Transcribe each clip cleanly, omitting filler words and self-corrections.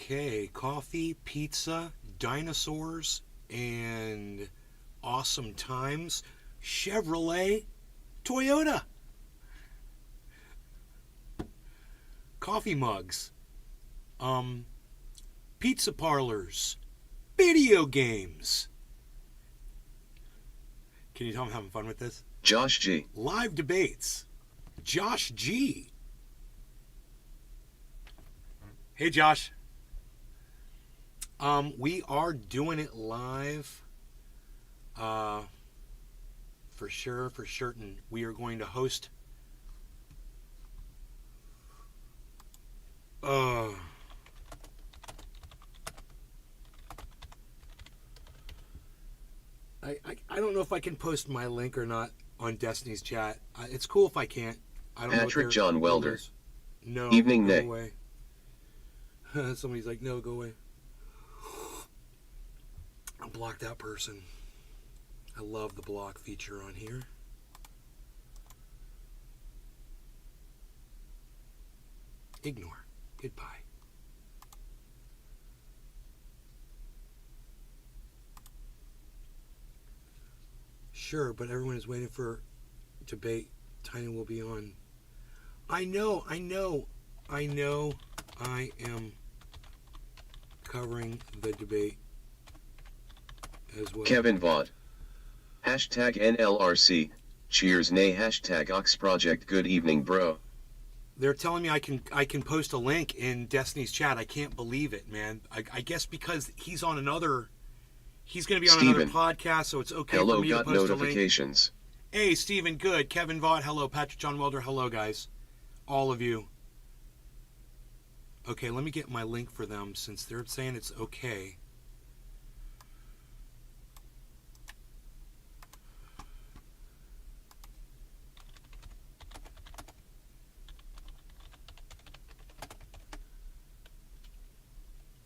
Okay, coffee, pizza, dinosaurs, and awesome times. Chevrolet, Toyota. Coffee mugs. Pizza parlors. Video games. Can you tell I'm having fun with this? Josh G. Live debates. Josh G. Hey, Josh. We are doing it live. For sure, for certain. We are going to host. I don't know if I can post my link or not on Destiny's chat. It's cool if I can't. I don't Patrick know John Welder. No, Evening go Nay. away. Somebody's like, no, go away. I'll block that person. I love the block feature on here. Ignore. Goodbye. Sure, but everyone is waiting for debate. Tiny will be on. I know. I am covering the debate as well. Kevin Vaught. Hashtag NLRC. Cheers nay hashtag Ox Project. Good evening, bro. They're telling me I can post a link in Destiny's chat. I can't believe it, man. I guess because he's on another. He's going to be on Steven. another podcast, so it's okay Hello, for me to got post notifications. a link. Hey, Steven, good. Kevin Vaught, hello. Patrick John Welder, hello, guys. All of you. Okay, let me get my link for them since they're saying it's okay.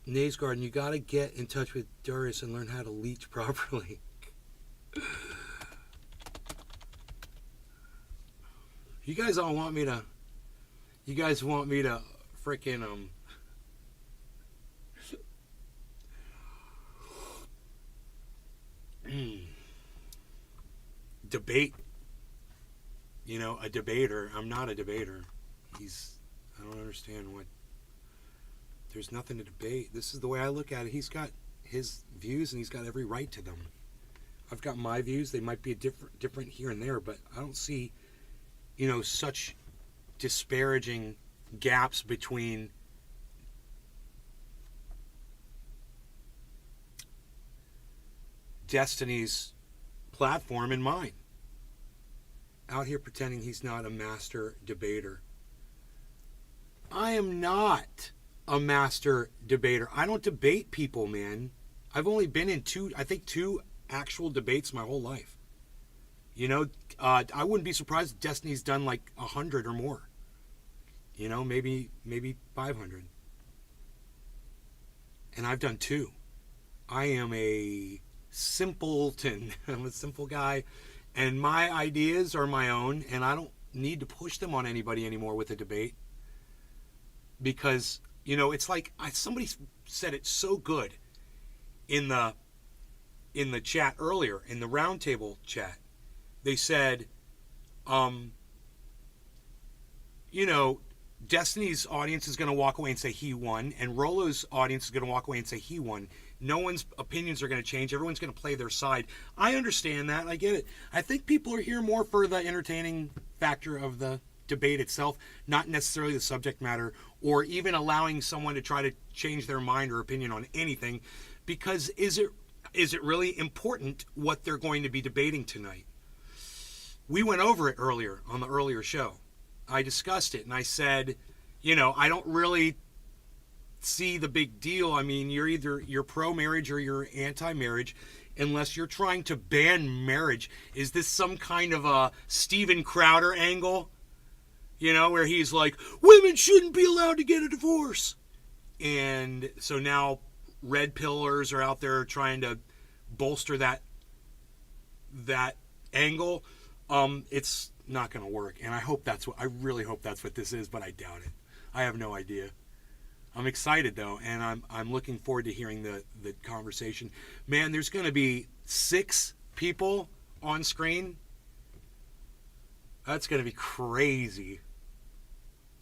Nays Garden, you got to get in touch with Darius and learn how to leech properly. You guys all want me to. You guys want me to freaking debate. You know, a debater. I'm not a debater. I don't understand what. There's nothing to debate. This is the way I look at it. He's got his views and he's got every right to them. I've got my views. They might be different here and there, but I don't see, such disparaging gaps between Destiny's platform and mine. Out here pretending he's not a master debater. I am not a master debater. I don't debate people, man. I've only been in two actual debates my whole life. I wouldn't be surprised if Destiny's done like 100 or more. Maybe 500. And I've done 2. I am a simpleton. I'm a simple guy. And my ideas are my own. And I don't need to push them on anybody anymore with a debate. Because, it's like somebody said it so good in the chat earlier, in the roundtable chat. They said, Destiny's audience is going to walk away and say he won, and Rollo's audience is going to walk away and say he won. No one's opinions are going to change. Everyone's going to play their side. I understand that. I get it. I think people are here more for the entertaining factor of the debate itself, not necessarily the subject matter, or even allowing someone to try to change their mind or opinion on anything, because is it really important what they're going to be debating tonight? We went over it earlier on the earlier show. I discussed it and I said, I don't really see the big deal. I mean, you're pro-marriage or you're anti-marriage unless you're trying to ban marriage. Is this some kind of a Steven Crowder angle? Where he's like, women shouldn't be allowed to get a divorce. And so now red pillars are out there trying to bolster that angle. It's not going to work. And I really hope that's what this is, but I doubt it. I have no idea. I'm excited though, and I'm looking forward to hearing the conversation. Man, there's going to be 6 people on screen. That's going to be crazy.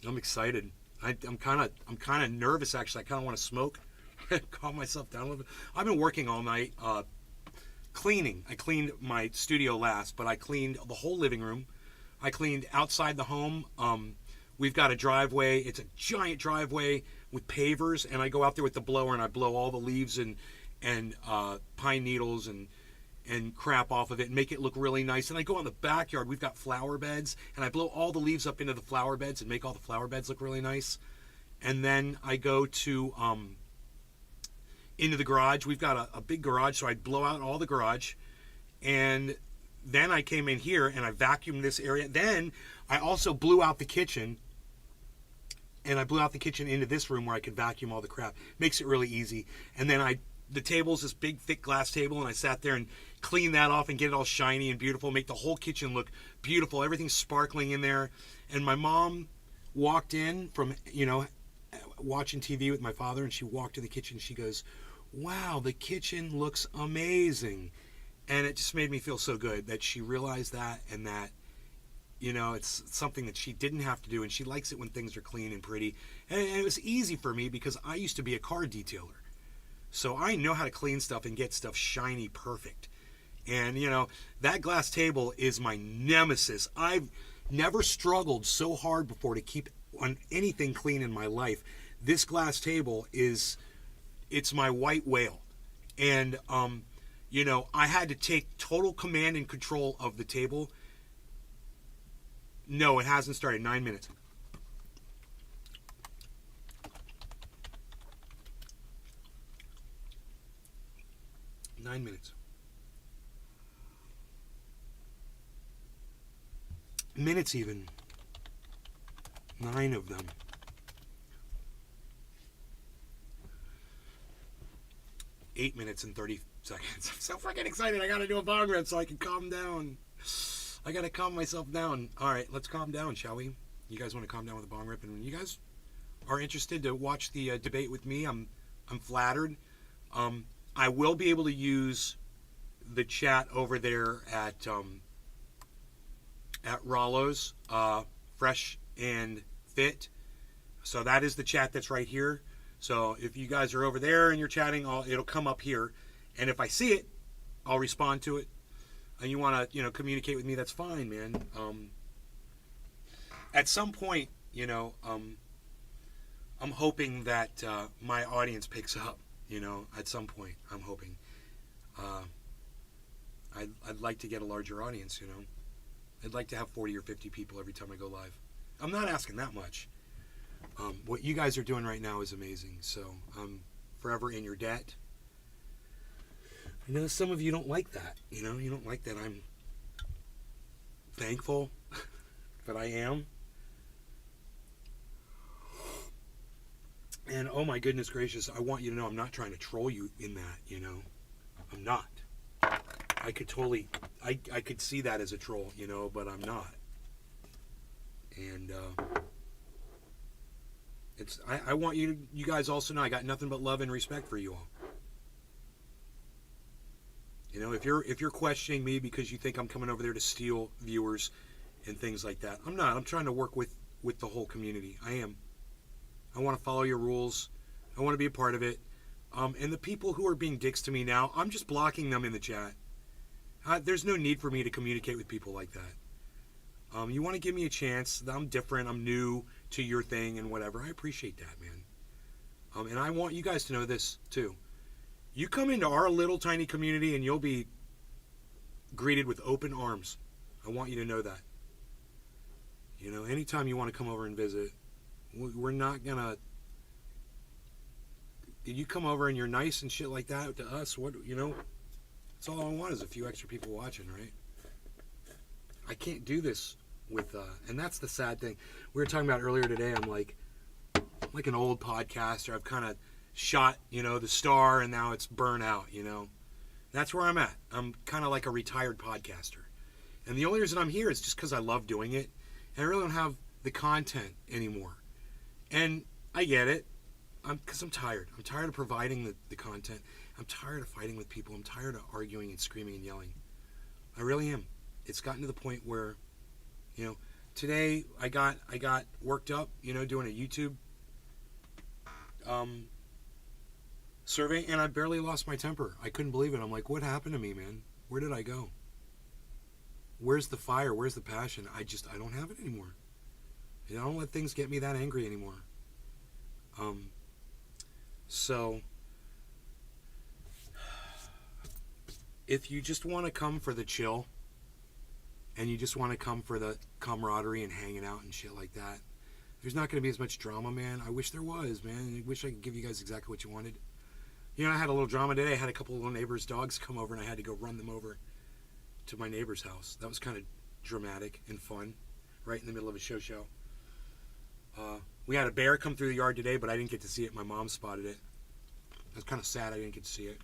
I'm excited. I'm kind of nervous actually. I kind of want to smoke. Calm myself down a little bit. I've been working all night cleaning. I cleaned my studio last, but I cleaned the whole living room. I cleaned outside the home. We've got a driveway. It's a giant driveway with pavers, and I go out there with the blower and I blow all the leaves and pine needles and crap off of it and make it look really nice. And I go in the backyard. We've got flower beds, and I blow all the leaves up into the flower beds and make all the flower beds look really nice. And then I go to into the garage. We've got a big garage, so I blow out all the garage. And then I came in here and I vacuumed this area. Then I also blew out the kitchen. And I blew out the kitchen into this room where I could vacuum all the crap. Makes it really easy. And then the table's this big, thick glass table, and I sat there and cleaned that off and get it all shiny and beautiful, make the whole kitchen look beautiful. Everything's sparkling in there. And my mom walked in from, watching TV with my father, and she walked in the kitchen. She goes, "Wow, the kitchen looks amazing." And it just made me feel so good that she realized that, and that, it's something that she didn't have to do, and she likes it when things are clean and pretty. And it was easy for me because I used to be a car detailer. So I know how to clean stuff and get stuff shiny perfect. And, that glass table is my nemesis. I've never struggled so hard before to keep on anything clean in my life. This glass table it's my white whale. And, I had to take total command and control of the table. No, it hasn't started. 9 minutes. Minutes even. 9 of them. Eight minutes and 30 seconds. I'm so freaking excited. I gotta do a bong rip so I can calm down. I gotta calm myself down. All right, let's calm down, shall we? You guys want to calm down with a bong rip? And when you guys are interested to watch the debate with me, I'm flattered. I will be able to use the chat over there at Rollo's Fresh and Fit. So that is the chat that's right here. So if you guys are over there and you're chatting, it'll come up here. And if I see it, I'll respond to it. And you want to, communicate with me, that's fine, man. At some point, I'm hoping that my audience picks up, at some point, I'm hoping. I'd like to get a larger audience, I'd like to have 40 or 50 people every time I go live. I'm not asking that much. What you guys are doing right now is amazing, so I'm forever in your debt. I know some of you don't like that, you don't like that I'm thankful, but I am. And oh my goodness gracious, I want you to know I'm not trying to troll you in that, I'm not. I could totally, I could see that as a troll, but I'm not. And I want you guys also know I got nothing but love and respect for you all. If you're questioning me because you think I'm coming over there to steal viewers and things like that, I'm not. I'm trying to work with the whole community. I am. I want to follow your rules. I want to be a part of it. And the people who are being dicks to me now, I'm just blocking them in the chat. There's no need for me to communicate with people like that. You want to give me a chance. I'm different. I'm new to your thing and whatever. I appreciate that, man. And I want you guys to know this, too. You come into our little tiny community and you'll be greeted with open arms. I want you to know that. Anytime you want to come over and visit, we're not going to... You come over and you're nice and shit like that to us, that's all I want is a few extra people watching, right? I can't do this with, and that's the sad thing. We were talking about earlier today, I'm like an old podcaster. I've kind of shot, the star, and now it's burnout, That's where I'm at. I'm kind of like a retired podcaster. And the only reason I'm here is just because I love doing it, and I really don't have the content anymore. And I get it. Because I'm tired. I'm tired of providing the content. I'm tired of fighting with people. I'm tired of arguing and screaming and yelling. I really am. It's gotten to the point where, you know, today I got worked up, you know, doing a YouTube survey, and I barely lost my temper. I couldn't believe it. I'm like, what happened to me, man? Where did I go? Where's the fire? Where's the passion? I don't have it anymore. I don't let things get me that angry anymore. So if you just want to come for the chill, and you just want to come for the camaraderie and hanging out and shit like that, there's not going to be as much drama, man. I wish there was, man. I wish I could give you guys exactly what you wanted. You know, I had a little drama today. I had a couple of little neighbors' dogs come over, and I had to go run them over to my neighbor's house. That was kind of dramatic and fun, right in the middle of a show. We had a bear come through the yard today, but I didn't get to see it. My mom spotted it. I was kind of sad I didn't get to see it.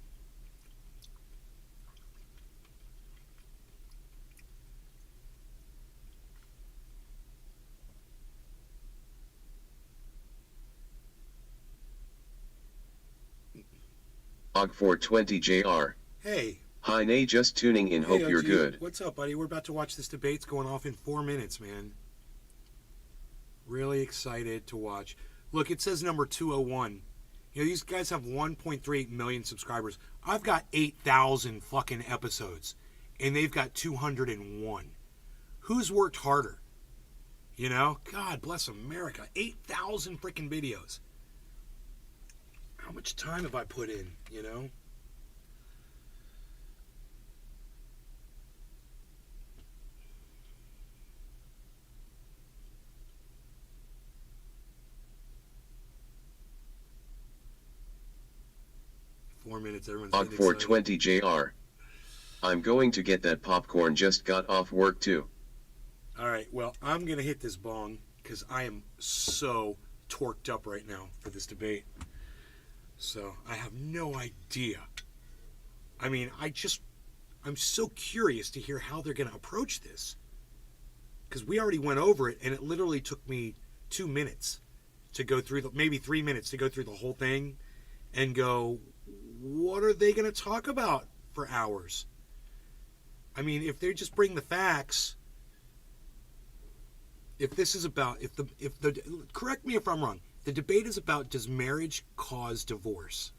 Og420JR. Hey. Hi, Nay, just tuning in. Hope Hey, you're OG. good. What's up, buddy? We're about to watch this debate. It's going off in 4 minutes, man. Really excited to watch. Look, it says number 201. You know, these guys have 1.3 million subscribers. I've got 8,000 fucking episodes, and they've got 201. Who's worked harder? You know? God bless America. 8,000 freaking videos. How much time have I put in, you know? Minutes, everyone's Og420JR. I'm going to get that popcorn, just got off work too. Alright, well, I'm going to hit this bong because I am so torqued up right now for this debate. So, I have no idea. I mean, I'm so curious to hear how they're going to approach this. Because we already went over it, and it literally took me 2 minutes to go through, maybe 3 minutes to go through the whole thing and go, what are they going to talk about for hours? I mean, if they just bring the facts, if this is about, correct me if I'm wrong, the debate is about, does marriage cause divorce?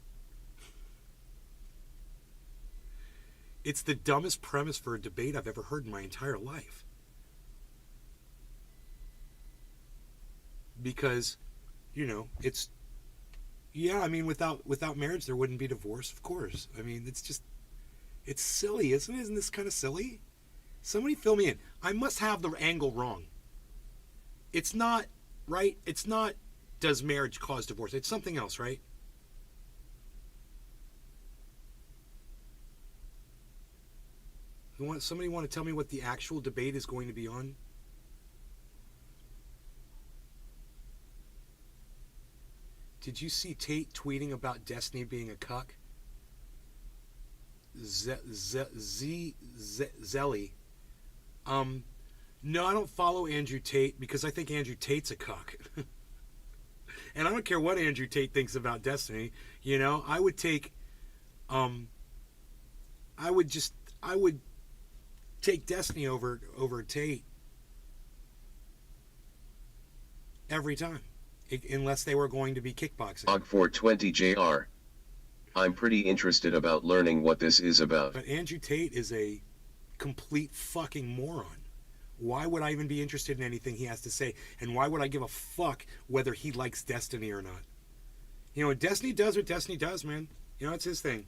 It's the dumbest premise for a debate I've ever heard in my entire life. Because, you know, it's, yeah, I mean, without marriage, there wouldn't be divorce, of course. I mean, it's silly, isn't it? Isn't this kind of silly? Somebody fill me in. I must have the angle wrong. It's not, right? It's not, does marriage cause divorce? It's something else, right? Somebody want to tell me what the actual debate is going to be on? Did you see Tate tweeting about Destiny being a cuck? Zelly. No, I don't follow Andrew Tate because I think Andrew Tate's a cuck. And I don't care what Andrew Tate thinks about Destiny. You know, I would take Destiny over Tate every time. Unless they were going to be kickboxing. Og420JR. I'm pretty interested about learning what this is about. But Andrew Tate is a complete fucking moron. Why would I even be interested in anything he has to say? And why would I give a fuck whether he likes Destiny or not? You know, Destiny does what Destiny does, man. You know, it's his thing.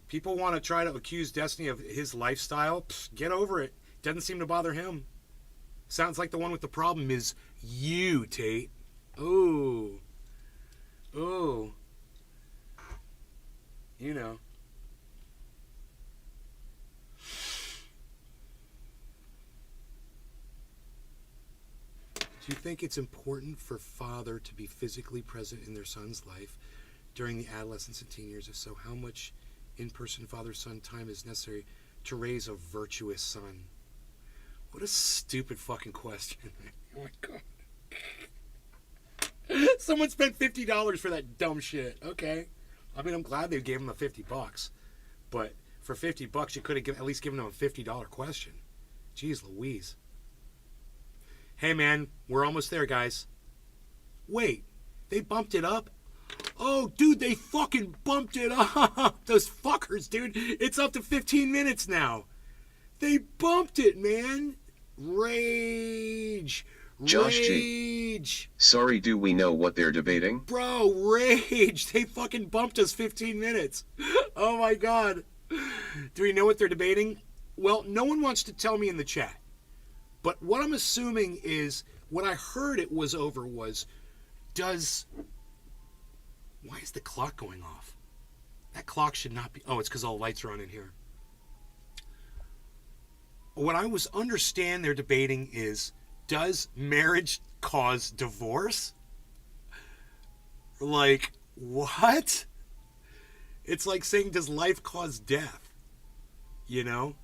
People want to try to accuse Destiny of his lifestyle. Pfft, get over it. Doesn't seem to bother him. Sounds like the one with the problem is you, Tate. Oh. Oh. You know. Do you think it's important for father to be physically present in their son's life during the adolescence and teen years? If so, how much in-person father-son time is necessary to raise a virtuous son? What a stupid fucking question. Oh my God. Someone spent $50 for that dumb shit. Okay. I mean, I'm glad they gave him the $50. But for $50, you could have at least given him a $50 question. Jeez Louise. Hey, man, we're almost there, guys. Wait, they bumped it up? Oh, dude, they fucking bumped it up. Those fuckers, dude. It's up to 15 minutes now. They bumped it, man. Rage. Josh Rage. G. Sorry, do we know what they're debating? Bro, rage. They fucking bumped us 15 minutes. Oh my god. Do we know what they're debating? Well, no one wants to tell me in the chat. But what I'm assuming is, what I heard it was over was, why is the clock going off? That clock should not be, oh, it's because all the lights are on in here. What I was understand they're debating is, does marriage cause divorce? Like, what? It's like saying, does life cause death? You know?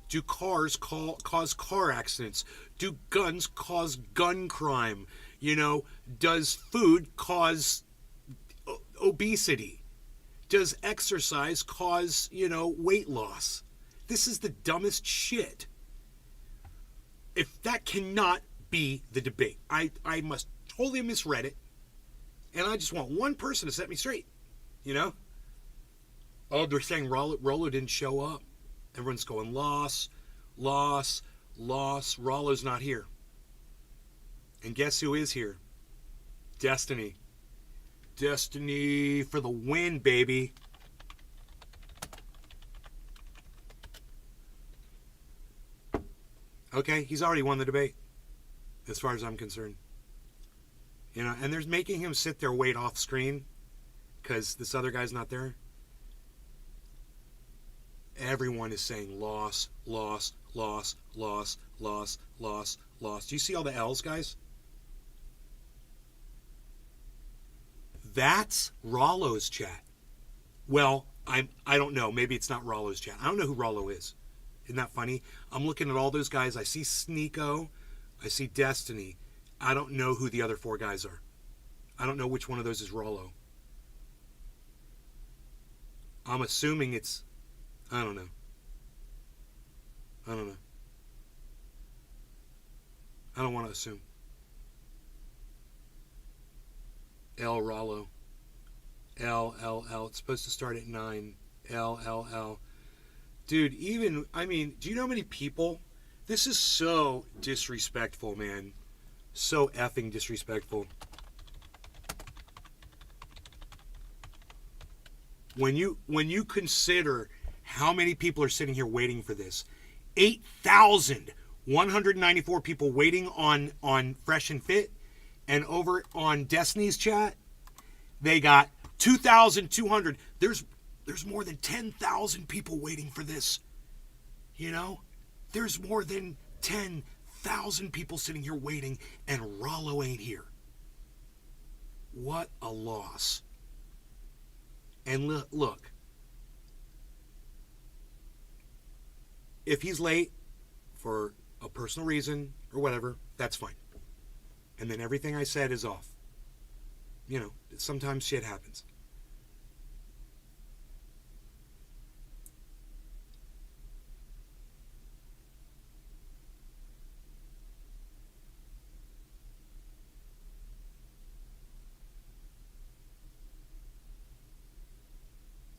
Do cars cause car accidents? Do guns cause gun crime? You know, does food cause obesity? Does exercise cause, weight loss? This is the dumbest shit. If that cannot be the debate, I must totally have misread it, and I just want one person to set me straight, Oh, they're saying Rollo didn't show up. Everyone's going, loss. Rollo's not here. And guess who is here? Destiny. Destiny for the win, baby. Okay, he's already won the debate, as far as I'm concerned. And they're making him sit there, wait off screen, because this other guy's not there. Everyone is saying loss. Do you see all the L's, guys? That's Rollo's chat. Well, I don't know. Maybe it's not Rollo's chat. I don't know who Rollo is. Isn't that funny? I'm looking at all those guys. I see Sneeko. I see Destiny. I don't know who the other four guys are. I don't know which one of those is Rollo. I'm assuming it's... I don't know. I don't want to assume. L Rollo. L. It's supposed to start at 9. L. Dude, do you know how many people? This is so disrespectful, man. So effing disrespectful. When you consider how many people are sitting here waiting for this, 8,194 people waiting on Fresh and Fit, and over on Destiny's chat, they got 2,200. There's more than 10,000 people waiting for this. There's more than 10,000 people sitting here waiting, and Rollo ain't here. What a loss. And look, if he's late for a personal reason or whatever, that's fine. And then everything I said is off. Sometimes shit happens.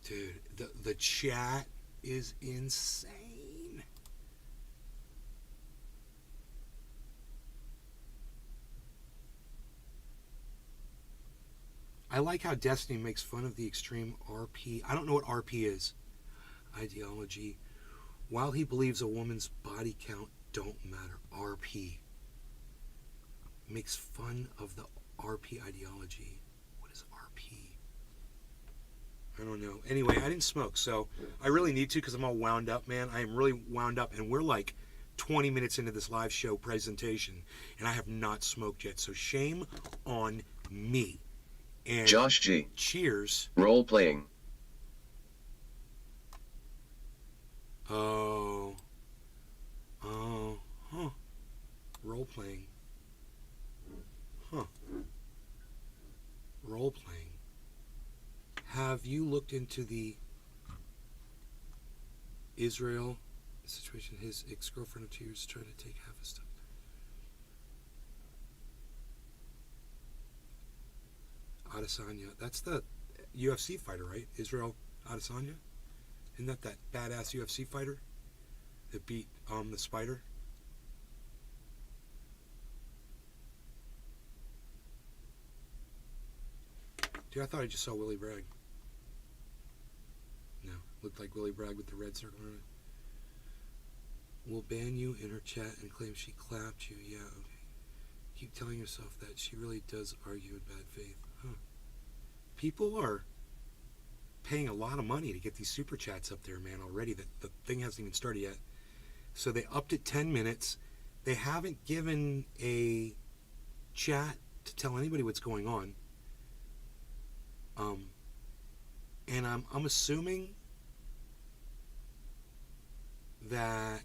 Dude, the chat is insane. I like how Destiny makes fun of the extreme RP. I don't know what RP is. Ideology. While he believes a woman's body count don't matter. RP. Makes fun of the RP ideology. What is RP? I don't know. Anyway, I didn't smoke, so I really need to because I'm all wound up, man. I am really wound up, and we're like 20 minutes into this live show presentation, and I have not smoked yet, so shame on me. And Josh G. Cheers. Role playing. Oh. Huh. Role playing. Huh. role playing. Have you looked into the Israel situation? His ex-girlfriend of 2 years trying to take half his stuff. Adesanya. That's the UFC fighter, right? Israel Adesanya? Isn't that badass UFC fighter that beat the Spider? Dude, I thought I just saw Willie Bragg. No, looked like Willie Bragg with the red circle around it. Will ban you in her chat and claim she clapped you. Yeah, okay. Keep telling yourself that. She really does argue in bad faith. Huh. People are paying a lot of money to get these super chats up there, man, already. The thing hasn't even started yet. So they upped it 10 minutes. They haven't given a chat to tell anybody what's going on. And I'm assuming that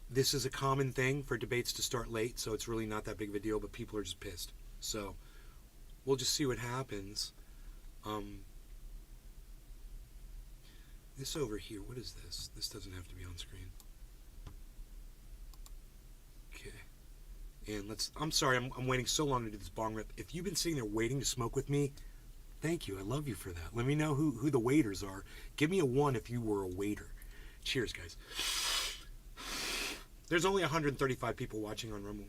this is a common thing for debates to start late, so it's really not that big of a deal, but people are just pissed. So we'll just see what happens. This over here, what is this? This doesn't have to be on screen. Okay. And I'm sorry, I'm waiting so long to do this bong rip. If you've been sitting there waiting to smoke with me, thank you. I love you for that. Let me know who the waiters are. Give me a 1 if you were a waiter. Cheers, guys. There's only 135 people watching on Rumble.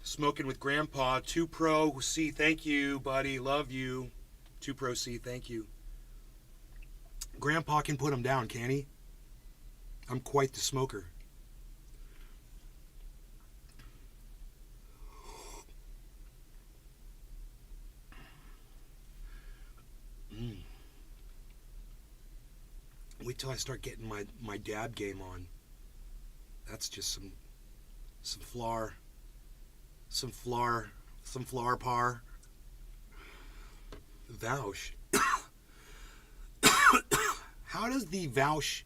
Smoking with Grandpa. 2 Pro C, thank you, buddy. Love you. 2 Pro C, thank you. Grandpa can put him down, can he? I'm quite the smoker. Wait till I start getting my dab game on. That's just some flour. Some flour par. Vouch. How does the Vouch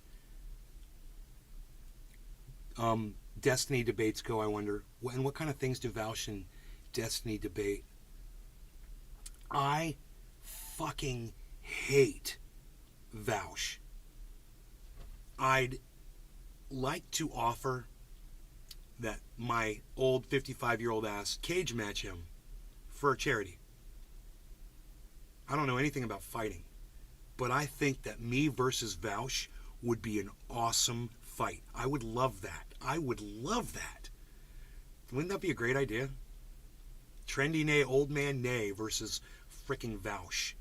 Destiny debates go, I wonder? And what kind of things do Vouch and Destiny debate? I fucking hate Vouch. I'd like to offer that my old 55-year-old ass cage match him for a charity. I don't know anything about fighting, but I think that me versus Vouch would be an awesome fight. I would love that. I would love that. Wouldn't that be a great idea? Trendy Nay, Old Man Nay versus frickin' Vouch.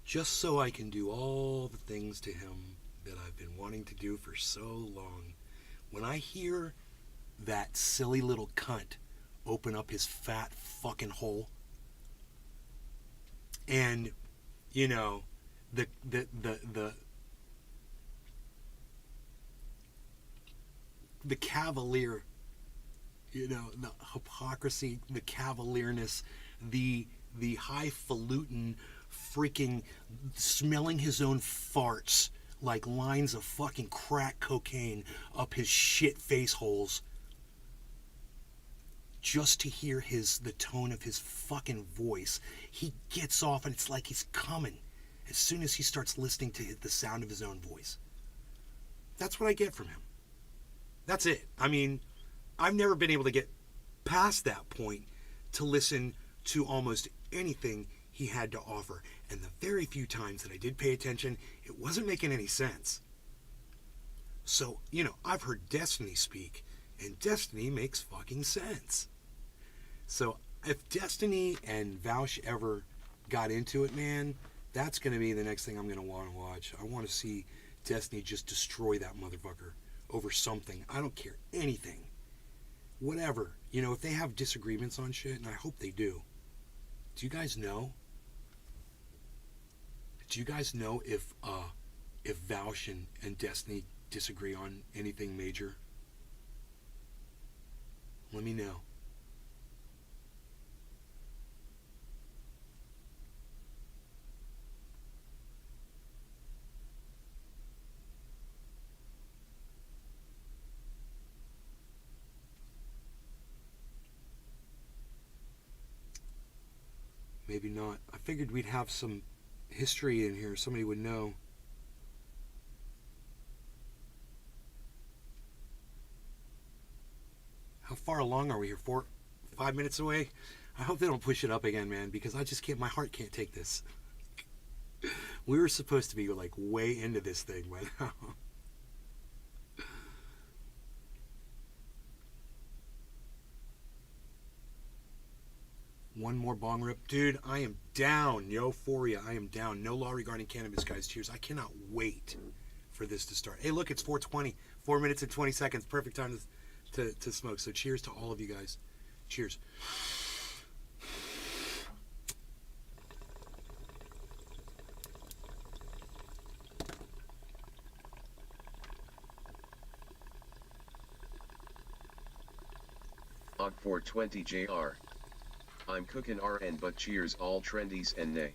Just so I can do all the things to him that I've been wanting to do for so long. When I hear that silly little cunt open up his fat fucking hole, and you know, the cavalier, you know, the hypocrisy, the cavalierness, the highfalutin freaking smelling his own farts like lines of fucking crack cocaine up his shit face holes, just to hear the tone of his fucking voice. He gets off and it's like he's coming as soon as he starts listening to the sound of his own voice. That's what I get from him. That's it. I mean, I've never been able to get past that point to listen to almost anything he had to offer. And the very few times that I did pay attention, it wasn't making any sense. So, I've heard Destiny speak, and Destiny makes fucking sense. So, if Destiny and Vaush ever got into it, man, that's going to be the next thing I'm going to want to watch. I want to see Destiny just destroy that motherfucker over something. I don't care anything. Whatever. If they have disagreements on shit, and I hope they do. Do you guys know? Do you guys know if Vaush and Destiny disagree on anything major? Let me know. Maybe not. I figured we'd have some history in here. Somebody would know. How far along are we here? 5 minutes away? I hope they don't push it up again, man, because I just can't, my heart can't take this. We were supposed to be like way into this thing by now. One more bong rip. Dude, I am down. Euphoria, I am down. No law regarding cannabis, guys. Cheers. I cannot wait for this to start. Hey, look, it's 4:20. 4 minutes and 20 seconds. Perfect time to smoke. So cheers to all of you guys. Cheers. Og 420 JR. I'm cooking RN, but cheers all trendies and nay.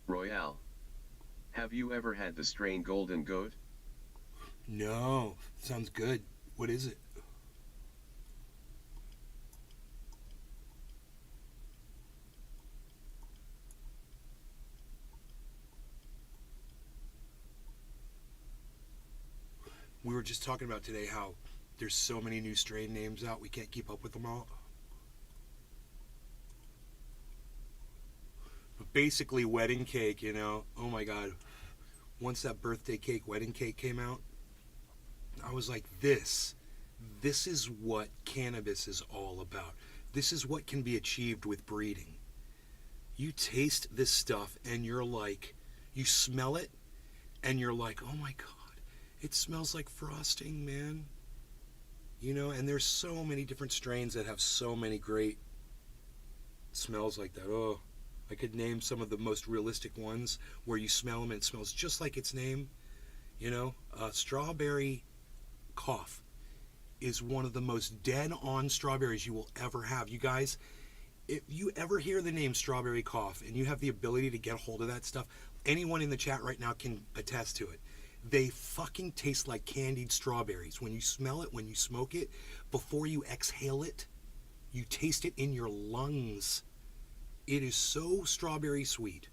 Royale. Have you ever had the strain Golden Goat? No. Sounds good. What is it? We were just talking about today how there's so many new strain names out, we can't keep up with them all. But basically, wedding cake, oh my God. Once that birthday cake, wedding cake came out, I was like, this is what cannabis is all about. This is what can be achieved with breeding. You taste this stuff and you're like, you smell it and you're like, oh my God. It smells like frosting, man. And there's so many different strains that have so many great smells like that. Oh, I could name some of the most realistic ones where you smell them and it smells just like its name. Strawberry cough is one of the most dead-on strawberries you will ever have. You guys, if you ever hear the name strawberry cough and you have the ability to get a hold of that stuff, anyone in the chat right now can attest to it. They fucking taste like candied strawberries. When you smell it, when you smoke it, before you exhale it, you taste it in your lungs. It is so strawberry sweet.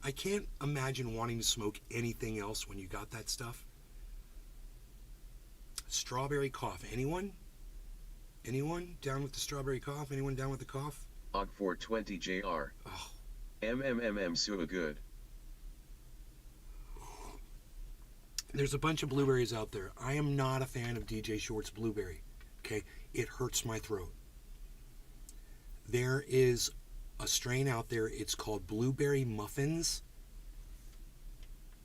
I can't imagine wanting to smoke anything else when you got that stuff. Strawberry cough. Anyone? Anyone down with the strawberry cough? Anyone down with the cough? Og 420 JR. Oh. So good. There's a bunch of blueberries out there. I am not a fan of DJ Short's blueberry. Okay? It hurts my throat. There is a strain out there. It's called Blueberry Muffins.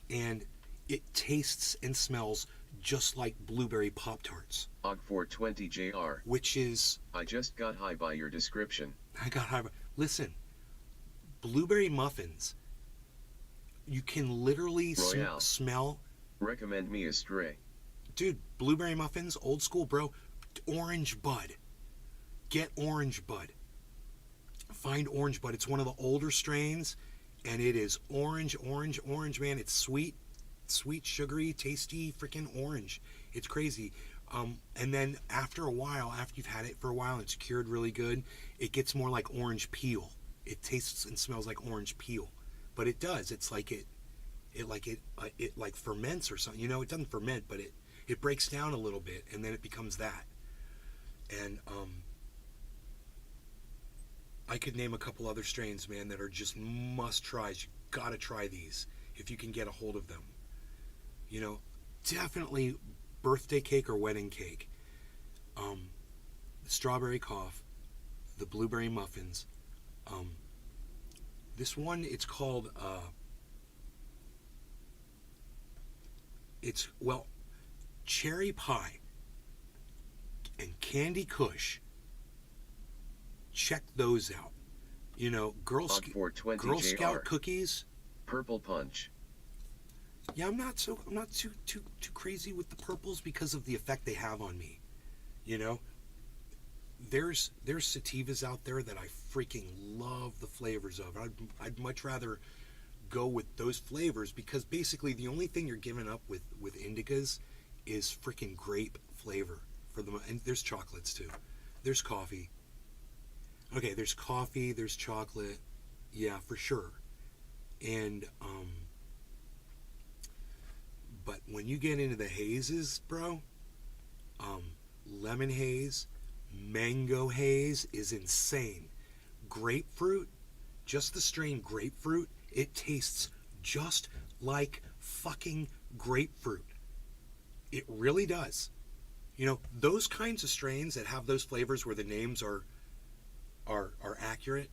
And it tastes and smells just like blueberry Pop-Tarts. Og 420 JR. Which is... I just got high by your description. I got high by... Listen. Blueberry muffins. You can literally smell... Recommend me a stray. Dude, blueberry muffins, old school, bro. Orange Bud. Get Orange Bud. Find Orange Bud. It's one of the older strains, and it is orange, man. It's sweet, sugary, tasty, freaking orange. It's crazy. And then after a while, after you've had it for a while and it's cured really good, it gets more like orange peel. it tastes and smells like orange peel, but it does. It's like it like ferments or something. You know, it doesn't ferment, but it breaks down a little bit, and then it becomes that. And I could name a couple other strains, man, that are just must tries. You gotta try these if you can get a hold of them. You know, definitely birthday cake or wedding cake. The strawberry cough, the blueberry muffins. This one, it's called. It's well, cherry pie and Candy Kush. Check those out. You know, Girl Scout cookies. Purple Punch. Yeah, I'm not too crazy with the purples because of the effect they have on me. You know, there's sativas out there that I freaking love the flavors of. I'd much rather go with those flavors because basically the only thing you're giving up with indicas is freaking grape flavor for them. And there's chocolates too. There's coffee. Okay, there's coffee, there's chocolate. Yeah, for sure. And but when you get into the hazes, bro, lemon haze, mango haze is insane. Grapefruit, just the strain grapefruit, it tastes just like fucking grapefruit. It really does. You know, those kinds of strains that have those flavors where the names are accurate,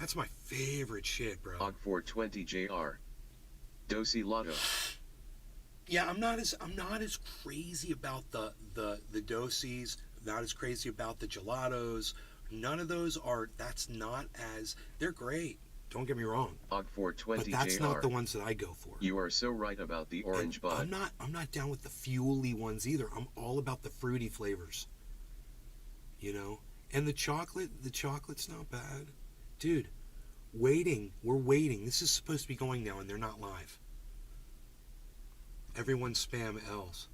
that's my favorite shit, bro. Og 420 JR. Dosi Lotto. Yeah, I'm not as crazy about the dosies, not as crazy about the gelatos. None of those are. That's not as. They're great. Don't get me wrong. Og 420 but that's JR. not the ones that I go for. You are so right about the orange bud. I'm not down with the fuely ones either. I'm all about the fruity flavors. You know, and the chocolate's not bad, dude. We're waiting. This is supposed to be going now, and they're not live. Everyone spam L's.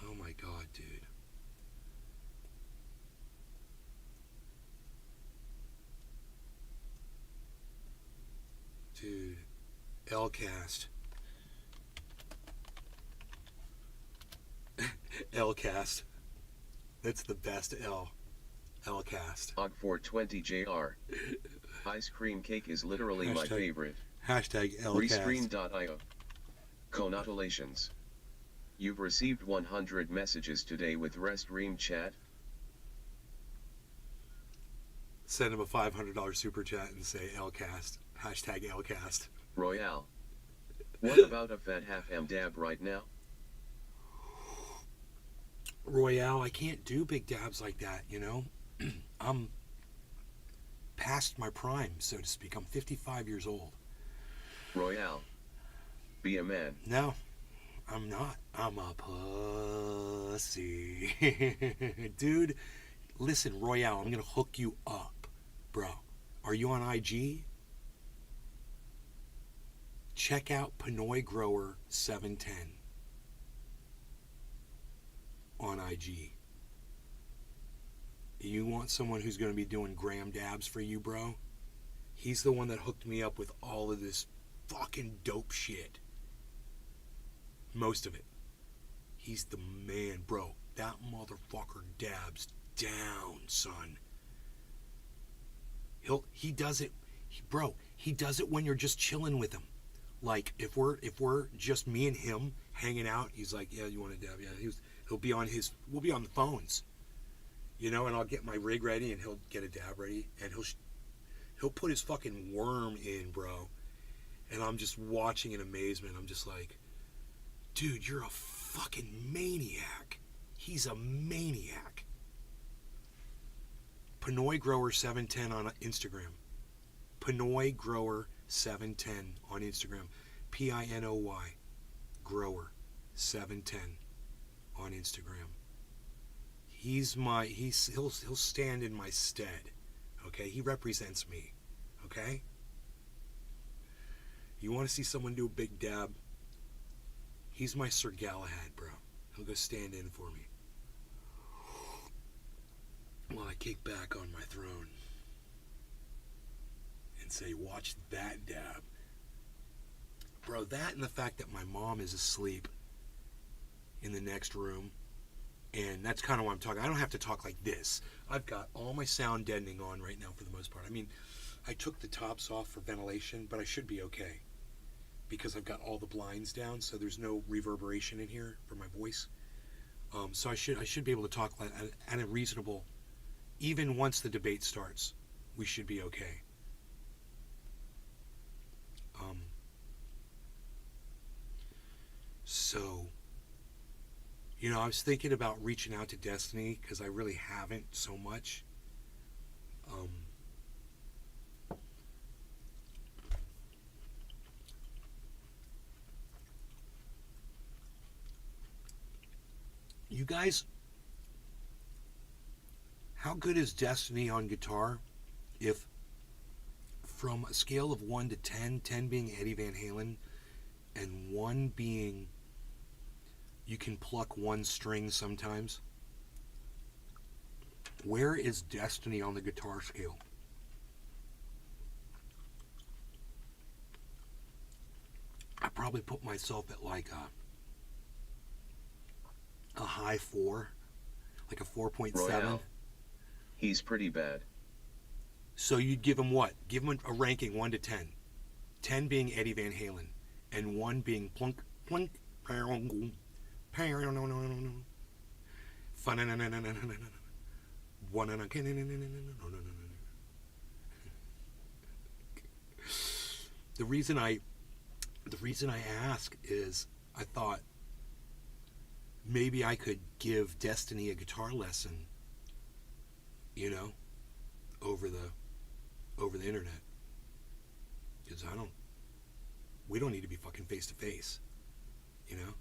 Oh my god, dude. Dude. Lcast. Lcast. That's the best L. Lcast. Og 420 JR. Ice cream cake is literally my favorite. Hashtag Lcast. Restream.io. Congratulations. You've received 100 messages today with Restream chat. Send him a $500 super chat and say Lcast. Hashtag Lcast. Royale. What about a fat half-ham dab right now? Royale, I can't do big dabs like that, you know? I'm past my prime, so to speak. I'm 55 years old. Royale. Be a man. No, I'm not. I'm a pussy. Dude, listen, Royale, I'm going to hook you up, bro. Are you on IG? Check out Pinoy Grower 710 on IG. You want someone who's going to be doing gram dabs for you, bro? He's the one that hooked me up with all of this fucking dope shit. Most of it. He's the man, bro. That motherfucker dabs down, son. He does it, bro. He does it when you're just chilling with him. Like if we're just me and him hanging out, he's like, yeah, you want to dab? Yeah, we'll be on the phones, you know, and I'll get my rig ready and he'll get a dab ready and he'll put his fucking worm in, bro, and I'm just watching in amazement. I'm just like, dude, you're a fucking maniac. He's a maniac. Pinoy Grower 710 on Instagram. Pinoy Grower 710 on Instagram. Pinoy Grower 710 on Instagram. He'll stand in my stead. Okay? He represents me. Okay? You want to see someone do a big dab? He's my Sir Galahad, bro. He'll go stand in for me. while I kick back on my throne and say, watch that dab. Bro, that and the fact that my mom is asleep in the next room, and that's kind of why I'm talking. I don't have to talk like this. I've got all my sound deadening on right now for the most part. I mean, I took the tops off for ventilation, but I should be okay because I've got all the blinds down, so there's no reverberation in here for my voice. So I should be able to talk at a reasonable, even once the debate starts, we should be okay. So, you know, I was thinking about reaching out to Destiny because I really haven't so much. You guys, how good is Destiny on guitar? If from a scale of 1 to 10, 10 being Eddie Van Halen and 1 being you can pluck one string sometimes, where is Destiny on the guitar scale? I probably put myself at like a high 4, like a 4.7. Royale. He's pretty bad. So you'd give him what? Give him a ranking 1 to 10. 10 being Eddie Van Halen, and 1 being plunk, plunk, the reason I ask is I thought maybe I could give Destiny a guitar lesson, you know, over the internet. Because we don't need to be fucking face to face, you know?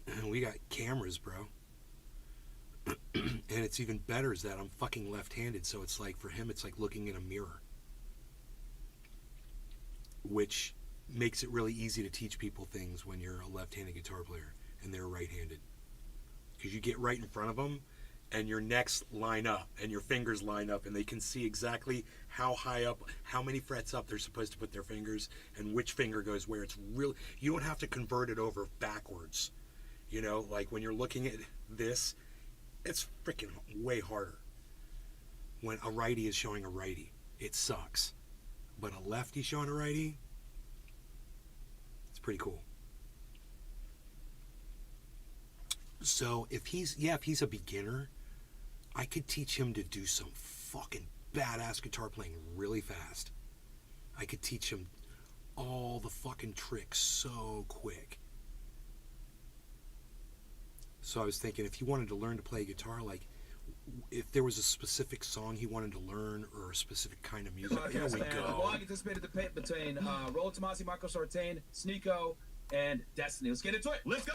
And we got cameras, bro. And it's even better is that I'm fucking left-handed, so it's like, for him, it's like looking in a mirror. Which makes it really easy to teach people things when you're a left-handed guitar player and they're right-handed. Because you get right in front of them, and your necks line up, and your fingers line up, and they can see exactly how high up, how many frets up they're supposed to put their fingers, and which finger goes where. It's really, you don't have to convert it over backwards. You know, like when you're looking at this, it's freaking way harder. When a righty is showing a righty, it sucks. But a lefty showing a righty, it's pretty cool. So if he's a beginner, I could teach him to do some fucking badass guitar playing really fast. I could teach him all the fucking tricks so quick. So I was thinking if he wanted to learn to play guitar, like if there was a specific song he wanted to learn or a specific kind of music, there we go. The blog anticipated debate between Rollo Tomasi, Marco Sartain, Sneeko, and Destiny. Let's get into it. Let's go!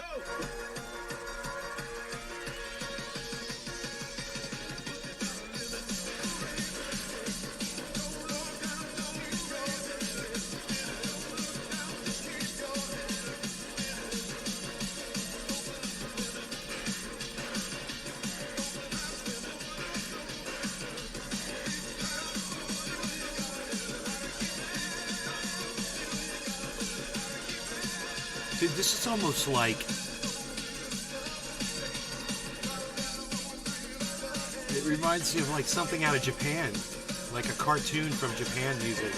Dude, this is almost like it reminds you of like something out of Japan, like a cartoon from Japan music.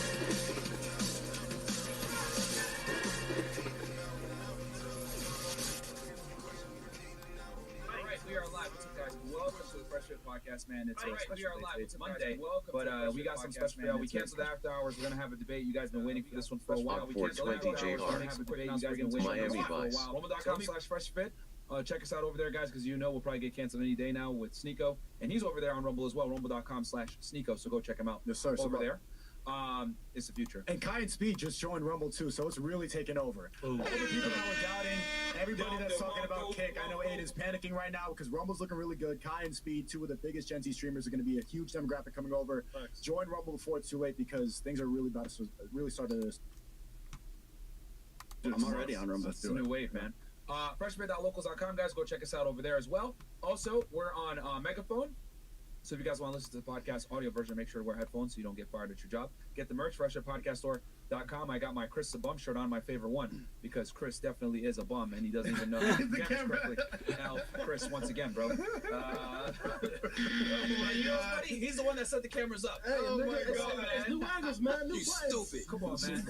Podcast, man. It's a special day. It's Monday, but we got some special. We canceled the after hours. We're gonna have a debate. You guys been waiting for this one for a while. We canceled the after hours. We're gonna have a debate. You guys been waiting for this one for a while. Rumble.com/freshfit. Check us out over there, guys, because you know we'll probably get canceled any day now with Sneeko, and he's over there on Rumble as well. Rumble.com/Sneeko. So go check him out. Yes, sir. Over there. It's the future. And Kai and Speed just joined Rumble too, so it's really taken over. Ooh. All the people that were doubting, everybody that's talking about Kick, I know Aiden's panicking right now because Rumble's looking really good. Kai and Speed, two of the biggest Gen Z streamers, are going to be a huge demographic coming over. Thanks. Join Rumble before it's too late because things are really about to really start to. Dude, I'm already on Rumble. It's a new wave, man. Freshbit.locals.com, guys. Go check us out over there as well. Also, we're on Megaphone. So if you guys want to listen to the podcast audio version, make sure to wear headphones so you don't get fired at your job. Get the merch, fresh at podcaststore.com. I got my Chris the Bum shirt on, my favorite one, because Chris definitely is a bum and he doesn't even know how to manage correctly. Now, Chris, once again, bro. You know what's funny? He's the one that set the cameras up. Hey, oh nigga, my it's God, man. new angles, man. New You players. stupid. Come on, man.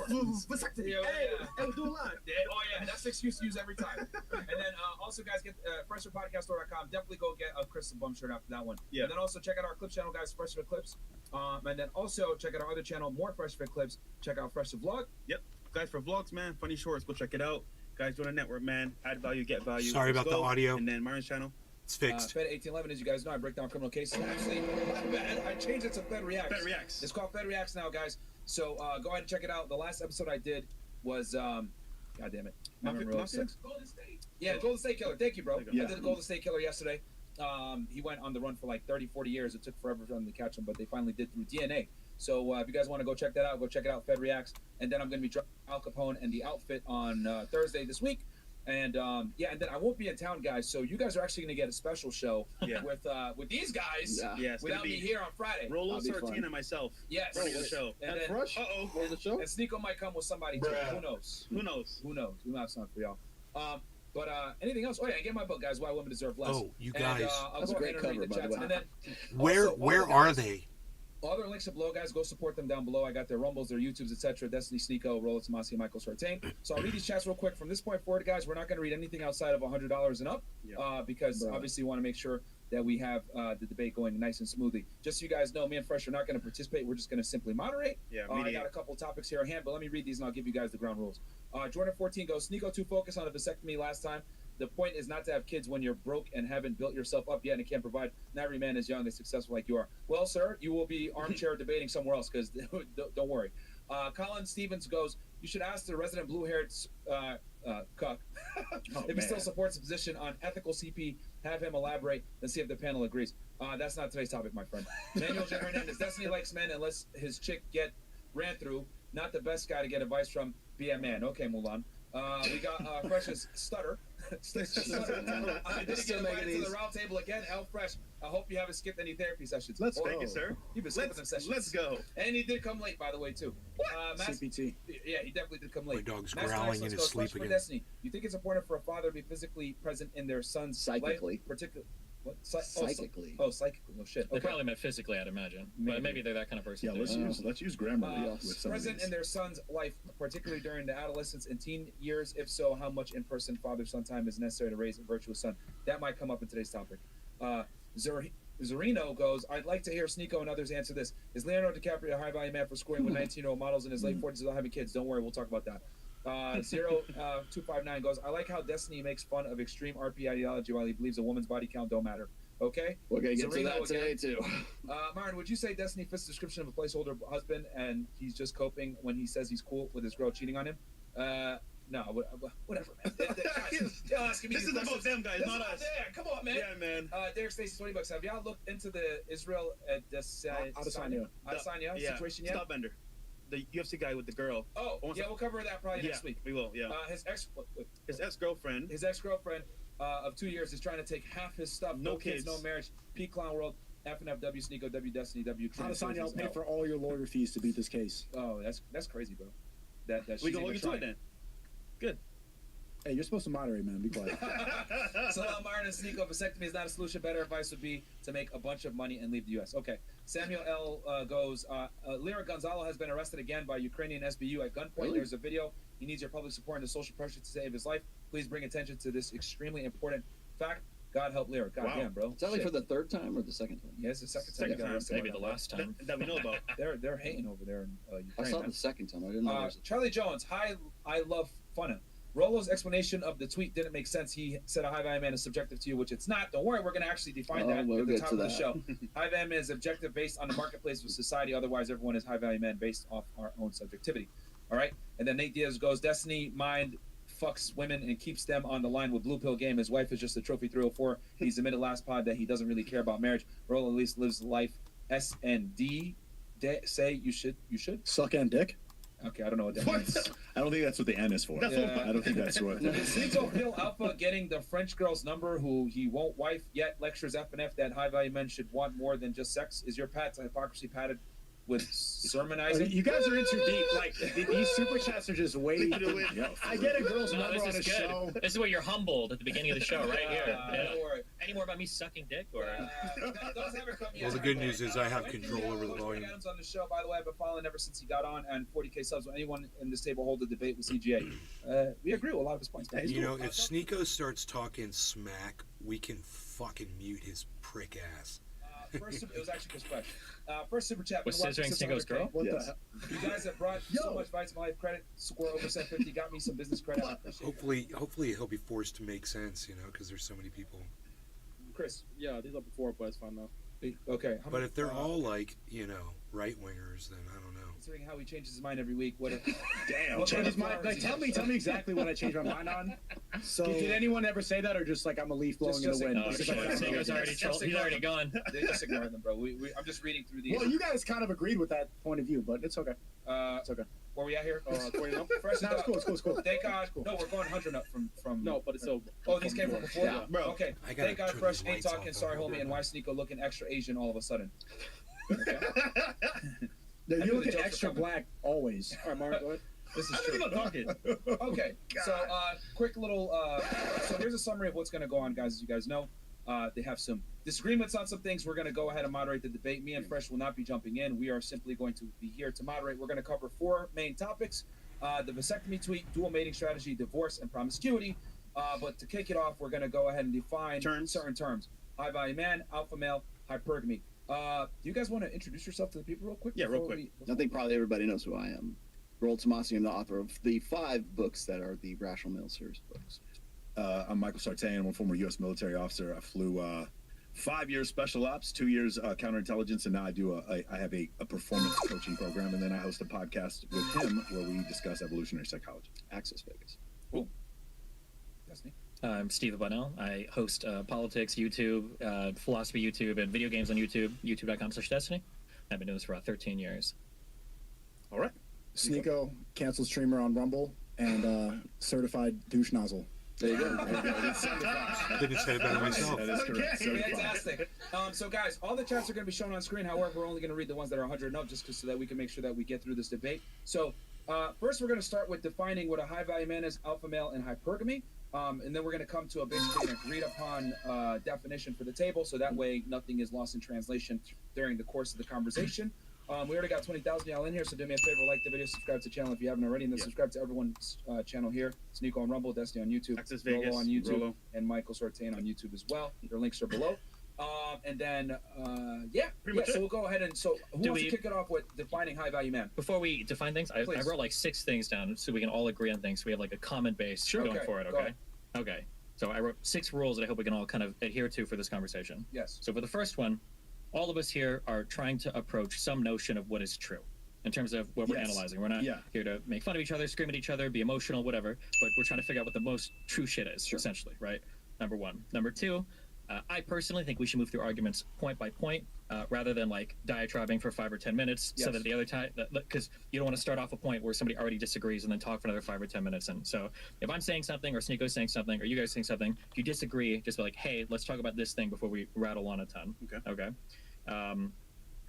Vasectomy. Yeah, Hey, yeah. hey, we do a line. Yeah, oh yeah, that's the excuse to use every time. And then also, guys, get freshfitpodcaststore.com. Definitely go get a Chris the Bum shirt after that one. Yeah. And then also check out our Clips channel, guys, Fresh Fit Clips. And then also check out our other channel, more Fresh Fit Clips. Check out Fresh the Vlog. Yep. Guys, for vlogs, man, funny shorts, go check it out. Guys, join the network, man. Add value, get value. Sorry Let's about the go. audio. And then Myron's channel. It's fixed. Fed 1811, as you guys know, I break down criminal cases. Actually, I changed it to Fed Reacts. Fed Reacts. It's called Fed Reacts now, guys. So go ahead and check it out. The last episode I did was, God damn it. Mafia? Golden State. Yeah, Golden State Killer. Thank you, bro. Yeah. I did the Golden State Killer yesterday. He went on the run for like 30, 40 years. It took forever for them to catch him, but they finally did through DNA. So if you guys want to go check that out, go check it out, Fed Reacts. And then I'm going to be dropping Al Capone and the Outfit on Thursday this week. And yeah, and then I won't be in town, guys. So you guys are actually going to get a special show with these guys Yeah, it's without gonna me be here on Friday. Rollo, That'll be Sartine, fun. and myself. Yes. Running the show. And And then, Fresh? Uh-oh. On the show? and Sneeko might come with somebody too. Bruh. Who knows? Who knows? Who knows? We might have something for y'all. But anything else? Oh yeah, get my book, guys. Why Women Deserve Less. Oh, you And, guys. I'll That's go a great ahead and read cover, by the chats. way. And then Where also, where all the are guys- they? All their links are below, guys. Go support them down below. I got their Rumbles, their YouTubes, etc. Destiny, Sneeko, Rollo, Tomasi, and Michael Sartain. So I'll read these chats real quick. From this point forward, guys, we're not going to read anything outside of $100 and up, because Bruh. obviously we want to make sure that we have the debate going nice and smoothly. Just so you guys know, me and Fresh are not going to participate. We're just going to simply moderate. Yeah, I mediate. got a couple topics here at hand, but let me read these and I'll give you guys the ground rules. Jordan 14 goes, Sneeko too focused on the vasectomy last time. The point is not to have kids when you're broke and haven't built yourself up yet and can't provide. Not every man is young and successful like you are. Well, sir, you will be armchair debating somewhere else, because don't worry. Colin Stevens goes, you should ask the resident blue-haired cuck if he still supports the position on ethical CP. Have him elaborate and see if the panel agrees. That's not today's topic, my friend. Manuel J. Hernandez, Destiny likes men unless his chick get ran through. Not the best guy to get advice from. Be a man. Okay, Mulan. We got Fresh's stutter. Stutter. I didn't get invited to the round table again. El Fresh, I hope you haven't skipped any therapy sessions. Let's Thank go. you, sir. You've been skipping them sessions. Let's go. And he did come late, by the way, too. CPT. Yeah, he definitely did come My late. dog's Master growling Excellence in his goes, sleep Fresh for again. Destiny. You think it's important for a father to be physically present in their son's Psychically. life? Particularly. What? Psychically. Oh, psychically. Oh, shit. They Okay. probably meant physically, I'd imagine. Maybe. But maybe they're that kind of person. Yeah, too. let's use grammar with some of Present these. in their son's life, particularly during the adolescence and teen years. If so, how much in-person father-son time is necessary to raise a virtuous son? That might come up in today's topic. Zorino goes, I'd like to hear Sneeko and others answer this. Is Leonardo DiCaprio a high-value man for scoring with 19-year-old models in his late 40s without having kids? Don't worry, we'll talk about that. 0259 goes, I like how Destiny makes fun of extreme RP ideology while he believes a woman's body count don't matter. Okay? We're gonna get to Zorino that today again. too. Myron, would you say Destiny fits the description of a placeholder husband and he's just coping when he says he's cool with his girl cheating on him? No, whatever, man. Y'all asking me This these is about questions. them, guys, This not is about us. them. Come on, man. Yeah, man. Derek Stacy, $20. Have y'all looked into the Israel Adesanya. situation yet? Stop Bender. The UFC guy with the girl. Oh, Once- yeah, we'll cover that probably next week. We will, yeah. His His ex-girlfriend of 2 years is trying to take half his stuff. No kids, kids. no marriage. P Clown World, FNFW, Sneeko, W Destiny, W. Adesanya, I'll pay for all your lawyer fees to beat this case. Oh, that's crazy, bro. That we she's can look even into it trying. then. Hey, you're supposed to moderate, man. Be quiet. So Myron and Sneeko, vasectomy is not a solution. Better advice would be to make a bunch of money and leave the U.S. Okay. Samuel L. Goes, Lyra Gonzalo has been arrested again by Ukrainian SBU at gunpoint. Really? There's a video. He needs your public support and the social pressure to save his life. Please bring attention to this extremely important fact. God help Lyra. God Wow. damn, bro. Is that like Shit. for the third time or the second time? Yeah, it's the second time. Second he got time, arrested. Maybe the last time. That we know about. They're hating over there in I Ukraine. saw it man. the second time. I didn't know there was Charlie Jones, hi, I love Funna. Rollo's explanation of the tweet didn't make sense. He said a high value man is subjective to you, which it's not. Don't worry, we're going to actually define that we'll at the get top to of the that. show. High value man is objective based on the marketplace of society. Otherwise, everyone is high value man based off our own subjectivity. All right. And then Nate Diaz goes, Destiny mind fucks women and keeps them on the line with blue pill game. His wife is just a trophy 304. He's admitted last pod that he doesn't really care about marriage. Rollo at least lives life. S and D say you should. Suck and dick. Okay, I don't know what that What? means. I don't think that's what the N is for. That's Yeah. I don't think that's what. Sneeko Hill Alpha getting the French girl's number who he won't wife yet lectures F and F that high value men should want more than just sex. Is your Pat's hypocrisy padded with sermonizing? You guys are in too deep. Like these super chats are just way. I get a girl's No, number this on is a good. show. This is where you're humbled at the beginning of the show, right here. Yeah. Don't worry. Any more about me sucking dick, or? Those haven't come yet. Well, the good news is I have control over the Coach volume. Adams on the show, by the way, I've been following ever since he got on, and 40K subs. When anyone in this table hold a debate with CGA, we agree with a lot of his points. Man. You know, if Sneeko starts talking smack, we can fucking mute his prick ass. First, it was actually Chris Fresh. First super chat. Was been watching scissoring since Sneako's girl? What Yes. the hell? You guys have brought so much Vice My Life credit. Score over 750. Got me some business credit. I appreciate it. Hopefully he'll be forced to make sense, you know, because there's so many people. Chris. Yeah, these are before, but it's fine though. Okay. But if they're all like, you know, right wingers, then I don't know. Considering how he changes his mind every week, what if? Damn. What Change his kind of mind. Like, flowers he tell me exactly what I changed my mind on. So Did anyone ever say that, or just like I'm a leaf blowing Just in the wind? Oh Just shit! like- Sneako's already he's already gone. They just ignore them, bro. I'm just reading through these. Well, you guys kind of agreed with that point of view, but it's okay. It's okay. Where we at here? 20 up? Fresh No, it's cool. It's cool. Thank God. No, we're going 100 up from. No, but it's still. Oh, these came from before. Yeah, bro. Okay. I gotta Thank God, turn Fresh these ain't lights talking. off. Sorry, I'll be homie, and right why back. Sneeko looking extra Asian all of a sudden? You knew the look at jokes were extra coming. black always. All right, Mark, go ahead. This is true. Okay, so quick little. So here's a summary of what's going to go on, guys. As you guys know, they have some disagreements on some things. We're going to go ahead and moderate the debate. Me and Fresh will not be jumping in. We are simply going to be here to moderate. We're going to cover 4 main topics: the vasectomy tweet, dual mating strategy, divorce, and promiscuity. But to kick it off, we're going to go ahead and define certain terms: high value man, alpha male, hypergamy. Do you guys want to introduce yourself to the people real quick? Yeah, real before quick. I think probably everybody knows who I am. Rollo Tomasi, I'm the author of the 5 books that are the Rational Male series books. I'm Michael Sartain. I'm a former U.S. military officer. I flew 5 years special ops, 2 years counterintelligence, and now I have a performance coaching program, and then I host a podcast with him where we discuss evolutionary psychology. Access Vegas. Destiny. I'm Steve Bunnell. I host politics YouTube, philosophy YouTube, and video games on YouTube. YouTube.com/Destiny. I've been doing this for about 13 years. All right. Sneeko, canceled streamer on Rumble, and certified douche nozzle. There you go. I didn't say it better myself. That is correct. Fantastic. So, guys, all the chats are going to be shown on screen. However, we're only going to read the ones that are 100 and up, just so that we can make sure that we get through this debate. So, first, we're going to start with defining what a high value man is, alpha male, and hypergamy. And then we're going to come to a basically an agreed upon definition for the table, so that way nothing is lost in translation during the course of the conversation. We already got 20,000 y'all in here, so do me a favor, like the video, subscribe to the channel if you haven't already, and then subscribe to everyone's channel here. Sneeko on Rumble, Destiny on YouTube, Access Rollo Vegas, on YouTube, Rollo. and Michael Sortain on YouTube as well. Their links are below. And then, Pretty much so it. we'll go ahead and, so who Do wants we- to kick it off with defining high value man? Before we define things, I Please. wrote like 6 things down so we can all agree on things. So we have like a common base going Okay, for it. go Okay. ahead. Okay. So I wrote 6 rules that I hope we can all kind of adhere to for this conversation. Yes. So for the first one, all of us here are trying to approach some notion of what is true in terms of what we're Yes. analyzing. We're not Yeah. here to make fun of each other, scream at each other, be emotional, whatever, but we're trying to figure out what the most true shit is, essentially, right? Number 1. Number 2, I personally think we should move through arguments point by point rather than like diatribing for 5 or 10 minutes so Yes. that the other time, because you don't want to start off a point where somebody already disagrees and then talk for another 5 or 10 minutes. And so if I'm saying something or Sneeko's saying something or you guys saying something, if you disagree, just be like, hey, let's talk about this thing before we rattle on a ton. Okay.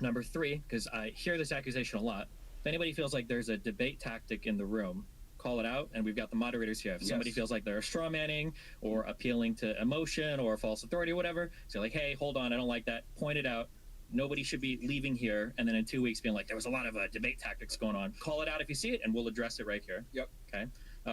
Number 3, because I hear this accusation a lot, if anybody feels like there's a debate tactic in the room, call it out, and we've got the moderators here. If somebody feels like they're straw manning or appealing to emotion or false authority or whatever, so like, hey, hold on, I don't like that, point it out. Nobody should be leaving here and then in 2 weeks being like, there was a lot of debate tactics going on. Call it out if you see it, and we'll address it right here. Yep. Okay.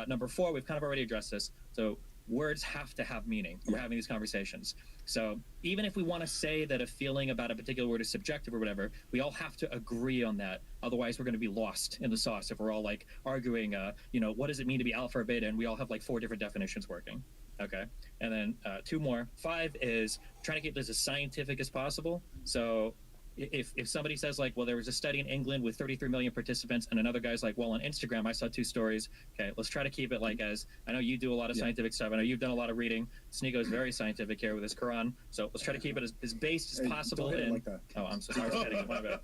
Number 4, we've kind of already addressed this. So words have to have meaning when we're having these conversations. So even if we want to say that a feeling about a particular word is subjective or whatever, we all have to agree on that. Otherwise, we're going to be lost in the sauce if we're all like arguing, what does it mean to be alpha or beta? And we all have like 4 different definitions working. Okay. And then 2 more. 5 is trying to keep this as scientific as possible. So if somebody says like, well, there was a study in England with 33 million participants, and another guy's like, well, on Instagram I saw 2 stories. Okay, let's try to keep it like, as I know you do a lot of scientific stuff. I know you've done a lot of reading. Sneeko is very scientific here with his Quran. So let's try to keep it as based as possible. Don't hit it And like that. oh, I'm so sorry. I was kidding. My bad.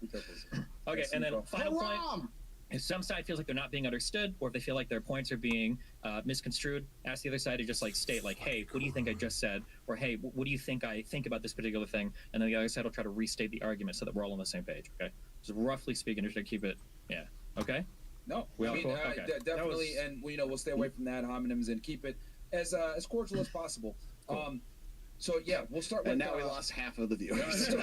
Okay, and then final point. if some side feels like they're not being understood, or if they feel like their points are being misconstrued, ask the other side to just like state like, hey, what do you think I just said? Or hey, what do you think I think about this particular thing? And then the other side will try to restate the argument so that we're all on the same page. Okay, so roughly speaking, just to keep it, yeah, okay. No, We I all mean, cool? Okay. definitely, and we'll stay away from that homonyms and keep it as cordial as possible. Cool. So yeah, we'll start with. And now we lost half of the viewers.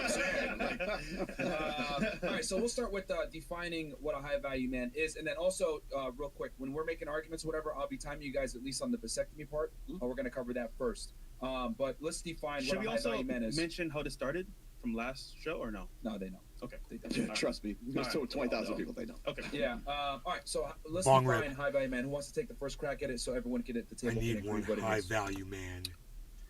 All right, so we'll start with defining what a high value man is, and then also real quick, when we're making arguments, or whatever, I'll be timing you guys at least on the vasectomy part. We're gonna cover that first. But let's define Should what we a high also value man is. mention how this started from last show or no? No, they know. Okay. They definitely Trust me, there's All right. 20,000 people they know. Okay. Yeah. All right. So let's Long define rip. high value man. Who wants to take the first crack at it so everyone can at the I table can need agree one what it high is? value man.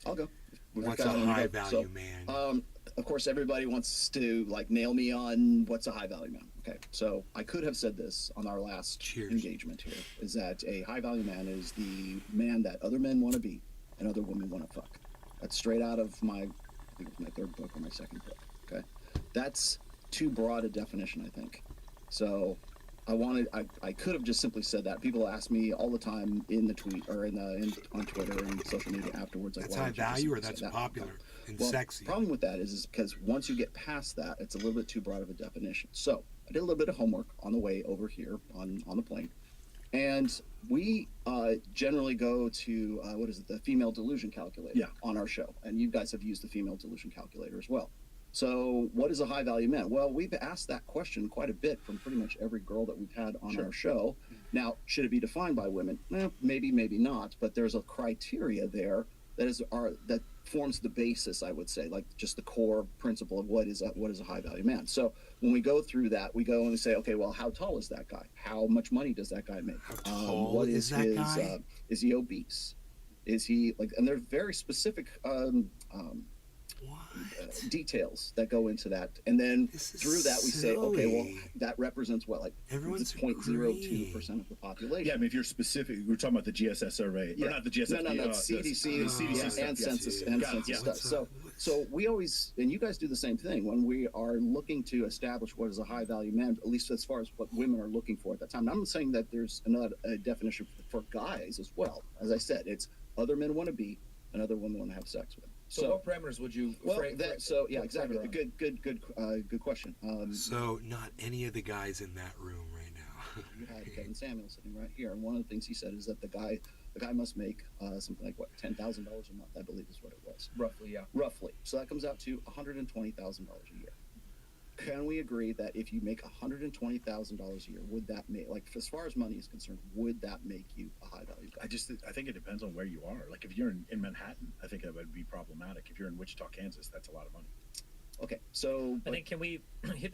I'll go. What's a Got one to high go. value So, man? Of course, everybody wants to like nail me on what's a high value man. Okay, so I could have said this on our last Cheers. engagement here: is that a high value man is the man that other men want to be and other women want to fuck. That's straight out of my, I think it's my third book or my second book. Okay, that's too broad a definition, I think. So I could have just simply said that. People ask me all the time in the tweet or on Twitter and social media afterwards. Like, That's why high don't you just value or simply that's say that? popular and Well, sexy? The problem with that is because once you get past that, it's a little bit too broad of a definition. So I did a little bit of homework on the way over here on the plane. And we generally go to, the female delusion calculator on our show. And you guys have used the female delusion calculator as well. So what is a high value man? Well, we've asked that question quite a bit from pretty much every girl that we've had on our show. Now, should it be defined by women? Maybe, maybe not. But there's a criteria there that forms the basis, I would say, like just the core principle of what is a high value man. So when we go through that, we go and we say, okay, well, how tall is that guy? How much money does that guy make? How tall What is that guy? Is he obese? Is he like? And there's very specific details that go into that, and then This is through that we say, okay, well, silly. that represents what, like Everyone's 0.02% of the population. Yeah, I mean, if you're specific, we're talking about the GSS survey, or not the GSS. No, the CDC, CDC stuff, and yes. census Got it, census yeah. stuff. So we always, and you guys do the same thing when we are looking to establish what is a high value man, at least as far as what women are looking for at that time. And I'm saying that there's another definition for guys as well. As I said, it's other men want to be and other women want to have sex with. So what parameters would you? Exactly. Good question. So not any of the guys in that room right now. You had Kevin Samuel sitting right here, and one of the things he said is that the guy must make something like $10,000 a month, I believe is what it was. Roughly, yeah. Roughly. So that comes out to $120,000 a year. Can we agree that if you make $120,000 a year, would that make, like, as far as money is concerned, would that make you a high value guy? I think it depends on where you are. Like, if you're in Manhattan, I think that would be problematic. If you're in Wichita, Kansas, that's a lot of money. Okay, so I think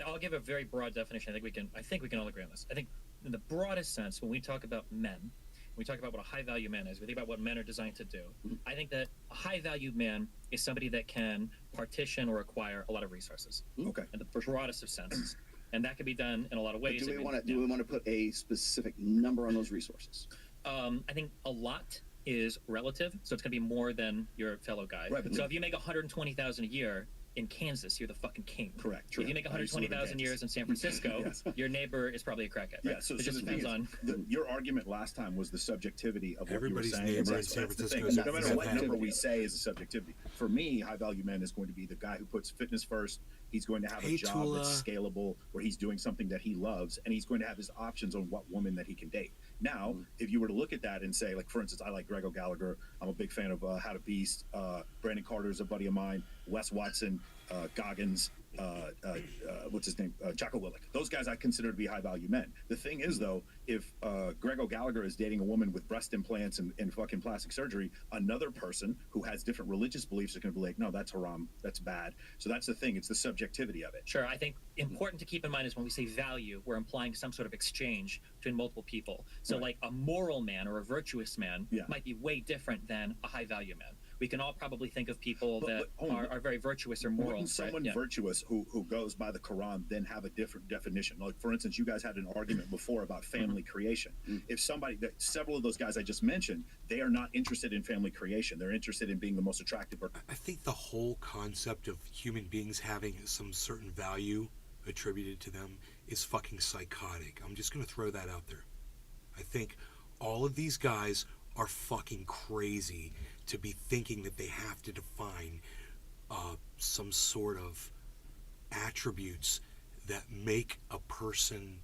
I'll give a very broad definition. I think we can all agree on this. I think in the broadest sense, when we talk about men, we talk about what a high value man is, we think about what men are designed to do. I think that a high value man is somebody that can partition or acquire a lot of resources. Okay. In the broadest of senses. And that can be done in a lot of ways. Do we want to put a specific number on those resources? I think a lot is relative, so it's going to be more than your fellow guy. Right, so if you make $120,000 a year in Kansas, you're the fucking king. Correct. If you make $120,000 years in San Francisco, Yes. your neighbor is probably a crackhead. Right? Yeah, so it just depends on. Your argument last time was the subjectivity of what Everybody's you were saying. neighbor in That's San the Francisco thing. is No matter what subjectivity. number we say is a subjectivity. For me, high value man is going to be the guy who puts fitness first. He's going to have a job Tula. that's scalable, where he's doing something that he loves, and he's going to have his options on what woman that he can date. Now, if you were to look at that and say, like, for instance, I like Grego Gallagher. I'm a big fan of How to Beast. Brandon Carter is a buddy of mine. Wes Watson, Goggins, what's his name? Jocko Willink. Those guys I consider to be high value men. The thing is, though, if Grego Gallagher is dating a woman with breast implants and fucking plastic surgery, another person who has different religious beliefs is going to be like, no, that's haram. That's bad. So that's the thing. It's the subjectivity of it. Sure, I think important to keep in mind is when we say value, we're implying some sort of exchange between multiple people. So like a moral man or a virtuous man might be way different than a high value man. We can all probably think of people that are very virtuous or moral. Wouldn't someone virtuous who goes by the Quran then have a different definition? Like, for instance, you guys had an argument before about family creation. If several of those guys I just mentioned, they are not interested in family creation. They're interested in being the most attractive. I think the whole concept of human beings having some certain value attributed to them is fucking psychotic. I'm just going to throw that out there. I think all of these guys are fucking crazy to be thinking that they have to define some sort of attributes that make a person,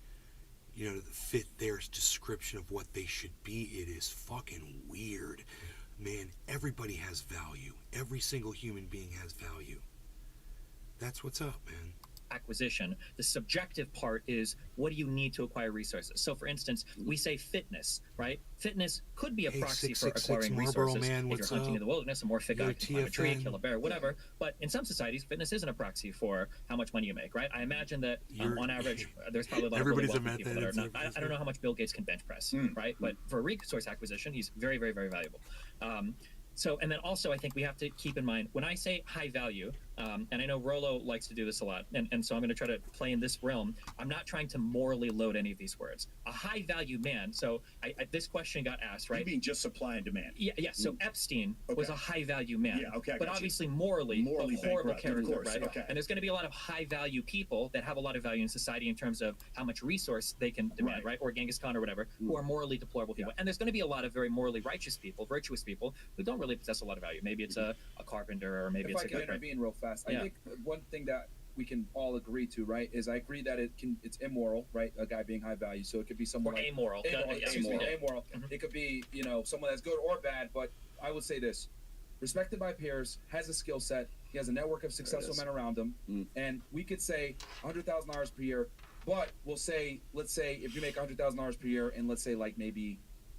fit their description of what they should be. It is fucking weird. Man, everybody has value. Every single human being has value. That's what's up, man. Acquisition. The subjective part is, what do you need to acquire resources? So, for instance, we say fitness, right? Fitness could be a proxy for acquiring resources. Man, if you're hunting in the wilderness, a more fit guy can climb a tree, kill a bear, whatever. But in some societies, fitness isn't a proxy for how much money you make, right? I imagine that on average, there's probably a lot of really wealthy people that are not. I don't know how much Bill Gates can bench press, right? But for resource acquisition, he's very, very, very valuable. So, and then also, I think we have to keep in mind, when I say high value, and I know Rollo likes to do this a lot, and so I'm going to try to play in this realm, I'm not trying to morally load any of these words. A high value man, so this question got asked, right? You mean just supply and demand? Yeah. So Epstein was a high value man. Yeah, okay. But obviously morally a horrible character, right? Okay. And there's going to be a lot of high value people that have a lot of value in society in terms of how much resource they can demand, right? Or Genghis Khan or whatever, who are morally deplorable people. And there's going to be a lot of very morally righteous people, virtuous people, who don't really possess a lot of value. Maybe it's a carpenter, or maybe if it's I can intervene real fast, I think one thing that we can all agree to, right, is I agree that it's immoral, right, a guy being high value. So it could be someone or amoral. Amoral. It could be someone that's good or bad. But I would say this: respected by peers, has a skill set, he has a network of successful men around him, and we could say $100,000 per year. But let's say if you make $100,000 per year, and let's say like maybe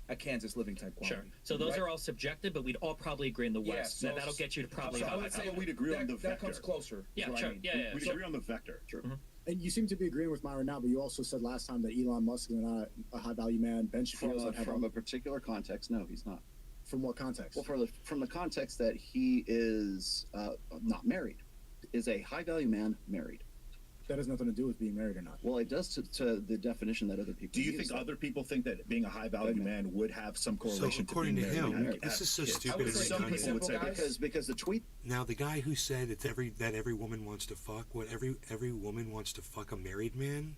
a Kansas living type quality. Sure. So those are all subjective, but we'd all probably agree in the West. So that'll get you to probably. I would say we'd agree on the vector. That comes closer. Yeah, sure. Yeah. We'd agree on the vector. Sure. And you seem to be agreeing with Myron now, but you also said last time that Elon Musk is not a high value man. Ben Shapiro from a particular context, no, he's not. From what context? Well, from the context that he is not married, is a high value man married. That has nothing to do with being married or not. Well, it does to the definition that other people do. You think other people think that being a high value man would have some correlation so according to being him, married? this is so stupid. Some people would say because the tweet. Now the guy who said it's every woman wants to fuck, every woman wants to fuck a married man?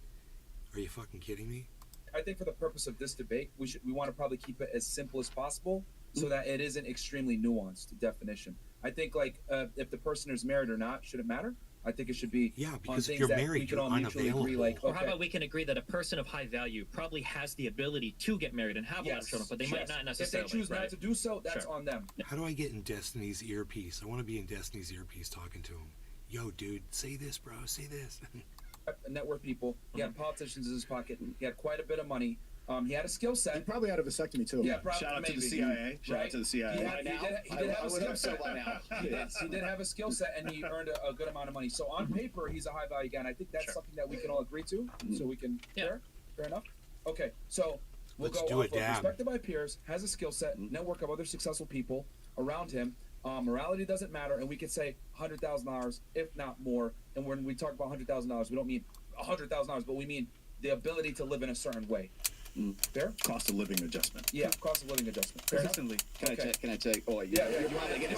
Are you fucking kidding me? I think for the purpose of this debate, we want to probably keep it as simple as possible, so that it isn't extremely nuanced definition. I think if the person is married or not, should it matter? I think it should be because if you're married, you're unavailable. Or how about we can agree that a person of high value probably has the ability to get married and have a lot of children, but they might not necessarily. If they choose not to do so, that's on them. How do I get in Destiny's earpiece? I want to be in Destiny's earpiece talking to him. Yo, dude, say this, bro. Say this. Network people. He had politicians in his pocket. He had quite a bit of money. He had a skill set. He probably had a vasectomy too. Yeah, probably. Shout out to the CIA. Shout out to the CIA. He did have a skill set by now. He did have a skill set, and he earned a good amount of money. So on paper, he's a high value guy, and I think that's something that we can all agree to. So we can. Fair enough. Okay, so we'll go off of respected by peers, has a skill set, network of other successful people around him. Morality doesn't matter, and we could say $100,000, if not more. And when we talk about $100,000, we don't mean $100,000, but we mean the ability to live in a certain way. Fair? Cost of living adjustment. Yeah, cost of living adjustment. Consistently. Can I tell you? Oh, you're probably going to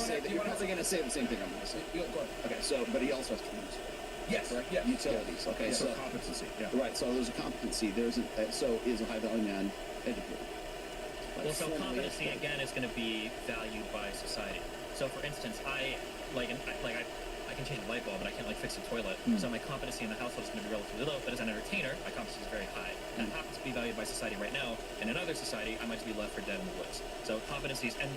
say the same thing I'm going to say. Go ahead. Okay, so but he also has to use. Yes. Right? Yeah. Utilities. Okay. Yeah. So competency. Yeah. Right. So there's a competency. So is a high value man educated? Well, so competency again is going to be valued by society. So, for instance, I can change a light bulb, but I can't fix a toilet. So my competency in the household is going to be relatively low. But as an entertainer, my competency is very high. And it happens to be valued by society right now. And in another society, I might just be left for dead in the woods. So competencies and.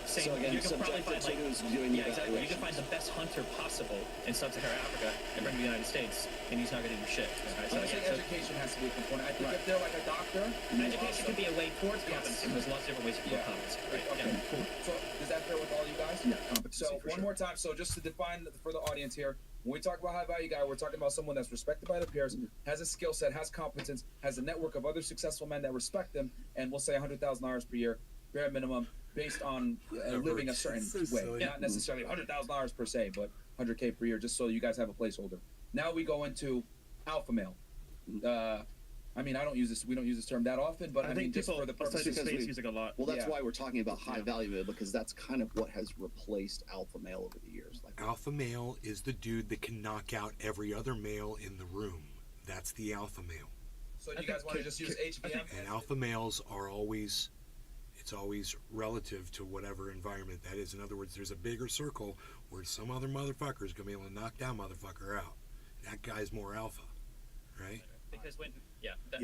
So again, you can probably find exactly. You can find the best hunter possible in sub-Saharan Africa and bring to the United States, and he's not going to do shit. Right? So education has to be a component. I think if they're like a doctor, education could be a way towards competency. There's lots of different ways to do competency. Right? Okay. Cool. So is that fair with all you guys? Yeah, competency. So one more time. So just to define for the audience here, when we talk about high value guy, we're talking about someone that's respected by the peers, has a skill set, has competence, has a network of other successful men that respect them, and we'll say $100,000 per year, bare minimum, based on living a certain way. Not necessarily $100,000 per se, but $100K per year, just so you guys have a placeholder. Now we go into alpha male. I mean, we don't use this term that often, but I mean, just for the purpose because we use it a lot. Well, that's why we're talking about high value, because that's kind of what has replaced alpha male over the years. Alpha male is the dude that can knock out every other male in the room. That's the alpha male. So do you guys want to just use HBM? And alpha males are always, it's always relative to whatever environment that is. In other words, there's a bigger circle where some other motherfucker is going to be able to knock that motherfucker out. That guy's more alpha, right? Because when, that's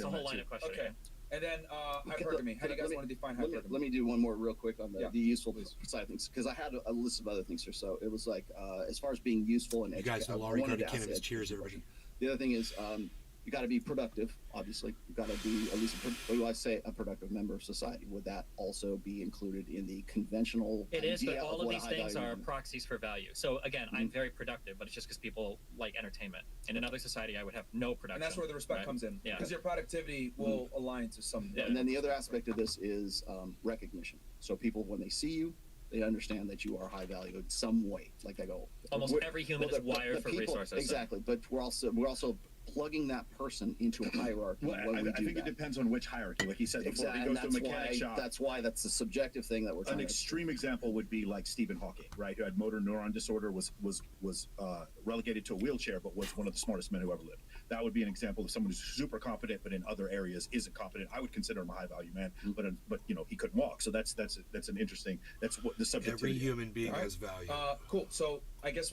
a whole line of questioning. Okay. And then hypergamy. How do you guys want to define hypergamy? Let me do one more real quick on the useful side of things, because I had a list of other things here. So it was like, as far as being useful and You guys know Laurie got a cannabis. Cheers, everybody. The other thing is, you got to be productive. Obviously, you got to be at least a productive member of society. Would that also be included in the conventional? It is, but all of these things are human? proxies for value. So again, I'm very productive, but it's just because people like entertainment. In another society, I would have no production. And that's where the respect comes in. Yeah. Because your productivity will align to some. Yeah. And then the other aspect of this is recognition. So people, when they see you, they understand that you are high value in some way. Like they go, almost every human is wired for resources. Exactly, but we're also plugging that person into a hierarchy. Well, I think it depends on which hierarchy. Like he said before, Exactly, he goes to a mechanic shop. That's why that's a subjective thing that we're trying An extreme example would be like Stephen Hawking, right? Who had motor neuron disorder, was relegated to a wheelchair, but was one of the smartest men who ever lived. That would be an example of someone who's super competent, but in other areas isn't competent. I would consider him a high value man, but he couldn't walk. So that's an interesting. That's what the subject. Every human being has value. Cool. So I guess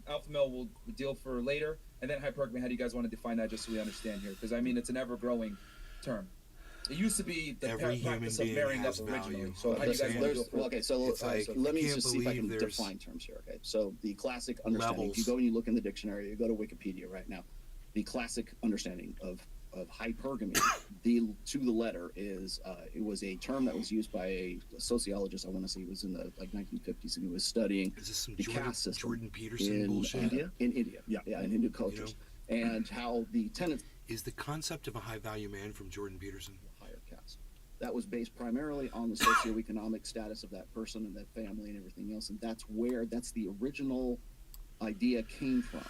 alpha male will deal for later, and then hypergamy. How do you guys want to define that, just so we understand here? Because I mean, it's an ever-growing term. It used to be the practice of marrying up originally. So how do you guys want to deal for? Okay, so let me just see if I can define terms here. Okay, so the classic understanding. If you go and you look in the dictionary, you go to Wikipedia right now. The classic understanding of hypergamy, to the letter, is it was a term that was used by a sociologist. I want to say it was in the 1950s, and he was studying the caste system Jordan Peterson in bullshit? India. In India, in Hindu cultures, and how the tenets is the concept of a high value man from Jordan Peterson. Higher caste. That was based primarily on the socioeconomic status of that person and that family and everything else, and that's the original idea came from.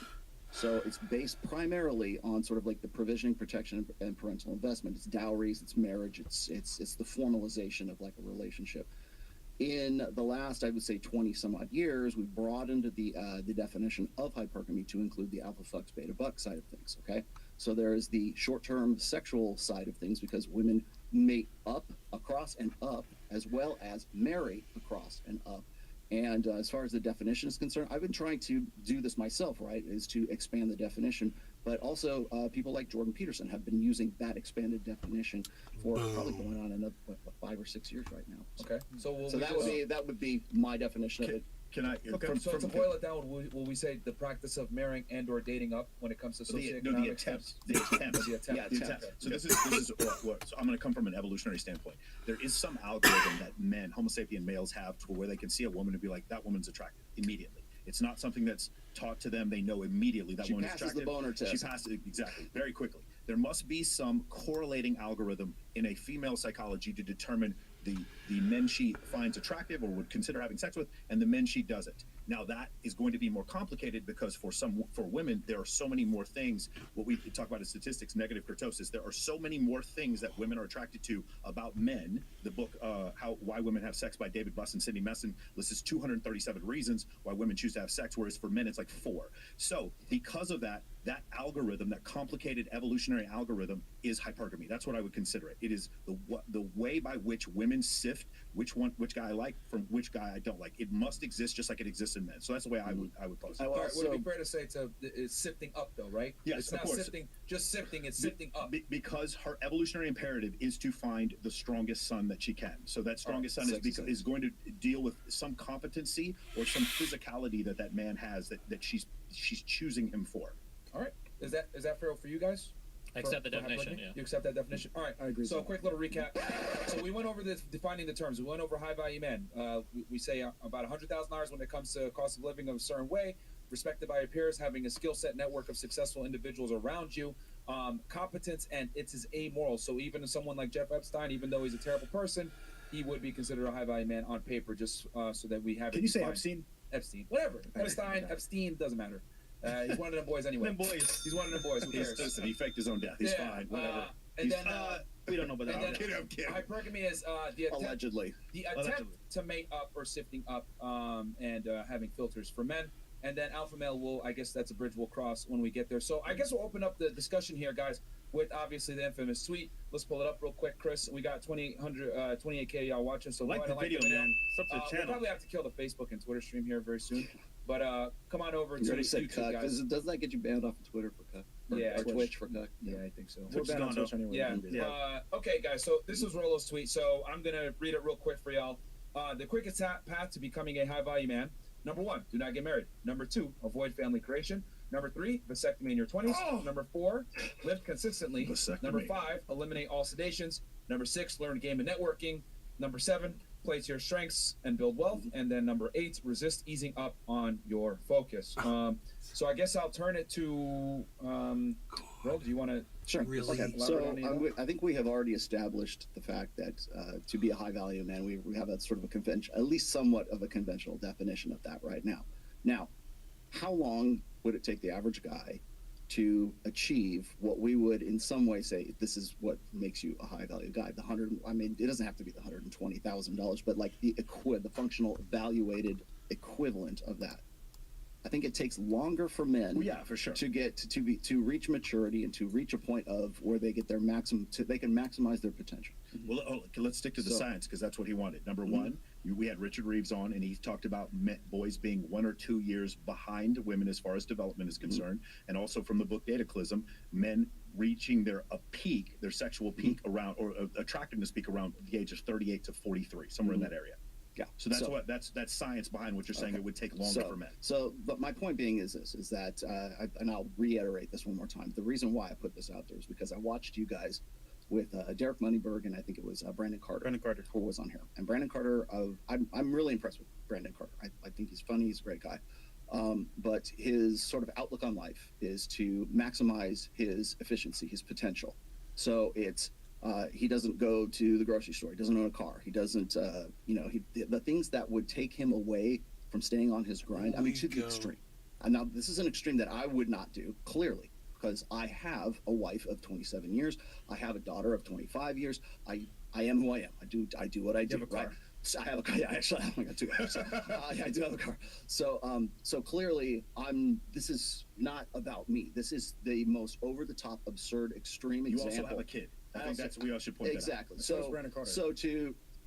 So it's based primarily on sort of like the provisioning, protection, and parental investment. It's dowries, it's marriage, it's the formalization of like a relationship. In the last, I would say, 20 some odd years, we've broadened the definition of hypergamy to include the alpha fucks beta buck side of things. Okay, so there is the short-term sexual side of things, because women mate up, across, and up, as well as marry across and up. And as far as the definition is concerned, I've been trying to do this myself, right, is to expand the definition. But also, people like Jordan Peterson have been using that expanded definition for probably going on another 5 or 6 years right now. Okay, so that would be my definition of it. Can I? Okay, so to boil it down, will we say the practice of marrying and/or dating up when it comes to socioeconomic? The attempt. The attempt. So this is what. So I'm going to come from an evolutionary standpoint. There is some algorithm that men, Homo sapien males, have to where they can see a woman and be like, that woman's attractive immediately. It's not something that's taught to them. They know immediately that woman is attractive. She passes the boner test. She passes exactly very quickly. There must be some correlating algorithm in a female psychology to determine the men she finds attractive or would consider having sex with, and the men she doesn't. Now that is going to be more complicated because for women there are so many more things. What we talk about is statistics, negative kurtosis. There are so many more things that women are attracted to about men. The book Why Women Have Sex by David Buss and Sidney Messon lists 237 reasons why women choose to have sex, whereas for men it's like 4. So because of that algorithm, that complicated evolutionary algorithm, is hypergamy. That's what I would consider it. It is the way by which women sift which guy I like from which guy I don't like. It must exist just like it exists in men. So that's the way I would pose it. All right, would it be fair to say it's sifting up though, right? Yes, it's of not course. Sifting, it's sifting up. Because her evolutionary imperative is to find the strongest son that she can. So that strongest son is going to deal with some competency or some physicality that man has that she's choosing him for. All right. Is that fair for you guys? I accept the definition, yeah. You accept that definition? All right. I agree. So a quick little recap. So we went over defining the terms. We went over high value men. We say about $100,000 when it comes to cost of living of a certain way, respected by your peers, having a skill set network of successful individuals around you, competence, and it is amoral. So even someone like Jeff Epstein, even though he's a terrible person, he would be considered a high value man on paper, just so that we have. Can you say Epstein? Epstein, whatever. Epstein, doesn't matter. He's one of them boys anyway. He's one of them boys. Who cares? Listen, he faked his own death. He's fine. Whatever. And then we don't know about that. I'm kidding. Hypergamy is the attempt, allegedly. The attempt to mate up or sifting up and having filters. For men, and then alpha male will, I guess that's a bridge we'll cross when we get there. So I guess we'll open up the discussion here, guys, with obviously the infamous tweet. Let's pull it up real quick, Chris. We got 28K y'all watching, so Like go the ahead and video, man. Sub to the We'll channel. probably have to kill the Facebook and Twitter stream here very soon. But come on over to You already said YouTube, cuck. guys. Doesn't that get you banned off of Twitter for cuck? Yeah, or Twitch for cuck. Yeah, I think so. We're Twitch is banned on gone, Twitch though. anyway. Yeah. Yeah. Okay, guys. So this is Rollo's tweet. So I'm gonna read it real quick for y'all. The quickest path to becoming a high value man. Number 1, do not get married. Number 2, avoid family creation. Number 3, vasectomy in your 20s. Number 4, lift consistently. Vasectomy. Number 5, eliminate all sedations. Number 6, learn game and networking. Number 7, play to your strengths and build wealth. And then number 8, resist easing up on your focus. So I guess I'll turn it to Roll. Do you want to? Sure. Really? Okay. So I think we have already established the fact that to be a high value man, we have a sort of a convention, at least somewhat of a conventional definition of that right now. Now, how long would it take the average guy to achieve what we would in some way say this is what makes you a high value guy? The it doesn't have to be the $120,000, but like the functional evaluated equivalent of that. I think it takes longer for men Well, yeah, for sure. to get to reach maturity and to reach a point of where they get their they can maximize their potential. Well, let's stick to the science because that's what he wanted. Number one, we had Richard Reeves on, and he talked about boys being 1 or 2 years behind women as far as development is concerned, and also from the book Dataclysm, men reaching their peak, their sexual peak around, or attractiveness peak around the age of 38 to 43, somewhere in that area. Yeah. So that's science behind what you're saying. It would take longer for men. But my point being is that, and I'll reiterate this one more time. The reason why I put this out there is because I watched you guys with Derek Moneyberg, and I think it was Brandon Carter. Brandon Carter. Who was on here. And Brandon Carter, I'm really impressed with Brandon Carter. I think he's funny. He's a great guy. But his sort of outlook on life is to maximize his efficiency, his potential. So it's, he doesn't go to the grocery store. He doesn't own a car. He doesn't, the things that would take him away from staying on his grind, to the extreme. And now, this is an extreme that I would not do, clearly, because I have a wife of 27 years. I have a daughter of 25 years. I am who I am. I do what I do, right? So I have a car. Yeah, actually, I got 2 cars. So, I do have a car. So clearly, this is not about me. This is the most over-the-top, absurd, extreme example. You also have a kid. I think that's we all should point exactly. that out. So who's Brandon Carter?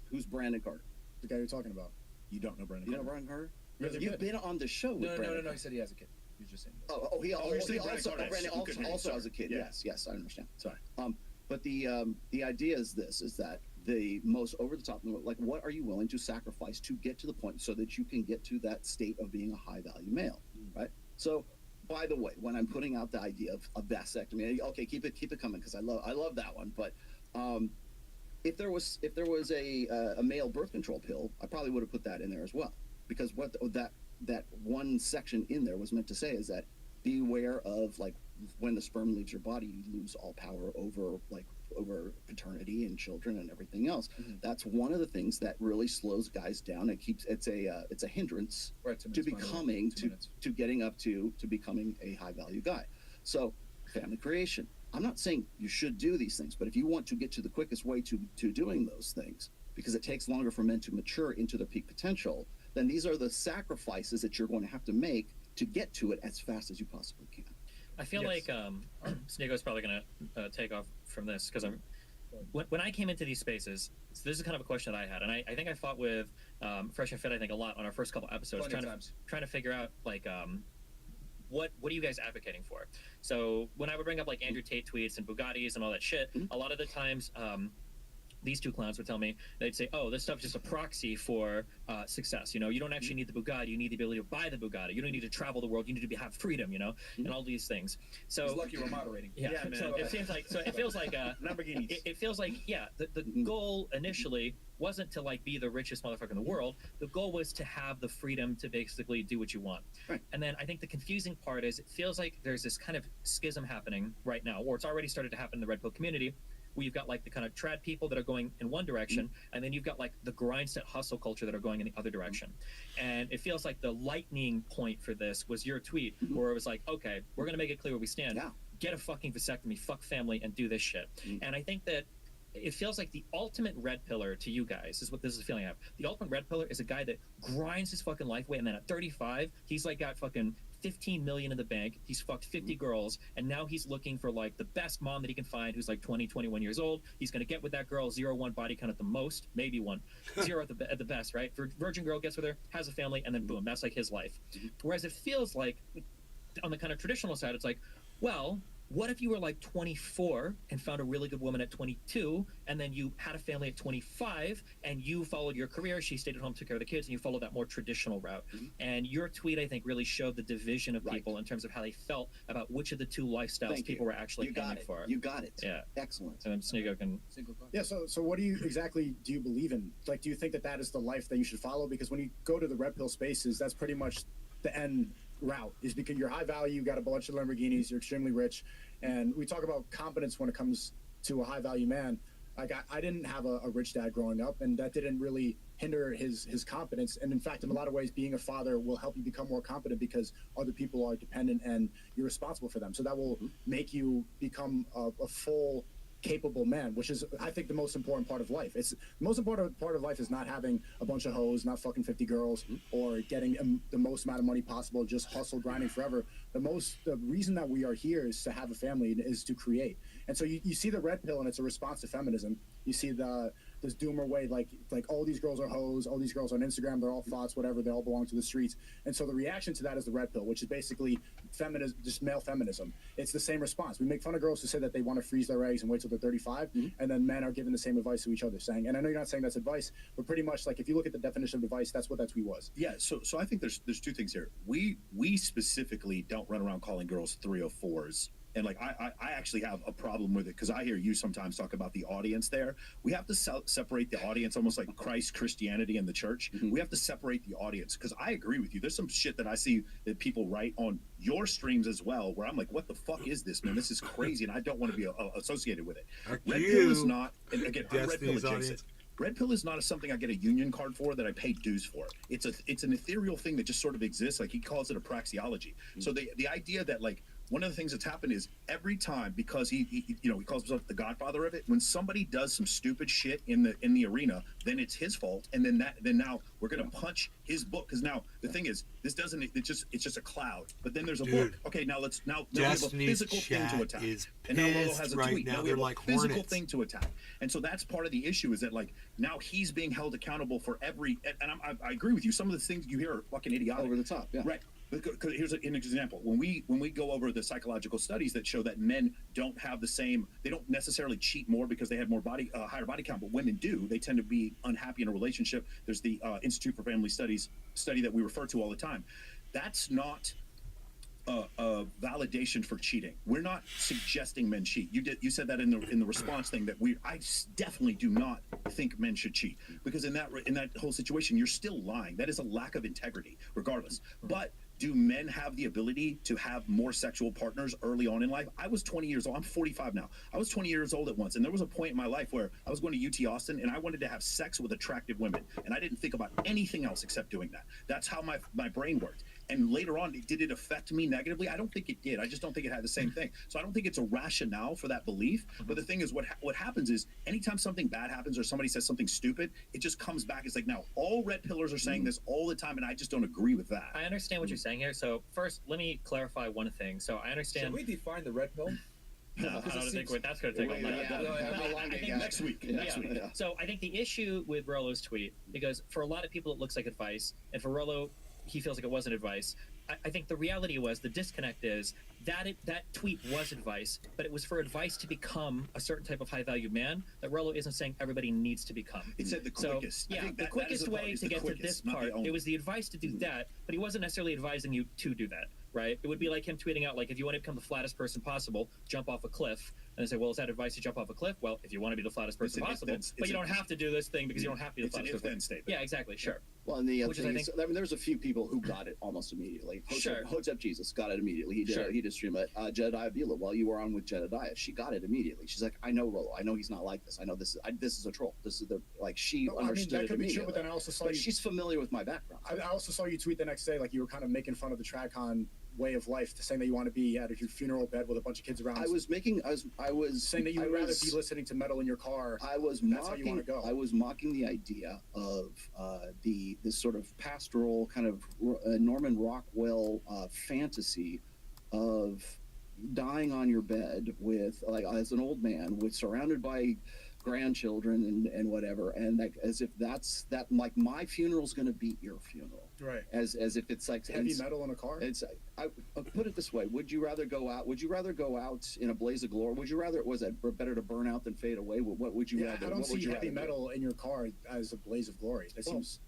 Who's Brandon Carter? The guy you're talking about. You don't know Brandon You know Carter? Brandon Carter? Really You've good. been on the show with Brandon. No. He said he has a kid. He was just saying. He Brandon also has a kid. Yeah. Yes, I understand. Sorry. But the idea is that the most over the top, like, what are you willing to sacrifice to get to the point so that you can get to that state of being a high value male, right? So, by the way, when I'm putting out the idea of vasectomy, okay, keep it coming because I love that one. But if there was a male birth control pill, I probably would have put that in there as well, because what that one section in there was meant to say is that beware of, like, when the sperm leaves your body, you lose all power over paternity and children and everything else. That's one of the things that really slows guys down. It's a hindrance to becoming to getting up to becoming a high value guy. So family creation. I'm not saying you should do these things, but if you want to get to the quickest way to doing those things, because it takes longer for men to mature into their peak potential, then these are the sacrifices that you're going to have to make to get to it as fast as you possibly can. I feel like Sneako's probably going to take off from this, because when I came into these spaces, so this is kind of a question that I had, and I think I fought with Fresh and Fit, I think, a lot on our first couple episodes, trying to figure out, like, what are you guys advocating for? So when I would bring up, like, Andrew Tate tweets and Bugattis and all that shit, a lot of the times these two clowns would tell me, they'd say, oh, this stuff's just a proxy for success. You don't actually need the Bugatti. You need the ability to buy the Bugatti. You don't need to travel the world. You need to have freedom, and all these things. So it's lucky we're moderating. Yeah, man. so it seems like, it feels like Lamborghinis. It feels like, the goal initially wasn't to, like, be the richest motherfucker in the world. The goal was to have the freedom to basically do what you want. Right. And then I think the confusing part is, it feels like there's this kind of schism happening right now, or it's already started to happen in the Red Pill community, where you've got, like, the kind of trad people that are going in one direction, and then you've got, like, the grind set hustle culture that are going in the other direction. And it feels like the lightning point for this was your tweet, where it was like, okay, we're going to make it clear where we stand. Yeah. Get a fucking vasectomy, fuck family, and do this shit. And I think that it feels like the ultimate red pillar to you guys is what this is feeling I have. The ultimate red pillar is a guy that grinds his fucking life away, and then at 35, he's like got fucking 15 million in the bank. He's fucked 50 girls, and now he's looking for like the best mom that he can find, who's like 20, 21 years old. He's gonna get with that girl, 0-1 body count at the most, maybe 1, 0 at the best, right? Virgin girl gets with her, has a family, and then boom, that's like his life. Whereas it feels like on the kind of traditional side, it's like, well, what if you were like 24 and found a really good woman at 22, and then you had a family at 25, and you followed your career, she stayed at home, took care of the kids, and you followed that more traditional route. And your tweet, I think, really showed the division of people in terms of how they felt about which of the two lifestyles people were actually aiming for. You got it. Yeah. Excellent. And Sneeko can... Yeah, so what do you exactly do you believe in? Like, do you think that is the life that you should follow? Because when you go to the red pill spaces, that's pretty much the end route, is because you're high value, you got a bunch of Lamborghinis, you're extremely rich, and we talk about competence when it comes to a high value man. Like, I didn't have a rich dad growing up, and that didn't really hinder his competence. And in fact, in a lot of ways, being a father will help you become more competent because other people are dependent and you're responsible for them. So that will make you become a full, capable man, which is, I think, the most important part of life. It's the most important part of life is not having a bunch of hoes, not fucking 50 girls, or getting the most amount of money possible, just hustle, grinding forever. The reason that we are here is to have a family, is to create. And so you see the red pill, and it's a response to feminism. You see this doomer way, like all these girls are hoes, all these girls on Instagram, they're all thoughts, whatever, they all belong to the streets. And so the reaction to that is the red pill, which is basically feminism, just male feminism. It's the same response. We make fun of girls who say that they want to freeze their eggs and wait till they're 35, and then men are giving the same advice to each other, saying, and I know you're not saying that's advice, but pretty much, like, if you look at the definition of advice, that's what that tweet was. Yeah, so I think there's two things here. We specifically don't run around calling girls 304s. And like I actually have a problem with it, because I hear you sometimes talk about the audience there. We have to separate the audience, almost like Christ, Christianity, and the church. We have to separate the audience, because I agree with you. There's some shit that I see that people write on your streams as well, where I'm like, what the fuck is this, man? This is crazy, and I don't want to be associated with it. Red pill is not, and again, I'm red pill adjacent. Red pill is not something I get a union card for that I pay dues for. It's an ethereal thing that just sort of exists. Like, he calls it a praxeology. So the idea that, like, one of the things that's happened is every time, because he calls himself the godfather of it, when somebody does some stupid shit in the arena, then it's his fault, and then now we're gonna punch his book, because now the thing is, it's just a cloud, but then there's a book. Okay, now we have a physical thing to attack, and now Rollo has a tweet. Now we have a physical thing to attack, and so that's part of the issue, is that, like, now he's being held accountable for every. And I agree with you. Some of the things you hear are fucking idiotic, over the top. Yeah. Right. Here's an example. When we go over the psychological studies that show that men don't have the same, they don't necessarily cheat more because they have more higher body count, but women do. They tend to be unhappy in a relationship. There's the Institute for Family Studies study that we refer to all the time. That's not a validation for cheating. We're not suggesting men cheat. You said that in the response thing, that I definitely do not think men should cheat, because in that whole situation, you're still lying. That is a lack of integrity, regardless. But do men have the ability to have more sexual partners early on in life? I was 20 years old. I'm 45 now. I was 20 years old at once, and there was a point in my life where I was going to UT Austin, and I wanted to have sex with attractive women, and I didn't think about anything else except doing that. That's how my brain worked. And later on, did it affect me negatively? I don't think it did. I just don't think it had the same thing. So I don't think it's a rationale for that belief. But the thing is, what happens is, anytime something bad happens or somebody says something stupid, it just comes back. It's like, now all red pillars are saying this all the time, and I just don't agree with that. I understand what you're saying here. So first, let me clarify one thing. So I understand. Should we define the red pill? I don't think that's going to take a lot. Next week. So I think the issue with Rollo's tweet, because for a lot of people it looks like advice, and for Rollo, he feels like it wasn't advice. I think the reality was, the disconnect is that that tweet was advice, but it was for advice to become a certain type of high value man that Rollo isn't saying everybody needs to become. It said the quickest. So, the quickest way to get to this part, it was the advice to do that, but he wasn't necessarily advising you to do that, right? It would be like him tweeting out, like, if you want to become the flattest person possible, jump off a cliff. And they say, well, is that advice to jump off a cliff? Well, if you want to be the flattest person possible, but you don't have to do this thing because you don't have to be the flattest person. Statement. Yeah, exactly, sure. Well, and the other thing is, I mean, there's a few people who got it almost immediately. Hotep Jesus got it immediately. He did stream it. Jedediah Bila, while you were on with Jedediah, she got it immediately. She's like, I know Rollo. I know he's not like this. I know this is a troll. This is she understood that could it be immediately. true, but then I also saw she's familiar with my background. I also saw you tweet the next day, like, you were kind of making fun of the TradCon way of life, saying that you want to be at your funeral bed with a bunch of kids around. I was saying that you would rather be listening to metal in your car. I was that's how you want to go. I was mocking the idea of this sort of pastoral kind of Norman Rockwell fantasy of dying on your bed with, like, as an old man, with surrounded by grandchildren and whatever, and like as if that's that, like, my funeral's going to beat your funeral, right? As if it's like heavy metal in a car. It's I put it this way: would you rather go out in a blaze of glory? Would you rather, was it better to burn out than fade away? What would you rather? I don't see heavy metal in your car as a blaze of glory. That seems.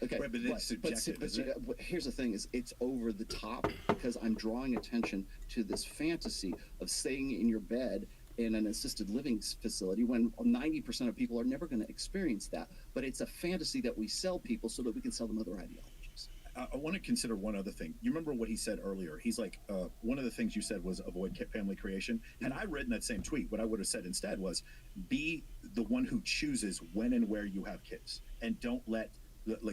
Okay, right, but it's subjective. But here's the thing: is it's over the top because I'm drawing attention to this fantasy of staying in your bed in an assisted living facility when 90% of people are never going to experience that. But it's a fantasy that we sell people so that we can sell them other ideologies. I want to consider one other thing. You remember what he said earlier? He's like, one of the things you said was avoid family creation. Had I written that same tweet, what I would have said instead was, be the one who chooses when and where you have kids, and don't let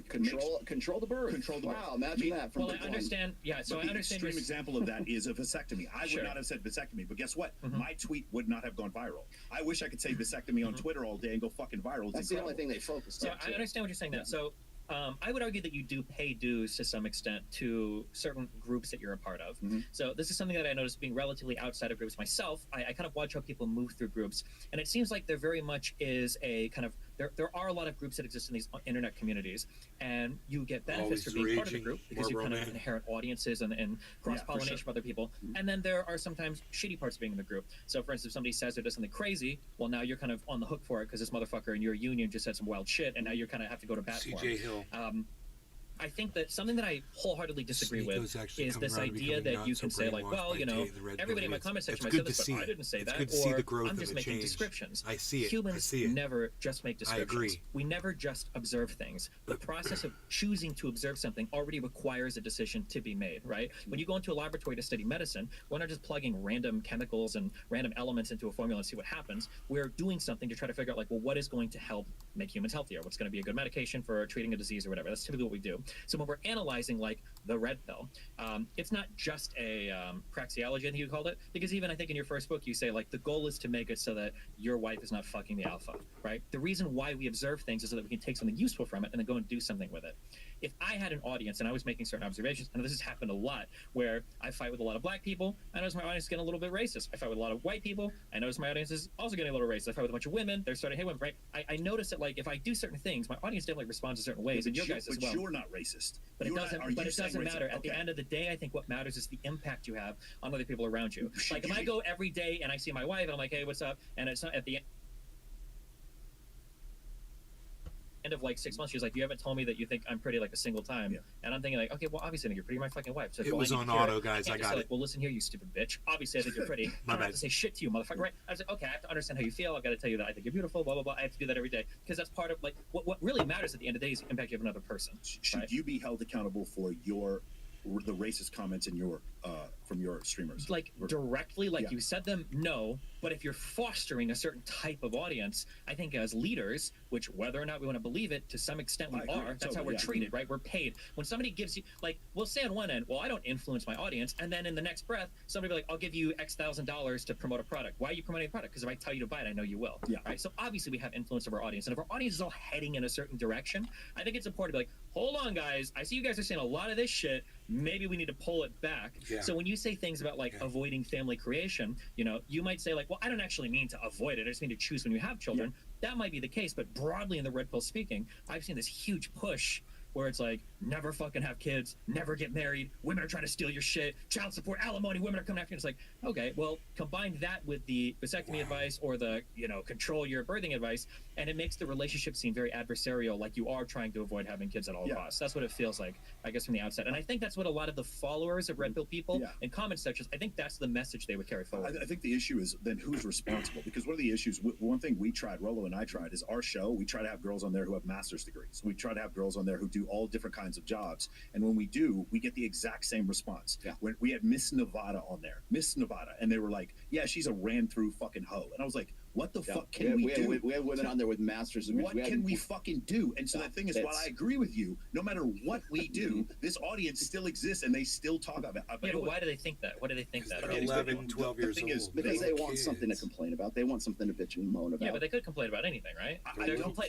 control the birth. Control the birth. Wow, imagine that. Well, I understand. Yeah, so I the understand. Extreme example of that is a vasectomy. I Sure. would not have said vasectomy, but guess what? Mm-hmm. My tweet would not have gone viral. I wish I could say vasectomy on Twitter all day and go fucking viral. That's the only thing they focused So on. I understand what you're saying now. So I would argue that you do pay dues to some extent to certain groups that you're a part of. Mm-hmm. So this is something that I noticed being relatively outside of groups myself. I kind of watch how people move through groups, and it seems like there very much is a kind of there are a lot of groups that exist in these internet communities, and you get benefits for being part of the group because you kind of inherit audiences and cross-pollination with other people. And then there are sometimes shitty parts of being in the group. So for instance, if somebody says or does something crazy, well, now you're kind of on the hook for it because this motherfucker in your union just said some wild shit, and now you're kind of have to go to bat for him. CJ Hill. I think that something that I wholeheartedly disagree with is this idea that you can say, like, well, you know, everybody in my comment section might say this, but I didn't say that, or I'm just making descriptions. I see it. Humans never just make descriptions. I agree. We never just observe things. The process of choosing to observe something already requires a decision to be made, right? When you go into a laboratory to study medicine, we're not just plugging random chemicals and random elements into a formula and see what happens. We're doing something to try to figure out, like, well, what is going to help make humans healthier? What's going to be a good medication for treating a disease or whatever? That's typically what we do. So when we're analyzing, like, the red pill, it's not just a praxeology, I think you called it, because even I think in your first book you say, like, the goal is to make it so that your wife is not fucking the alpha, right? The reason why we observe things is so that we can take something useful from it and then go and do something with it. If I had an audience and I was making certain observations, and this has happened a lot, where I fight with a lot of black people, I notice my audience is getting a little bit racist. I fight with a lot of white people, I notice my audience is also getting a little racist. I fight with a bunch of women, they're starting to hate women, right? I notice that, like, if I do certain things, my audience definitely responds in certain ways, and you guys as well. But you're not racist. But it doesn't matter. At Okay. the end of the day, I think what matters is the impact you have on other people around you. Like, if I go every day and I see my wife and I'm like, hey, what's up? And it's not at the end of like 6 months, she's like, you haven't told me that you think I'm pretty like a single time. Yeah. And I'm thinking, like, okay, well, obviously I think you're pretty, my fucking wife. So It was on auto, guys. I got it. Like, well, listen here, you stupid bitch. Obviously I think you're pretty. I don't have to say shit to you, motherfucker, right? I was like, okay, I have to understand how you feel. I've got to tell you that I think you're beautiful, blah, blah, blah. I have to do that every day because that's part of, like, what really matters at the end of the day is the impact you have on another person. Should you be held accountable for the racist comments in your from your streamers? Like, directly, like, Yeah. you said them, no. But if you're fostering a certain type of audience, I think as leaders, which whether or not we want to believe it, to some extent we I agree. are, that's how Totally, we're yeah. treated, right? We're paid. When somebody gives you, like, we'll say on one end, well, I don't influence my audience, and then in the next breath, somebody will be like, I'll give you X $1,000 to promote a product. Why are you promoting a product? Because if I tell you to buy it, I know you will. Yeah. Right? So obviously we have influence over our audience, and if our audience is all heading in a certain direction, I think it's important to be like, hold on, guys, I see you guys are saying a lot of this shit. Maybe we need to pull it back. Yeah. So when you say things about, like, avoiding family creation, you know, you might say, like, well, I don't actually mean to avoid it. I just mean to choose when you have children. That might be the case, but broadly in the red pill speaking, I've seen this huge push where it's like, never fucking have kids, never get married, women are trying to steal your shit, child support, alimony, women are coming after you. It's like, okay, well, combine that with the vasectomy advice or the, you know, control your birthing advice, and it makes the relationship seem very adversarial, like you are trying to avoid having kids at all costs. That's what it feels like, I guess, from the outset. And I think that's what a lot of the followers of red pill people in comment sections, I think that's the message they would carry forward. I think the issue is then who's responsible, because one of the issues, one thing we tried, Rollo and I tried, is our show, we try to have girls on there who have master's degrees. We try to have girls on there who do all different kinds of jobs, and when we do, we get the exact same response. When we had Miss Nevada on there, Miss Nevada, and they were like, yeah, she's a ran through fucking hoe, and I was like, What the fuck can we do? We have women on there with master's degrees. What can we fucking do? And so the thing is, while I agree with you, no matter what we do, this audience still exists and they still talk about it. Yeah, but why do they think that? Why do they think that? They're 11, 12 years old. Because they want something to complain about. They want something to bitch and moan about. Yeah, but they could complain about anything, right?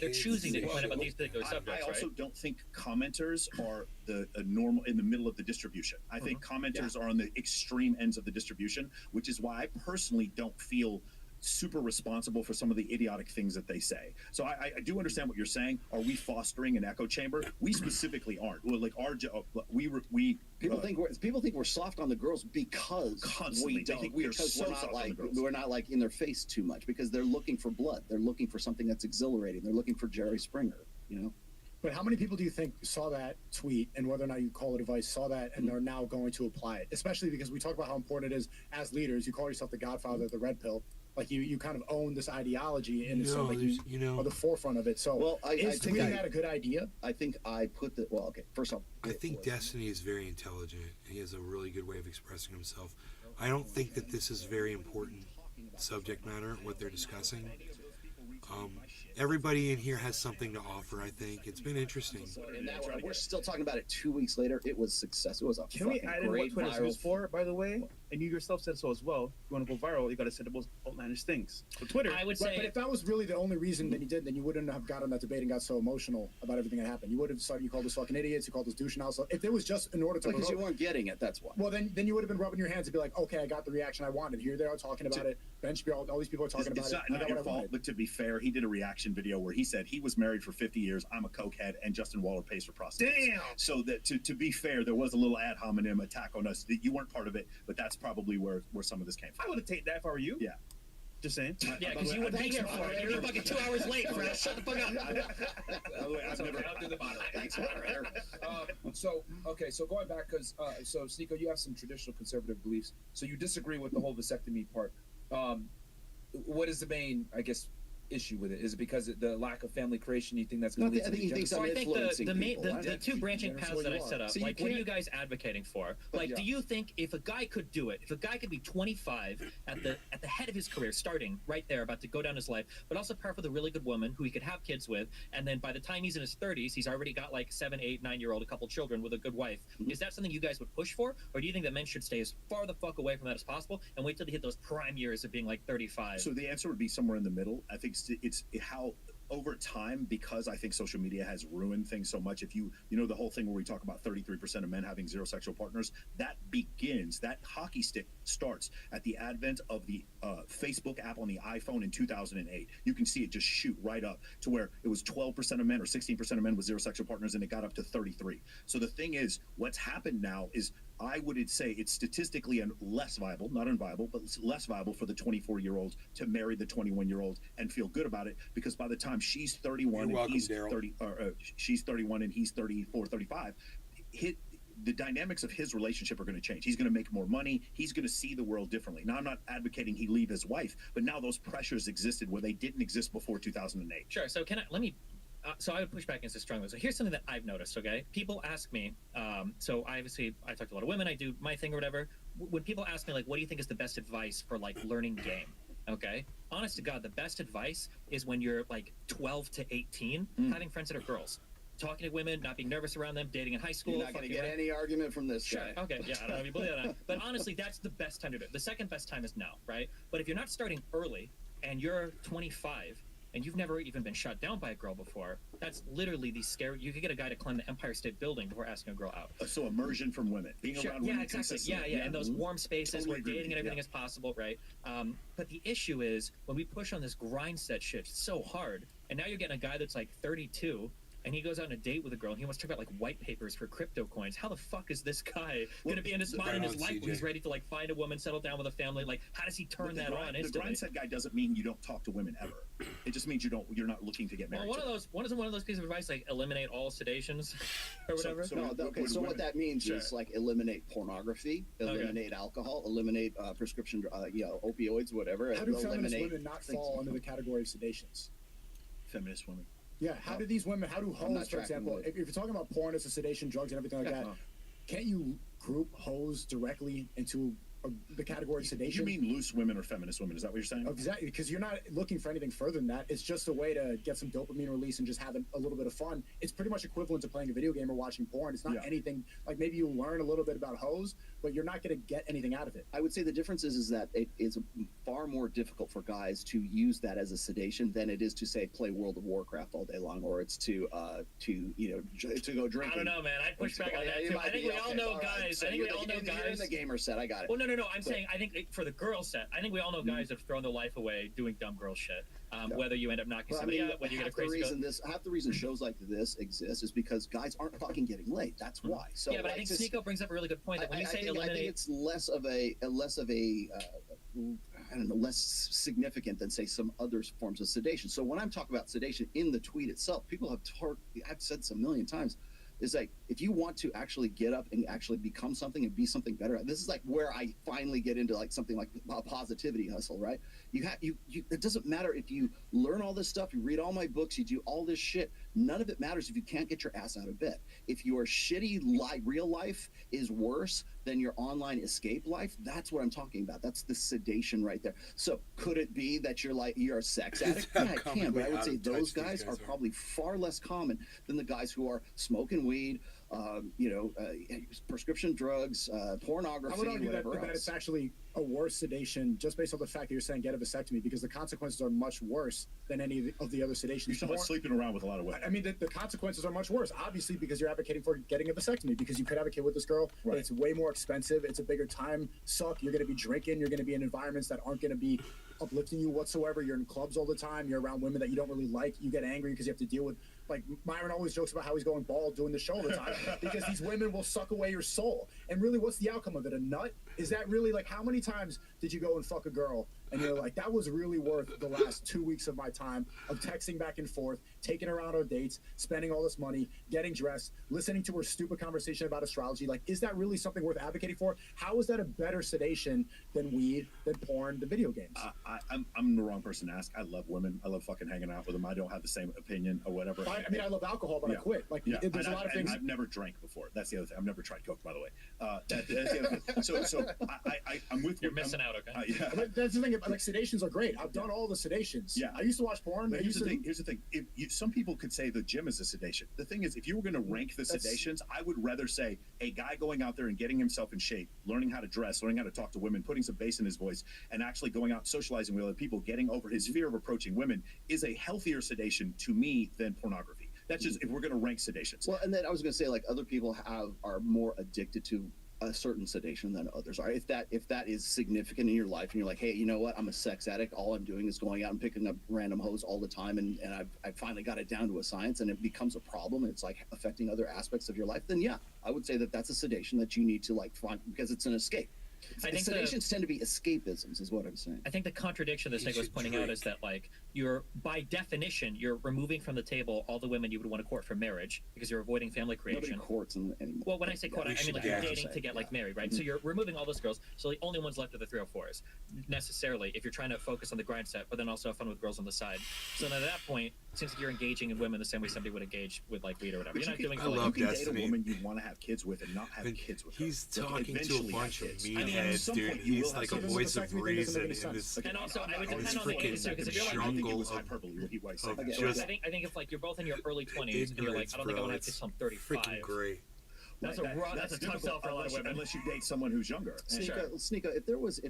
They're choosing to complain about these particular subjects, I also right? don't think commenters are the normal in the middle of the distribution. I think commenters are on the extreme ends of the distribution, which is why I personally don't feel super responsible for some of the idiotic things that they say. So I do understand what you're saying. Are we fostering an echo chamber? We specifically aren't. Well, like our people think we're soft on the girls because constantly we don't. They think we are because so soft on the girls. we're not like in their face too much because they're looking for blood. They're looking for something that's exhilarating. They're looking for Jerry Springer. You know. But how many people do you think saw that tweet, and whether or not you call it advice, saw that and are now going to apply it? Especially because we talk about how important it is as leaders. You call yourself the godfather of the red pill. Like you kind of own this ideology, and it's something you are the forefront of it. So, is tweeting that a good idea? I think I put the first off, I think Destiny is very intelligent. He has a really good way of expressing himself. I don't think that this is very important subject matter, what they're discussing. Everybody in here has something to offer, I think. It's been interesting. And we're still talking about it 2 weeks later. It was success. It was a Can we add in what Twitter's used for, by the way? And you yourself said so as well. If you want to go viral, you got to say the most outlandish things. So Twitter, I would say, but if that was really the only reason that you did, then you wouldn't have got on that debate and got so emotional about everything that happened. You would have started. You called us fucking idiots. You called us douche and also. If it was just in order to, because you weren't getting it. That's why. Well, then you would have been rubbing your hands and be like, okay, I got the reaction I wanted. Here they are talking about it. Ben Shapiro, all these people are talking about it. It's not your fault, but to be fair, he did a reaction video where he said he was married for 50 years. I'm a cokehead, and Justin Waller pays for prostitutes. Damn. So that to be fair, there was a little ad hominem attack on us. You weren't part of it, but that's probably where some of this came from. I would have taken that if I were you. Yeah. Just saying. Yeah, because you would be here for it. You're fucking 2 hours late, Fresh. Shut the fuck up. I've never do the bottom. Thanks, moderator. So going back, because so Sneeko, you have some traditional conservative beliefs. So you disagree with the whole vasectomy part. What is the main, I guess, issue with it? Is it because of the lack of family creation? You think that's going to lead to degeneracy? So I think the two branching paths that I set up, like, what are you guys advocating for? Like, do you think if a guy could do it, if a guy could be 25 at the head of his career, starting right there, about to go down his life, but also pair with a really good woman who he could have kids with, and then by the time he's in his 30s, he's already got like 7, 8, 9-year-old, a couple children with a good wife. Is that something you guys would push for, or do you think that men should stay as far the fuck away from that as possible and wait till they hit those prime years of being like 35? So the answer would be somewhere in the middle. I think it's how over time, because I think social media has ruined things so much. If you know the whole thing where we talk about 33% of men having zero sexual partners, that hockey stick starts at the advent of the Facebook app on the iPhone in 2008. You can see it just shoot right up to where it was 12% of men or 16% of men with zero sexual partners, and it got up to 33. So the thing is, what's happened now is, I would say it's statistically less viable, not unviable, but it's less viable for the 24-year-old to marry the 21-year-old and feel good about it, because by the time she's 31 and he's 30, she's 31 and he's 34, 35, the dynamics of his relationship are going to change. He's going to make more money. He's going to see the world differently. Now, I'm not advocating he leave his wife, but now those pressures existed where they didn't exist before 2008. Sure. So so I would push back against this strongly. So here's something that I've noticed, okay? People ask me, so I talk to a lot of women, I do my thing or whatever. When people ask me, like, what do you think is the best advice for, like, learning game? Okay? Honest to God, the best advice is when you're, like, 12 to 18, having friends that are girls. Talking to women, not being nervous around them, dating in high school. You're not going to get any argument from this guy. Okay, yeah, I don't know if you believe that or not. But honestly, that's the best time to do it. The second best time is now, right? But if you're not starting early and you're 25 and you've never even been shot down by a girl before, that's literally the scary. You could get a guy to climb the Empire State Building before asking a girl out. So immersion from women, being around women consistently. Yeah, and those warm spaces where dating and everything is possible, right? But the issue is when we push on this grind set shit so hard, and now you're getting a guy that's like 32, and he goes out on a date with a girl, and he wants to talk about like white papers for crypto coins. How the fuck is this guy going to be in his spot in his life when he's ready to like find a woman, settle down with a family? Like, how does he turn that on instantly? The grind set guy doesn't mean you don't talk to women ever. It just means you're not looking to get married. Well, one of those pieces of advice, like eliminate all sedations or whatever. So what that means is like eliminate pornography, eliminate alcohol, eliminate prescription, opioids, whatever. How do feminist women not fall under the category of sedations? Feminist women. Yeah, how do hoes, for example, if you're talking about porn as a sedation, drugs, and everything like that, can't you group hoes directly into the category You sedation. mean loose women or feminist women? Is that what you're saying? Exactly, because you're not looking for anything further than that. It's just a way to get some dopamine release and just have a little bit of fun. It's pretty much equivalent to playing a video game or watching porn. It's not anything like maybe you learn a little bit about hoes, but you're not going to get anything out of it. I would say the difference is that it is far more difficult for guys to use that as a sedation than it is to say play World of Warcraft all day long, or it's to go drinking. I don't know, man. I push back on that too. I think we all know guys. I think we all know guys. You're in the gamer set. I got it. Well, no. I'm saying I think for the girl set, I think we all know guys that have thrown their life away doing dumb girl shit. Whether you end up knocking somebody up, whether you get a crazy. Half the reason shows like this exist is because guys aren't fucking getting laid. That's why. So yeah, but I think Sneeko brings up a really good point that when you say eliminate, I think it's less of a I don't know, less significant than say some other forms of sedation. So when I'm talking about sedation in the tweet itself, people have I've said this a million times. Is like if you want to actually get up and actually become something and be something better. This is like where I finally get into like something like a positivity hustle, right? It doesn't matter if you learn all this stuff, you read all my books, you do all this shit. None of it matters if you can't get your ass out of bed. If your shitty real life is worse than your online escape life, that's what I'm talking about. That's the sedation right there. So could it be that you're a sex addict? Yeah, it can, but I would say those guys are probably far less common than the guys who are smoking weed, prescription drugs, pornography, I would argue whatever that it's actually a worse sedation just based on the fact that you're saying get a vasectomy, because the consequences are much worse than any of the other sedations. You're talking about sleeping around with a lot of women. I mean, the consequences are much worse, obviously, because you're advocating for getting a vasectomy, because you could have a kid with this girl, but it's way more expensive. It's a bigger time suck. You're going to be drinking. You're going to be in environments that aren't going to be uplifting you whatsoever. You're in clubs all the time. You're around women that you don't really like. You get angry because you have to deal with, like, Myron always jokes about how he's going bald doing the show all the time because these women will suck away your soul. And really, what's the outcome of it? A nut? Is that really, like, how many times did you go and fuck a girl and you're like, that was really worth the last 2 weeks of my time of texting back and forth, taking her out on dates, spending all this money, getting dressed, listening to her stupid conversation about astrology? Like, is that really something worth advocating for? How is that a better sedation than weed, than porn, than video games? I'm the wrong person to ask. I love women. I love fucking hanging out with them. I don't have the same opinion or whatever. I mean, I love alcohol, but I quit. Like, there's a lot of things. I've never drank before. That's the other thing. I've never tried Coke, by the way. That's the other thing. So I'm with you. You're missing out, okay? Yeah. But that's the thing. Like, sedations are great. I've done all the sedations. Yeah. I used to watch porn. But here's the thing. Some people could say the gym is a sedation. The thing is, if you were going to rank the sedations, I would rather say a guy going out there and getting himself in shape, learning how to dress, learning how to talk to women, putting some bass in his voice, and actually going out and socializing with other people, getting over his fear of approaching women is a healthier sedation to me than pornography. That's just if we're going to rank sedations. Well, and then I was going to say, like, other people are more addicted to a certain sedation than others are. If that is significant in your life and you're like, hey, you know what, I'm a sex addict, all I'm doing is going out and picking up random hoes all the time, and I've finally got it down to a science, and it becomes a problem, and it's like affecting other aspects of your life, then yeah, I would say that's a sedation that you need to like find, because it's an escape. I think sedations tend to be escapisms, is what I'm saying. I think the contradiction that Nick was pointing out is that, like, you're, by definition, you're removing from the table all the women you would want to court for marriage because you're avoiding family creation. Nobody courts them anymore. Well, when I say court, I mean like you're dating to get like married, right? So you're removing all those girls. So the only ones left are the 304s, necessarily, if you're trying to focus on the grind set, but then also have fun with girls on the side. So then at that point, it seems like you're engaging in women the same way somebody would engage with like weed or whatever. You're not doing it. You can date a woman you want to have kids with and not have kids with her. He's talking to a bunch of meatheads, dude. He's like a voice of reason in this. And also, I would depend on the age too, because if you're like, I think if like you're both in your early 20s and you're like, I don't think I want to have kids till I'm 35. Freaking great. That's a tough sell for a lot of women. Unless you date someone who's younger. Sneeko, if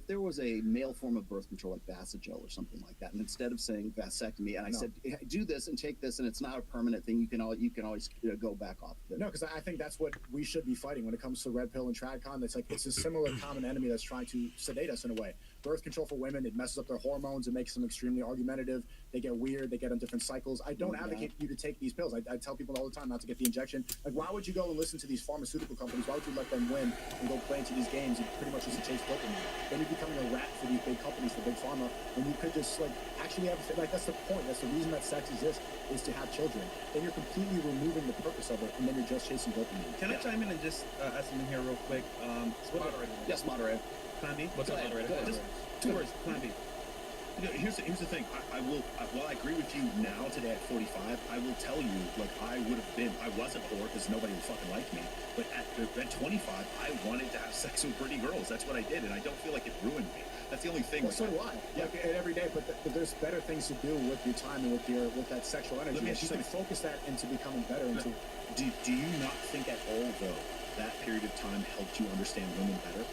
there was a male form of birth control like Vasogel or something like that, and instead of saying vasectomy, and I said do this and take this, and it's not a permanent thing, you can always go back off of it. No, because I think that's what we should be fighting when it comes to red pill and tradcon. It's a similar common enemy that's trying to sedate us in a way. Birth control for women, it messes up their hormones, it makes them extremely argumentative, they get weird, they get on different cycles. I don't advocate you to take these pills. I tell people all the time not to get the injection. Like, why would you go and listen to these pharmaceutical companies? Why would you let them win and go play into these games and pretty much just chase dopamine? Then you're becoming a rat for these big companies, for big pharma, when you could just like actually have, like, that's the point. That's the reason that sex exists, is to have children. Then you're completely removing the purpose of it, and then you're just chasing dopamine. Can I chime in and just add something here real quick? Yes, moderator. Plan B? What's up, moderator? Just 2 words, Plan B. Here's the thing. While I agree with you now today at 45, I will tell you, like, I wasn't a whore because nobody would fucking like me. But at 25, I wanted to have sex with pretty girls. That's what I did, and I don't feel like it ruined me. That's the only thing. Well, so do I. Yeah. Like, every day, but there's better things to do with your time and with that sexual energy. Let me If you can focus that into becoming better. Do you not think at all, though, that period of time helped you understand women better?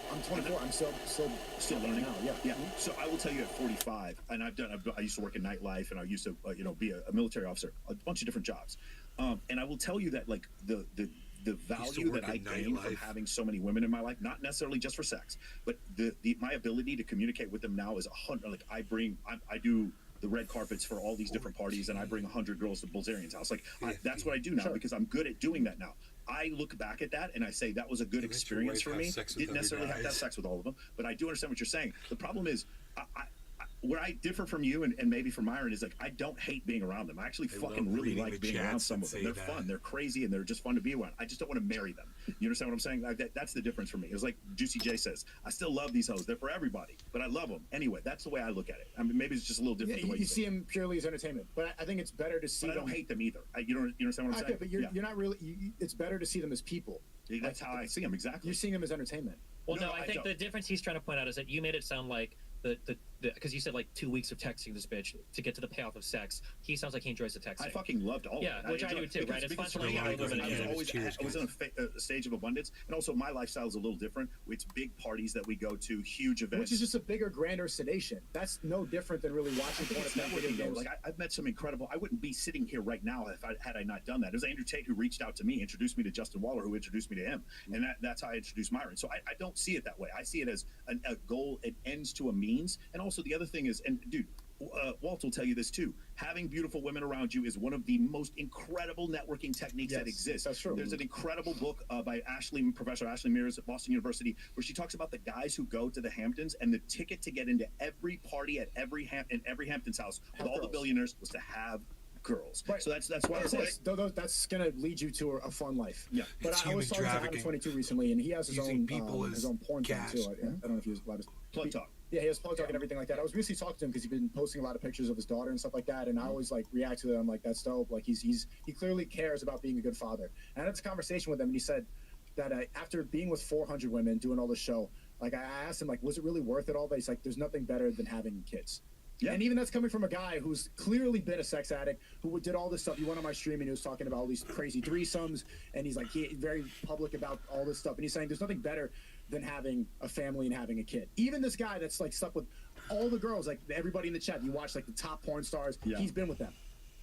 I'm 24. I'm still learning now. Yeah. Yeah. So I will tell you at 45, and I used to work in nightlife, and I used to be a military officer, a bunch of different jobs, and I will tell you that like the value that I gained from having so many women in my life, not necessarily just for sex, but my ability to communicate with them now is 100. Like I do the red carpets for all these different parties, and I bring 100 girls to Bulgarian's house. Like that's what I do now because I'm good at doing that now. I look back at that and I say that was a good experience for me. Didn't necessarily have to have sex with all of them, but I do understand what you're saying. The problem is, where I differ from you and maybe from Myron is like I don't hate being around them. I actually fucking really like being around some of them. They're fun, they're crazy, and they're just fun to be around. I just don't want to marry them. You understand what I'm saying? Like that's the difference for me. It's like Juicy J says, I still love these hoes. They're for everybody, but I love them anyway. That's the way I look at it. I mean, maybe it's just a little different. You see them purely as entertainment, but I think it's better to see. But I don't hate them either. You understand what I'm saying? Okay, but you're not really. It's better to see them as people. That's how I see them exactly. You're seeing them as entertainment. Well, no, I think the difference he's trying to point out is that you made it sound like because you said like 2 weeks of texting this bitch to get to the payoff of sex. He sounds like he enjoys the texting. I fucking loved all of it. Yeah, which I do too, right? It's fun to like I was in a stage of abundance, and also my lifestyle is a little different. It's big parties that we go to, huge events. Which is just a bigger, grander sedation. That's no different than really watching porn. Networking though. Like I've met some incredible. I wouldn't be sitting here right now had I not done that. It was Andrew Tate who reached out to me, introduced me to Justin Waller, who introduced me to him, and that's how I introduced Myron. So I don't see it that way. I see it as a goal. It ends to a means, and also the other thing is, and dude, Walt will tell you this too. Having beautiful women around you is one of the most incredible networking techniques that exists. That's true. There's an incredible book by Professor Ashley Mears at Boston University, where she talks about the guys who go to the Hamptons, and the ticket to get into every party at every Hamptons house with all the billionaires was to have girls. Right. So that's why that's gonna lead you to a fun life. Yeah. But I was talking to Adam 22 recently, and he has his own porn thing too. I don't know if he was allowed to plug talk. Yeah, he has plug talk and everything like that. I was recently talking to him because he's been posting a lot of pictures of his daughter and stuff like that, and I always like react to it. I'm like, that's dope. Like he clearly cares about being a good father. And I had this conversation with him, and he said that after being with 400 women, doing all this show, like I asked him, like, was it really worth it all? But he's like, there's nothing better than having kids. Yeah. And even that's coming from a guy who's clearly been a sex addict, who did all this stuff. He went on my stream and he was talking about all these crazy threesomes, and he's like very public about all this stuff. And he's saying there's nothing better than having a family and having a kid. Even this guy that's like stuck with all the girls, like everybody in the chat, you watch like the top porn stars, he's been with them.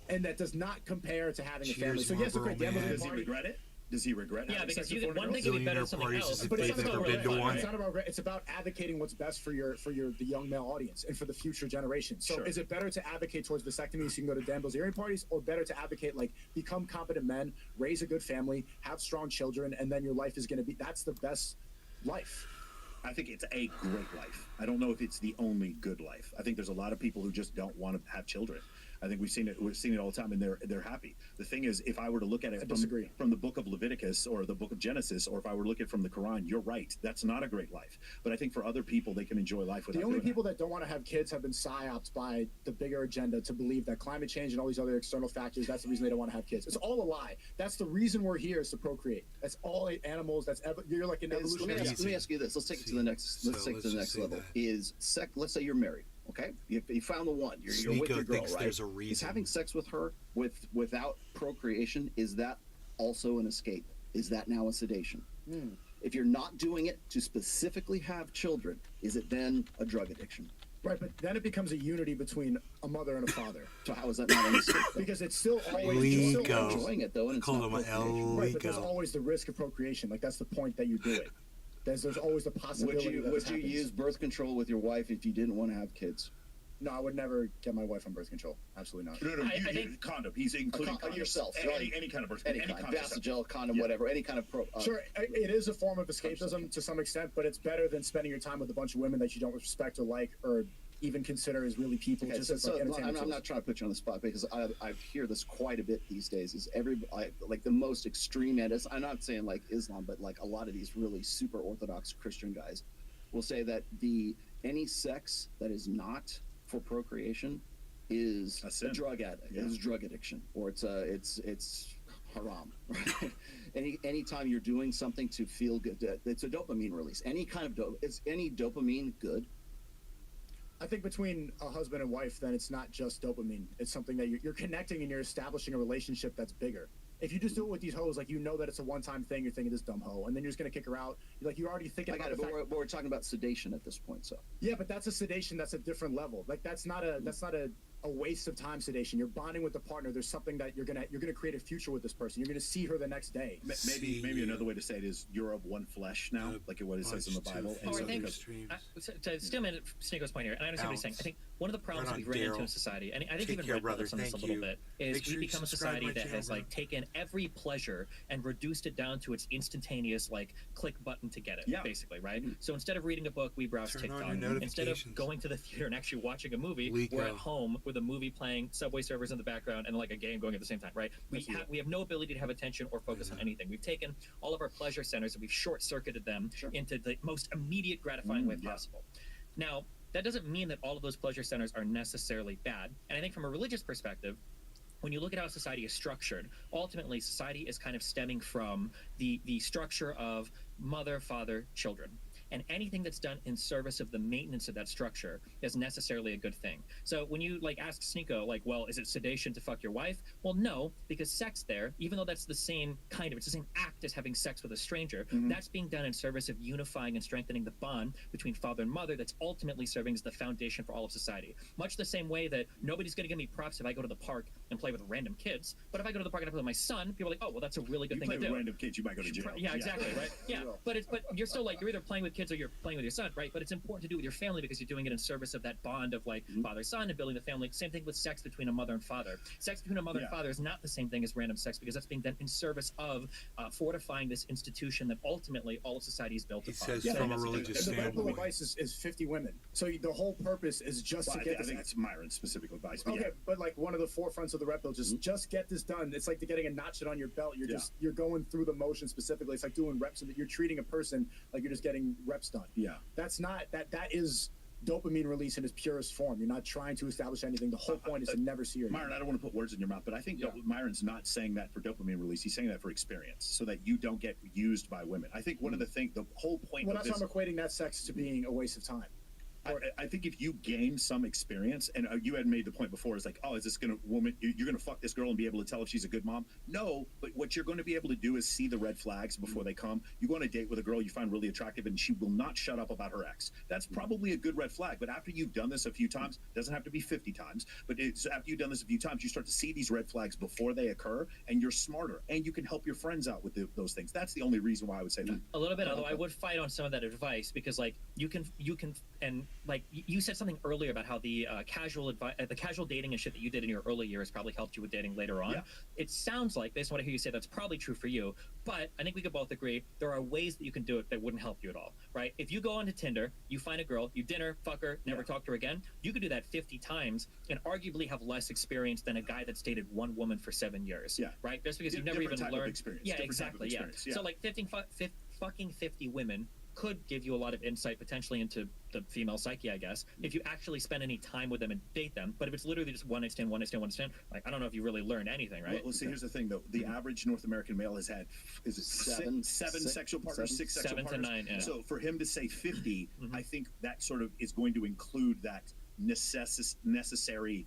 And that does not compare to having a family. So yes, okay, does he regret it? Does he regret it? Yeah, because one thing could be better than something else. But it's not about it's about advocating what's best for the young male audience and for the future generation. So is it better to advocate towards vasectomy so you can go to Dan Bilzerian parties, or better to advocate like become competent men, raise a good family, have strong children, and then your life is going to be that's the best life? I think it's a great life. I don't know if it's the only good life. I think there's a lot of people who just don't want to have children. I think we've seen it all the time, and they're happy. The thing is, if I were to look at it from the book of Leviticus or the book of Genesis, or if I were to look at it from the Quran, you're right. That's not a great life. But I think for other people, they can enjoy life without. The only people that don't want to have kids have been psyoped by the bigger agenda to believe that climate change and all these other external factors, that's the reason they don't want to have kids. It's all a lie. That's the reason we're here, is to procreate. That's all animals. You're like an evolutionary. Let me ask you this. Let's take it to the next. Let's take it to the next level. Let's say you're married. Okay, you found the one. You're with your girl, right? There's a reason. Is having sex with her without procreation, is that also an escape? Is that now a sedation? If you're not doing it to specifically have children, is it then a drug addiction? Right, but then it becomes a unity between a mother and a father. So how is that not an escape? Because it's still always enjoying it though, and it's not procreation. Right, but there's always the risk of procreation. Like that's the point that you do it. There's always the possibility. Would you use birth control with your wife if you didn't want to have kids? No, I would never get my wife on birth control. Absolutely not. No, I think condom. He's including yourself. Any kind of birth control. Any kind. Vasogel, condom, whatever. Any kind of Sure, it is a form of escapism to some extent, but it's better than spending your time with a bunch of women that you don't respect or like or even consider as really people. Okay, I'm not trying to put you on the spot because I hear this quite a bit these days. Is like the most extreme end? I'm not saying like Islam, but like a lot of these really super orthodox Christian guys will say that any sex that is not for procreation is A a sin. drug addict. Yeah. It's drug addiction, or it's haram. Right? Anytime you're doing something to feel good, it's a dopamine release. Any kind of is any dopamine good? I think between a husband and wife, then it's not just dopamine. It's something that you're connecting and you're establishing a relationship that's bigger. If you just do it with these hoes, like you know that it's a one-time thing, you're thinking this dumb hoe, and then you're just gonna kick her out. You're already thinking I about got it, the but fact. we're talking about sedation at this point. So Yeah, but that's a sedation. That's a different level. Like that's not a waste of time sedation. You're bonding with the partner. There's something that you're gonna create a future with this person. You're gonna see her the next day. Maybe another way to say it is you're of one flesh now, like what it says in the Bible. Oh, I so think because- to steal Sneako's point here, and I understand what he's saying. I think one of the problems Right that we've on, run into Daryl. in society, and I think Take even care, Red brother. Brothers on this a Thank little you. bit, Make is sure we've you become a subscribe to society my that channel, has bro. like taken every pleasure and reduced it down to its instantaneous like click button to get it, Yeah. basically, right? So instead of reading a book, we browse Turn on TikTok. your Instead of notifications. going to the theater and actually watching a movie, Leak we're out. at home with a movie playing, Subway servers in the background, and like a game going at the same time, right? We have no ability to have attention or focus on anything. We've taken all of our pleasure centers and we've short-circuited them into the most immediate gratifying way possible. Now, that doesn't mean that all of those pleasure centers are necessarily bad. And I think from a religious perspective, when you look at how society is structured, ultimately society is kind of stemming from the structure of mother, father, children. And anything that's done in service of the maintenance of that structure is necessarily a good thing. So when you like ask Sneeko, like, well, is it sedation to fuck your wife? Well, no, because sex there, even though that's the same kind of, it's the same act as having sex with a stranger, that's being done in service of unifying and strengthening the bond between father and mother that's ultimately serving as the foundation for all of society. Much the same way that nobody's going to give me props if I go to the park and play with random kids, but if I go to the park and I play with my son, people are like, oh, well, that's a really good you thing play to with do. random kids, you might go to jail. Yeah, exactly, right? Yeah, but you're still like, you're either playing with kids or you're playing with your son, right? But it's important to do it with your family because you're doing it in service of that bond of like father-son and building the family. Same thing with sex between a mother and father. Sex between a mother and father is not the same thing as random sex because that's being done in service of fortifying this institution that ultimately all of society is built He upon. says from a And religious the Red Pill standpoint. advice is 50 women. So the whole purpose is just Well, to get I this. think it's Myron's specific advice. But Okay, yeah. but like one of the forefronts of the Red Pill, just get this done. It's like getting a notch it on your belt. You're going through the motion specifically. It's like doing reps, and you're treating a person like you're just getting reps done. Yeah. That's not that is dopamine release in its purest form. You're not trying to establish anything. The whole point is to never see her. Myron, I don't want to put words in your mouth, but I think Yeah. Myron's not saying that for dopamine release. He's saying that for experience, so that you don't get used by women. I think one of the whole point Well, of that's this. why I'm equating that sex to being a waste of time. I think if you gain some experience, and you had made the point before, is like, oh, is this gonna you're gonna fuck this girl and be able to tell if she's a good mom? No, but what you're going to be able to do is see the red flags before they come. You go on a date with a girl you find really attractive, and she will not shut up about her ex. That's probably a good red flag. But after you've done this a few times, doesn't have to be 50 times, but after you've done this a few times, you start to see these red flags before they occur, and you're smarter, and you can help your friends out with those things. That's the only reason why I would say that. A little bit, although I would fight on some of that advice because, like, you can, and like you said something earlier about how the casual dating and shit that you did in your early years probably helped you with dating later on. Yeah. It sounds like, based on what I hear you say, that's probably true for you. But I think we could both agree there are ways that you can do it that wouldn't help you at all, right? If you go onto Tinder, you find a girl, you dinner, fuck her, never talk to her again. You could do that 50 times and arguably have less experience than a guy that's dated one woman for 7 years. Yeah. Right? Just because you've never Different even type of learned. experience. Yeah, Different type of exactly. Yeah. experience, yeah. So like fucking 50 women could give you a lot of insight potentially into the female psyche, I guess, if you actually spend any time with them and date them. But if it's literally just one night stand, like, I don't know if you really learn anything, right? Well, see, here's the thing, though. The average North American male has had, is it seven sexual partners, six sexual 7 to partners? 9, yeah. So for him to say 50, I think that sort of is going to include that necessary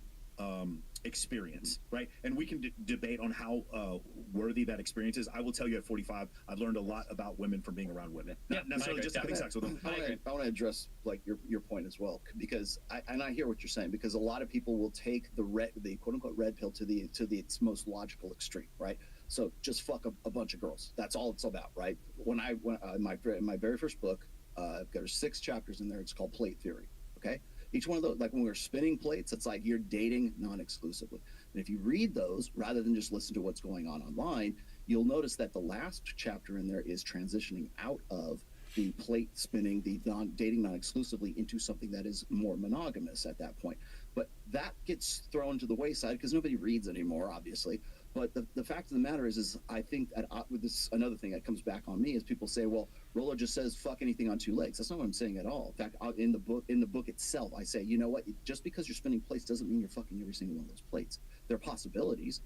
experience, right? And we can debate on how worthy that experience is. I will tell you at 45, I've learned a lot about women from being around women. Not Yeah, necessarily I agree. just having sex with them. I want to address like your point as well, because I hear what you're saying, because a lot of people will take the quote unquote red pill to its most logical extreme, right? So just fuck a bunch of girls. That's all it's about, right? When in my very first book, there's 6 chapters in there. It's called Plate Theory. Okay. Each one of those, like when we're spinning plates, it's like you're dating non-exclusively. And if you read those, rather than just listen to what's going on online, you'll notice that the last chapter in there is transitioning out of the plate spinning, the dating non-exclusively, into something that is more monogamous at that point. But that gets thrown to the wayside because nobody reads anymore, obviously. But the fact of the matter is I think that with this, another thing that comes back on me is people say, well, Rollo just says fuck anything on two legs. That's not what I'm saying at all. In fact, in the book itself, I say, you know what? Just because you're spinning plates doesn't mean you're fucking every single one of those plates. There are possibilities.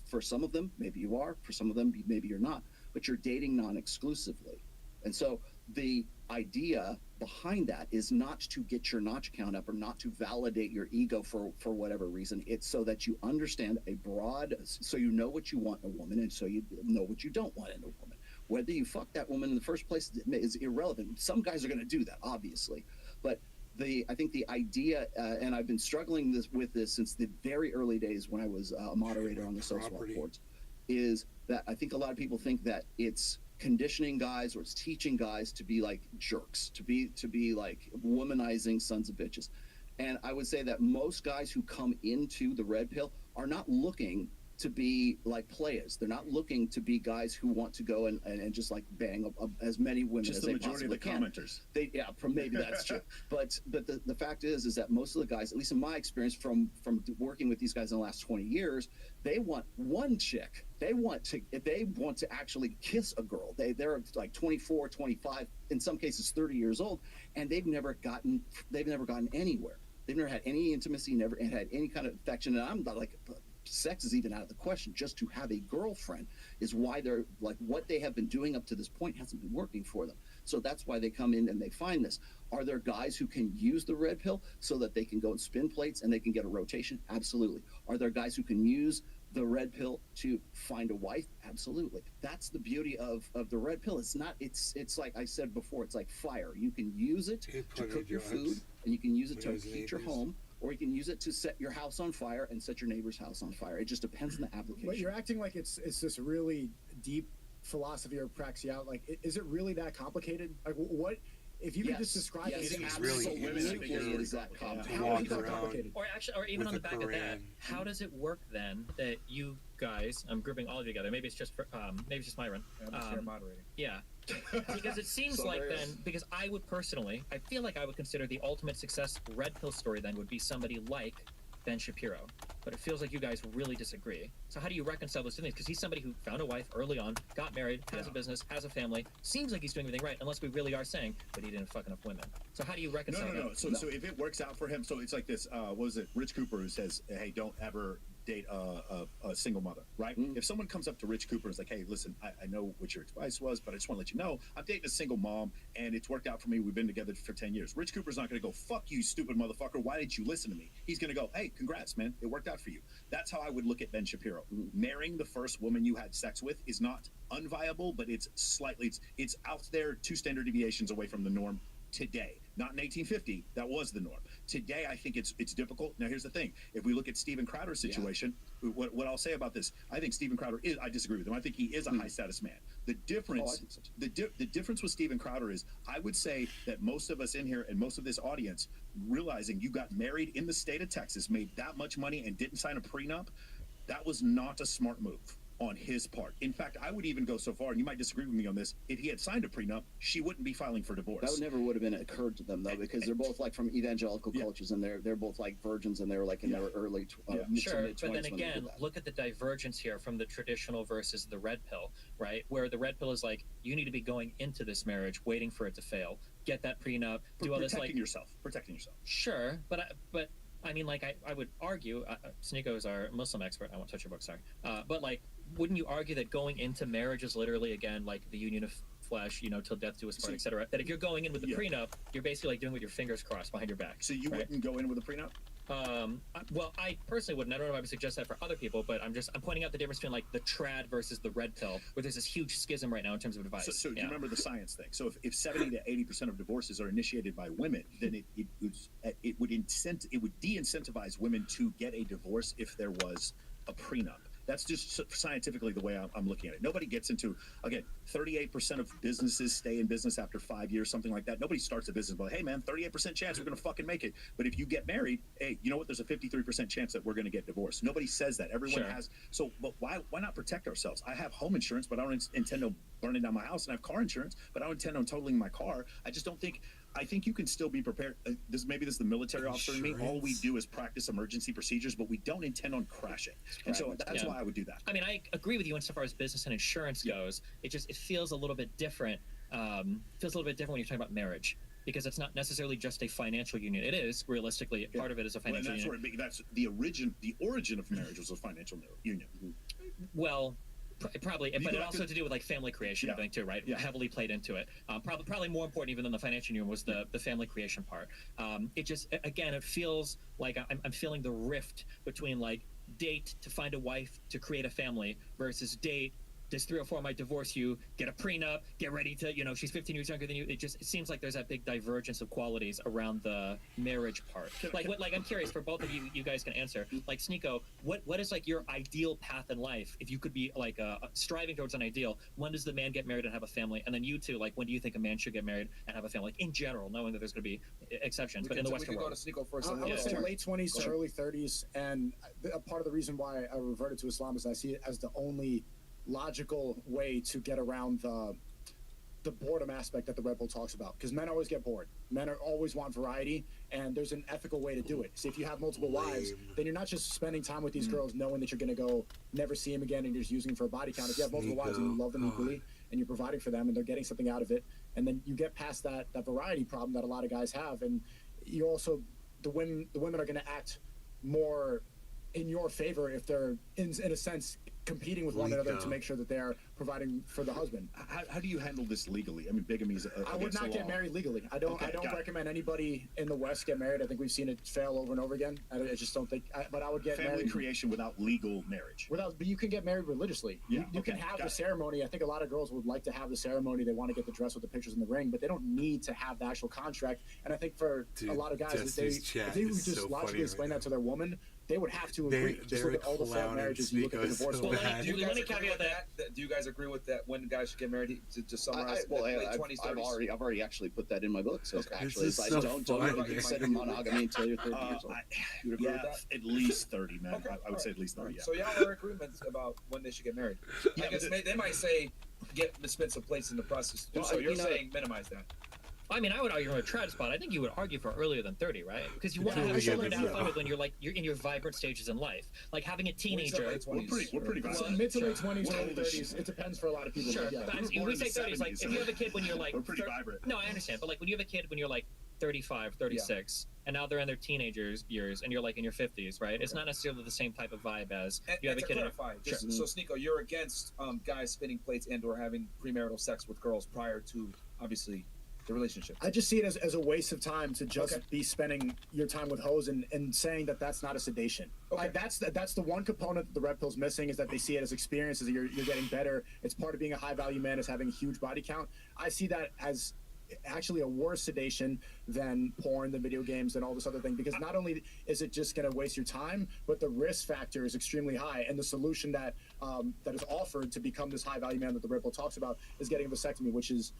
For some of them, maybe you are. For some of them, maybe you're not. But you're dating non-exclusively. And so the idea behind that is not to get your notch count up or not to validate your ego for whatever reason. It's so that you understand so you know what you want in a woman, and so you know what you don't want in a woman. Whether you fuck that woman in the first place is irrelevant. Some guys are going to do that, obviously, but I think the idea, and I've been struggling with this since the very early days when I was a moderator on the social boards, is that I think a lot of people think that it's conditioning guys or it's teaching guys to be like jerks, to be like womanizing sons of bitches. And I would say that most guys who come into the red pill are not looking to be like players. They're not looking to be guys who want to go and just like bang as many women just as the they majority of the possibly can. commenters. Maybe that's true. But the fact is that most of the guys, at least in my experience from working with these guys in the last 20 years, they want one chick. They want to actually kiss a girl. They're like 24, 25, in some cases 30 years old, and they've never gotten anywhere. They've never had any intimacy, never had any kind of affection. And I'm not like, sex is even out of the question. Just to have a girlfriend is why they're like, what they have been doing up to this point hasn't been working for them. So that's why they come in and they find this. Are there guys who can use the red pill so that they can go and spin plates and they can get a rotation? Absolutely. Are there guys who can use the red pill to find a wife? Absolutely. That's the beauty of the red pill. It's like I said before, it's like fire. You can use it to cook your food, and you can use it to heat your home, or you can use it to set your house on fire and set your neighbor's house on fire. It just depends on the application. But you're acting like it's this really deep philosophy or praxeology. Like, is it really that complicated? Like, what if you could just describe it? It's really absolutely is that complicated. How is that complicated? Or even on the back of that, Koran. how does it work then that you guys, I'm grouping all of you together, maybe it's just Myron. I'm moderating. Yeah. Because it seems like then, because I feel like I would consider the ultimate success red pill story then would be somebody like Ben Shapiro. But it feels like you guys really disagree. So how do you reconcile those two things? Because he's somebody who found a wife early on, got married, has a business, has a family, seems like he's doing everything right, unless we really are saying, but he didn't fuck enough women. So how do you reconcile No. that? So if it works out for him, so it's like this. What was it? Rich Cooper, who says, "Hey, don't ever date a single mother." Right? If someone comes up to Rich Cooper and is like, "Hey, listen, I know what your advice was, but I just want to let you know I'm dating a single mom, and it's worked out for me. We've been together for 10 years." Rich Cooper's not going to go, "Fuck you, stupid motherfucker. Why didn't you listen to me?" He's going to go, "Hey, congrats, man. It worked out for you." That's how I would look at Ben Shapiro. Marrying the first woman you had sex with is not unviable, but it's out there 2 standard deviations away from the norm today. Not in 1850, that was the norm. Today, I think it's difficult. Now, here's the thing. If we look at Steven Crowder's situation, what I'll say about this, I think Steven Crowder I disagree with him. I think he is a high-status man. The difference, the difference with Steven Crowder is, I would say that most of us in here and most of this audience, realizing you got married in the state of Texas, made that much money, and didn't sign a prenup, that was not a smart move on his part. In fact, I would even go so far, and you might disagree with me on this, if he had signed a prenup, she wouldn't be filing for divorce. That would have been occurred to them, though, because they're both like from evangelical cultures, and they're both like virgins, and they were like in their early Sure, mid-20s. but then again, look at the divergence here from the traditional versus the red pill, right? Where the red pill is like, you need to be going into this marriage waiting for it to fail, get that prenup, do all this like protecting yourself. Sure, but I mean, like, I would argue, Sneeko is our Muslim expert. I won't touch your book, sorry. But, like, wouldn't you argue that going into marriage is literally, again, like the union of flesh, till death do us part, etc. That if you're going in with the prenup, you're basically like doing with your fingers crossed behind your back. So you wouldn't go in with a prenup? Well, I personally wouldn't. I don't know if I would suggest that for other people, but I'm pointing out the difference between like the trad versus the red pill, where there's this huge schism right now in terms of advice. So do you remember the science thing? So if 70 to 80% of divorces are initiated by women, then it would de-incentivize women to get a divorce if there was a prenup. That's just scientifically the way I'm looking at it. Nobody gets into, again, 38% of businesses stay in business after 5 years, something like that. Nobody starts a business, but hey, man, 38% chance we're going to fucking make it. But if you get married, hey, you know what? There's a 53% chance that we're going to get divorced. Nobody says that. Everyone has. So, but why not protect ourselves? I have home insurance, but I don't intend on burning down my house, and I have car insurance, but I don't intend on totaling my car. I just don't think I think you can still be prepared. Maybe this is the military officer in me. All we do is practice emergency procedures, but we don't intend on crashing. And so that's why I would do that. I mean, I agree with you insofar as business and insurance goes. It feels a little bit different. Feels a little bit different when you're talking about marriage, because it's not necessarily just a financial union. It is realistically part of it is a financial union. That's the origin of marriage was a financial union. Well, probably, but it also had to do with like family creation, I think, too, right? Heavily played into it. Probably more important even than the financial union was the family creation part. It just, again, it feels like I'm feeling the rift between like date to find a wife to create a family versus date. There's 3 or 4 might divorce you, get a prenup, get ready to, she's 15 years younger than you. It seems like there's that big divergence of qualities around the marriage part. Like I'm curious, for both of you, you guys can answer. Like Sneeko, what is like your ideal path in life? If you could be like striving towards an ideal, when does the man get married and have a family? And then you two, like when do you think a man should get married and have a family? Like in general, knowing that there's going to be exceptions, but in the Western world. We can go to Sneeko first. I would say late 20s to early 30s, and a part of the reason why I reverted to Islam is I see it as the only logical way to get around the boredom aspect that the Red Bull talks about, because men always get bored. Men always want variety, and there's an ethical way to do it. So if you have multiple wives, then you're not just spending time with these girls knowing that you're going to go never see them again and you're just using them for a body count. If you have multiple wives and you love them equally and you're providing for them and they're getting something out of it, and then you get past that variety problem that a lot of guys have, and you also the women are going to act more in your favor if they're in a sense competing with one another to make sure that they're providing for the husband. How do you handle this legally? I mean, bigamy is I would not get married legally. I don't recommend anybody in the West get married. I think we've seen it fail over and over again. I just don't think. But I would get family married. creation without legal marriage. But you can get married religiously. You can have the ceremony. I think a lot of girls would like to have the ceremony. They want to get the dress with the pictures in the ring, but they don't need to have the actual contract. And I think for a lot of guys, if they would just logically explain that to their woman, they would have to agree. Just look at all the failed marriages. You look at the divorce. Well, let me caveat that. Do you guys agree with that? When guys should get married? To summarize, I've already actually put that in my book. So actually, don't consider monogamy until you're 30 years old. You agree with that? At least 30, man. Okay. I would say at least 30. Yeah. So y'all are in agreement about when they should get married. I guess they might say get expensive plates in the process. So you're saying minimize that. I mean, I would argue from a trad spot. I think you would argue for earlier than 30, right? Because you want to have children to have fun with when you're in your vibrant stages in life. Like having a teenager. We're pretty violent. Mid to late 20s, early 30s. It depends for a lot of people. Sure. But we say 30s, like if you have a kid when you're like. We're pretty vibrant. No, I understand. But like when you have a kid when you're like 35, 36, and now they're in their teenagers years, and you're like in your 50s, right? It's not necessarily the same type of vibe as you have a kid. So Sneeko, you're against guys spinning plates and/or having premarital sex with girls prior to obviously the relationship. I just see it as a waste of time to just be spending your time with hoes and saying that that's not a sedation. Like that's the one component that the Red Pill's missing, is that they see it as experiences. You're getting better. It's part of being a high value man is having a huge body count. I see that as actually a worse sedation than porn, than video games, and all this other thing, because not only is it just going to waste your time, but the risk factor is extremely high, and the solution that is offered to become this high value man that the Red Pill talks about is getting a vasectomy, which is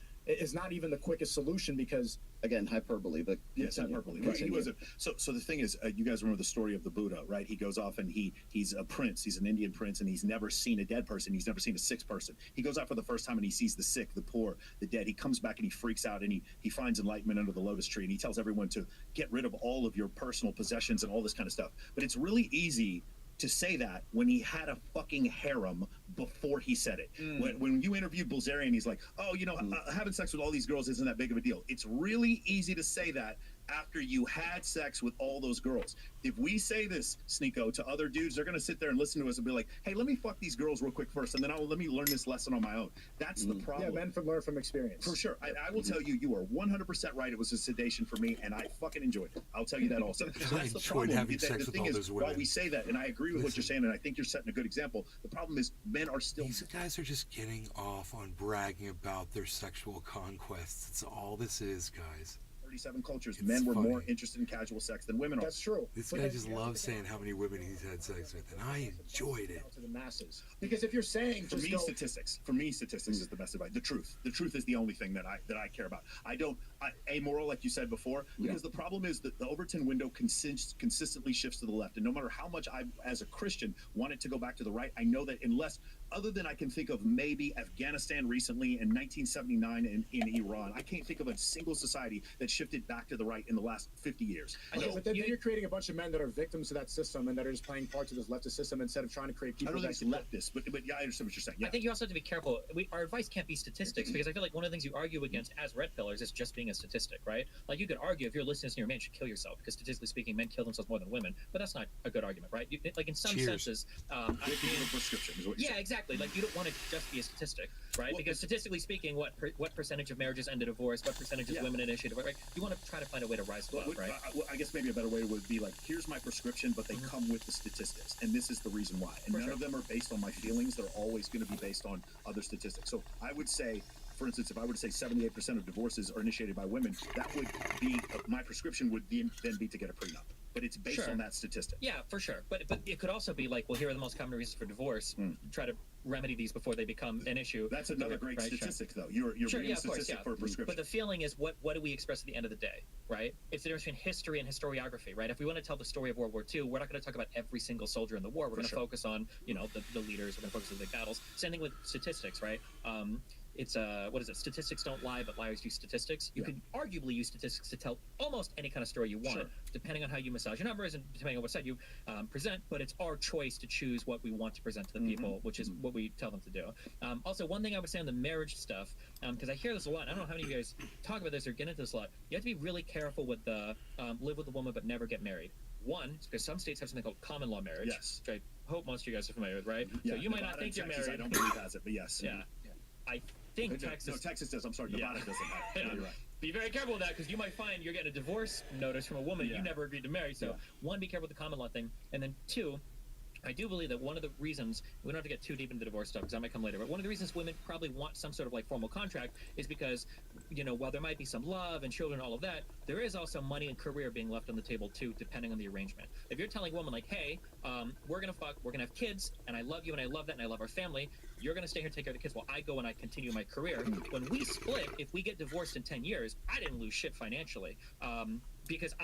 not even the quickest solution, because again, hyperbole, but yes, hyperbole. Right. He was so the thing is, you guys remember the story of the Buddha, right? He goes off and he's a prince. He's an Indian prince, and he's never seen a dead person. He's never seen a sick person. He goes out for the first time and he sees the sick, the poor, the dead. He comes back and he freaks out, and he finds enlightenment under the lotus tree, and he tells everyone to get rid of all of your personal possessions and all this kind of stuff. But it's really easy to say that when he had a fucking harem before he said it. When you interviewed Bilzerian, he's like, oh, having sex with all these girls isn't that big of a deal. It's really easy to say that after you had sex with all those girls. If we say this, Sneeko, to other dudes, they're going to sit there and listen to us and be like, hey, let me fuck these girls real quick first, and then let me learn this lesson on my own. That's the problem. Yeah, men learn from experience. For sure. I will tell you, you are 100% right. It was a sedation for me, and I fucking enjoyed it. I'll tell you that also. So that's the problem. Having sex with all those women. While we say that, and I agree with what you're saying, and I think you're setting a good example, the problem is men are still... These guys are just getting off on bragging about their sexual conquests. That's all this is, guys. 37 cultures, men were more interested in casual sex than women are. That's true. This guy just loves saying how many women he's had sex with, and I enjoyed it. To the masses, because if you're saying for me, statistics is the best advice. The truth is the only thing that I care about. I don't amoral, like you said before, because the problem is that the Overton window consistently shifts to the left, and no matter how much I, as a Christian, want it to go back to the right, I know that unless other than I can think of maybe Afghanistan recently in 1979 in Iran, I can't think of a single society that shifted back to the right in the last 50 years. Okay, but then you're creating a bunch of men that are victims to that system and that are just playing parts of this leftist system instead of trying to create I people don't that think it's can. leftist, but yeah, I understand what you're saying. Yeah. I think you also have to be careful. Our advice can't be statistics because I feel like one of the things you argue against as red pillars is just being a statistic, right? Like you could argue if you're listening to your man should kill yourself because statistically speaking, men kill themselves more than women, but that's not a good argument, right? Like in some senses, With being a prescription is what you're yeah, saying. exactly. Like you don't want to just be a statistic, right? Because statistically speaking, what percentage of marriages end in divorce? What percentage of women initiate divorce? Right? You want to try to find a way to rise above, right? I guess maybe a better way would be like, here's my prescription, but they come with the statistics, and this is the reason why. And none of them are based on my feelings; they're always going to be based on other statistics. So I would say, for instance, if I were to say 78% of divorces are initiated by women, that would be my prescription would then be to get a prenup. But it's based on that statistic. Yeah, for sure. But it could also be like, well, here are the most common reasons for divorce. Try to remedy these before they become an issue. That's another great statistic, though. You're being a statistic for a prescription. But the feeling is, what do we express at the end of the day, right? It's the difference between history and historiography, right? If we want to tell the story of World War II, we're not going to talk about every single soldier in the war. We're going to focus on, the leaders. We're going to focus on the big battles. Same thing with statistics, right? It's what is it? Statistics don't lie, but liars use statistics. You can arguably use statistics to tell almost any kind of story you want, depending on how you massage your numbers and depending on what side you present. But it's our choice to choose what we want to present to the people, which is what we tell them to do. Also, one thing I would say on the marriage stuff, because I hear this a lot. I don't know how many of you guys talk about this or get into this a lot. You have to be really careful with the live with a woman but never get married. One, because some states have something called common law marriage, which I hope most of you guys are familiar with, right? Yeah, so you might not think you're Texas, married. I don't believe has it, but yes. Yeah. I think Texas. No, Texas does. I'm sorry, Nevada doesn't have it. You're right. Be very careful with that because you might find you're getting a divorce notice from a woman you never agreed to marry. So, one, be careful with the common law thing, and then two, I do believe that one of the reasons, we don't have to get too deep into the divorce stuff because that might come later, but one of the reasons women probably want some sort of like formal contract is because, while there might be some love and children and all of that, there is also money and career being left on the table too, depending on the arrangement. If you're telling a woman like, hey, we're going to fuck, we're going to have kids, and I love you and I love that and I love our family, you're going to stay here and take care of the kids while I go and I continue my career. When we split, if we get divorced in 10 years, I didn't lose shit financially. Because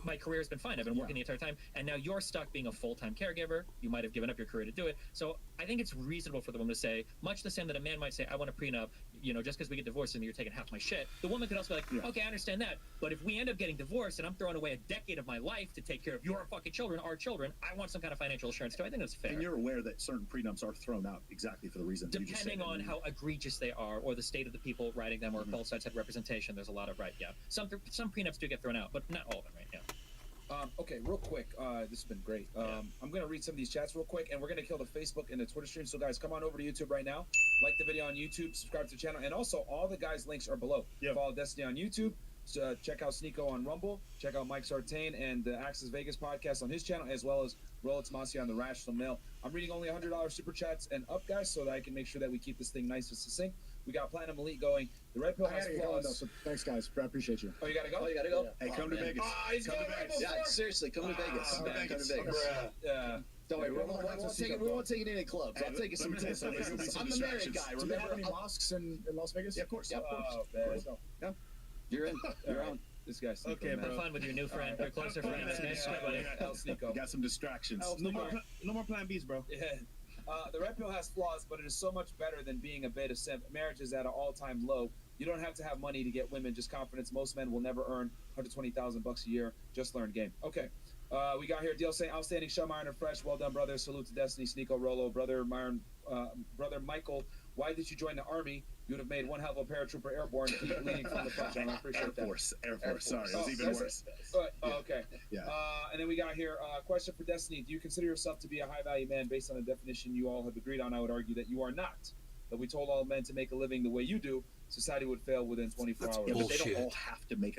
my career has been fine. I've been working the entire time, and now you're stuck being a full-time caregiver. You might have given up your career to do it. So I think it's reasonable for the woman to say, much the same that a man might say, I want a prenup, just because we get divorced and you're taking half my shit. The woman could also be like, okay, I understand that, but if we end up getting divorced and I'm throwing away a decade of my life to take care of your fucking children, our children, I want some kind of financial assurance too. I think that's fair. And you're aware that certain prenups are thrown out exactly for the reason you just said. Depending on how egregious they are, or the state of the people writing them, or if both sides have representation, there's a lot of some prenups do get thrown out, but not all of them, right? Okay, real quick. This has been great. I'm going to read some of these chats real quick, and we're going to kill the Facebook and the Twitter stream. So, guys, come on over to YouTube right now. Like the video on YouTube, subscribe to the channel, and also all the guys' links are below. Follow Destiny on YouTube. Check out Sneeko on Rumble. Check out Mike Sartain and the Access Vegas podcast on his channel, as well as Rollo Tomasi on the Rational Mail. I'm reading only $100 super chats and up, guys, so that I can make sure that we keep this thing nice and succinct. We got Platinum Elite going. The Red Pill has flaws. So thanks, guys. I appreciate you. Oh, you gotta go? Oh, you gotta go? Hey, come to Vegas. He's Come to going right Vegas. before. Yeah, seriously, come to Vegas. Come to Vegas. Don't worry, we Hey, won't take it in any clubs. I'll take you some tips. There's gonna be some I'm the married distractions. guy, Do you have remember? any mosques in Las Vegas? Yeah, of course. Yeah, of course. Oh, man. Let's go. You're in. You're on. This guy's Sneeko, Okay, man. bro. Have fun with your new friend, your closer friend. El Sneeko. You got some distractions. No more plan Bs, bro. Yeah. The Red Pill has flaws, but it is so much better than being a beta simp. Marriage is at an all-time low. You don't have to have money to get women, just confidence. Most men will never earn $120,000 a year. Just learn game. Okay. We got here Deal saying outstanding show, Myron and Fresh. Well done, brother. Salute to Destiny, Sneeko, Rollo, brother Myron, brother Michael. Why did you join the army? You would have made one hell of a paratrooper airborne. Keep bleeding from the punch. I appreciate that. Air Force. Sorry, it was even worse. Okay. Yeah. And then we got here question for Destiny. Do you consider yourself to be a high-value man based on the definition you all have agreed on? I would argue that you are not. That we told all men to make a living the way you do, society would fail within 24 hours. Yeah, but they don't all have to make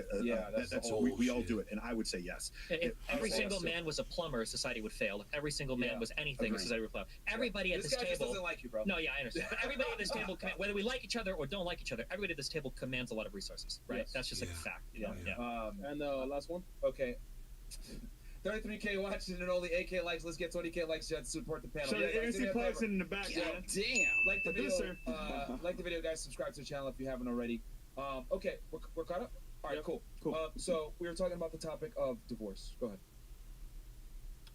we all do it, and I would say yes. If every single man was a plumber, society would fail. If every single man was anything, Agreed. society would fail. Everybody at This this guy just table doesn't like you, bro. No, yeah, I understand. But everybody at this table, whether we like each other or don't like each other, everybody at this table commands a lot of resources, right? Yes. That's just like a fact. Yeah. And last one. Okay. 33K watching and only 8K likes. Let's get 20K likes to support the panel. So Yeah, guys, do me a plugs favor. in the back, man. Damn. Like the video, Producer. like the video, guys. Subscribe to the channel if you haven't already. Okay, we're caught up. All right, cool. So we were talking about the topic of divorce. Go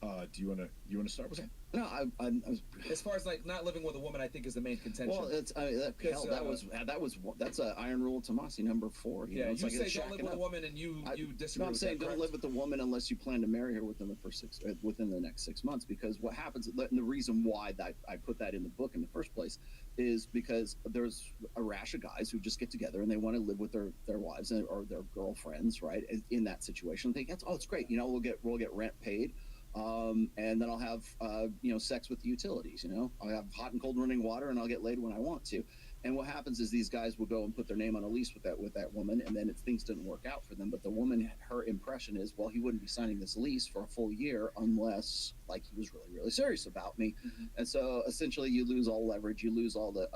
ahead. Do you wanna start with it? No, I was. As far as like not living with a woman, I think is the main contention. Well, it's that's a Iron Rule Tomasi #4. You know, it's you like say it's don't live shacking with a up. woman, and you disagree. No, I'm with saying that, don't live with the woman unless you plan to marry her within the next 6 months. Because what happens, and the reason why that I put that in the book in the first place, is because there's a rash of guys who just get together and they want to live with their wives or their girlfriends, right? In that situation, they think, oh, it's great. You know, we'll get rent paid. And then I'll have sex with the utilities. You know, I'll have hot and cold running water, and I'll get laid when I want to. And what happens is these guys will go and put their name on a lease with that woman, and then things didn't work out for them. But the woman, her impression is, well, he wouldn't be signing this lease for a full year unless like he was really, really serious about me. Mm-hmm. And so essentially, you lose all leverage, you lose all the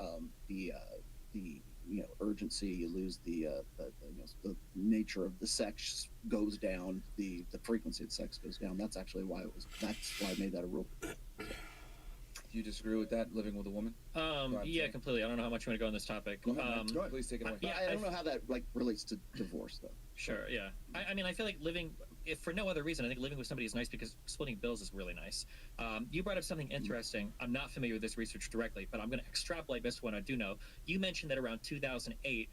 urgency, you lose the nature of the sex goes down, the frequency of sex goes down. That's actually why that's why I made that a rule. Do you disagree with that, living with a woman? Yeah, completely. I don't know how much you want to go on this topic. Go ahead. Please take it away. I don't know how that relates to divorce though. Sure, yeah. I mean, I feel like living, if for no other reason, I think living with somebody is nice because splitting bills is really nice. You brought up something interesting. I'm not familiar with this research directly, but I'm going to extrapolate this one I do know. You mentioned that around 2008,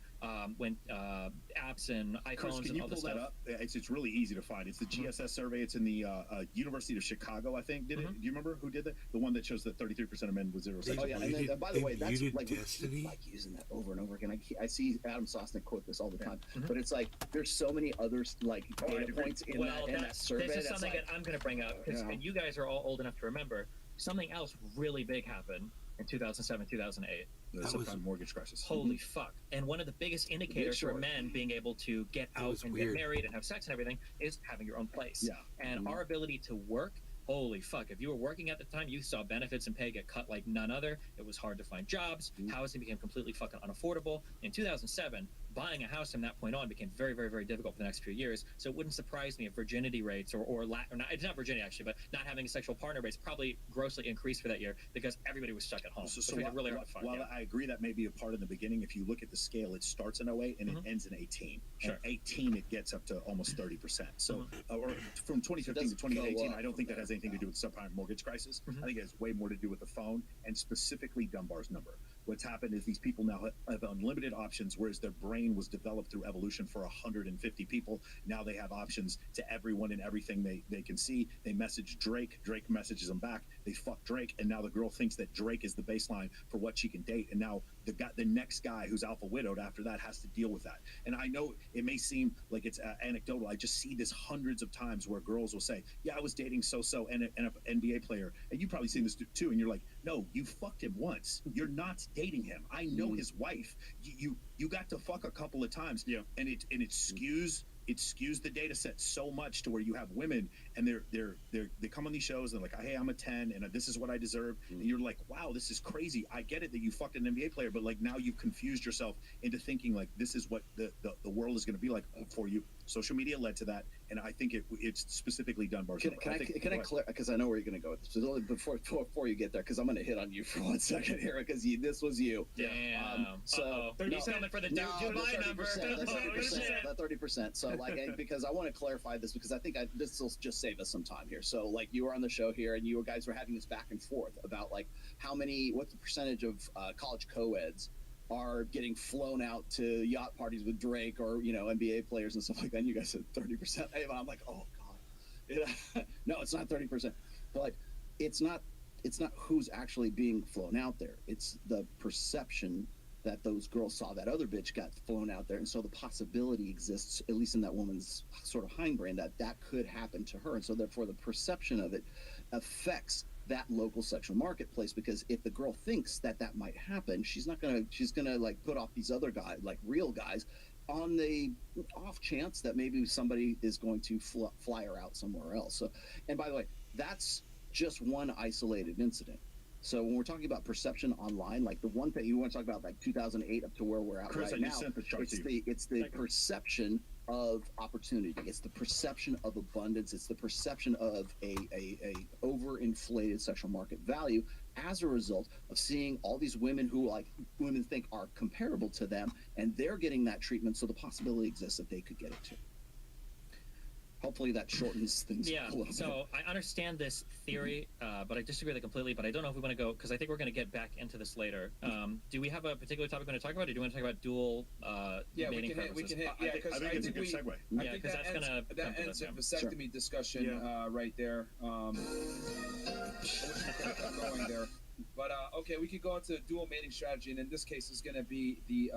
when apps and iPhones Chris, can and you all this pull that stuff. up? It's really easy to find. It's the GSS survey. It's in the University of Chicago, I think. Did it? Do you remember who did that? The one that shows that 33% of men with zero sex. Oh yeah, and then, by the way, that's like Destiny? like using that over and over again. I see Adam Sosnick quote this all the time, but it's like there's so many other like data points in that survey. This is something that I'm going to bring up because you guys are all old enough to remember. Something else really big happened in 2007, 2008. The subprime mortgage crisis. Holy fuck. And one of the biggest indicators for men being able to get out and get married and have sex and everything is having your own place. Yeah. And our ability to work, holy fuck. If you were working at the time, you saw benefits and pay get cut like none other. It was hard to find jobs. Housing became completely fucking unaffordable. In 2007, buying a house from that point on became very, very, very difficult for the next few years. So it wouldn't surprise me if virginity rates or not, it's not virginity actually, but not having a sexual partner rates probably grossly increased for that year because everybody was stuck at home. So it really hard to find. While I agree that may be a part in the beginning, if you look at the scale, it starts in 08 and it ends in 18. Sure. And 18, it gets up to almost 30%. So or from 2015 to 2018, I don't think that has anything to do with the subprime mortgage crisis. I think it has way more to do with the phone and specifically Dunbar's number. What's happened is these people now have unlimited options, whereas their brain was developed through evolution for 150 people. Now they have options to everyone and everything they can see. They message Drake. Drake messages them back. They fuck Drake, and now the girl thinks that Drake is the baseline for what she can date. And now the next guy who's alpha widowed after that has to deal with that. And I know it may seem like it's anecdotal. I just see this hundreds of times where girls will say, "Yeah, I was dating so-so and an NBA player," and you've probably seen this too. And you're like, "No, you fucked him once. You're not dating him. I know his wife. You got to fuck a couple of times." Yeah. And it skews the data set so much to where you have women and they come on these shows and they're like, "Hey, I'm a 10 and this is what I deserve." And you're like, "Wow, this is crazy. I get it that you fucked an NBA player, but like now you've confused yourself into thinking like this is what the world is going to be like for you." Social media led to that, and I think it's specifically Dunbar's. Can I clarify? Because I know where you're going to go with this. So before you get there, because I'm going to hit on you for 1 second here, because this was you. Damn. So 30% for the Dubai number. That 30%. So because I want to clarify this because I think this will just save us some time here. So like you were on the show here and you guys were having this back and forth about like what's the percentage of college co-eds are getting flown out to yacht parties with Drake or NBA players and stuff like that. And you guys said 30%. And I'm like, oh god, no, it's not 30%. But it's not who's actually being flown out there. It's the perception that those girls saw that other bitch got flown out there, and so the possibility exists, at least in that woman's sort of hindbrain, that could happen to her, and so therefore the perception of it affects that local sexual marketplace, because if the girl thinks that might happen, she's gonna like put off these other guys, like real guys, on the off chance that maybe somebody is going to fly her out somewhere else. So, and by the way, that's just one isolated incident. So when we're talking about perception online, like the one thing you want to talk about, like 2008 up to where we're at Chris, right now, it's the perception of opportunity. It's the perception of abundance. It's the perception of a overinflated sexual market value as a result of seeing all these women who women think are comparable to them, and they're getting that treatment. So the possibility exists that they could get it too. hopefully that shortens things Yeah, up a little so I understand this theory, but I disagree with it completely. But I don't know if we want to go, because I think we're going to get back into this later. Do we have a particular topic we want to talk about, or do you want to talk about dual Yeah, we mating can hit. We purposes? can hit. I Yeah, think, because I think it's a good segue. I Yeah, think 'cause that that's gonna that come to ends this, the yeah. vasectomy discussion right there. Going there. But okay, we could go into dual mating strategy, and in this case, is going to be the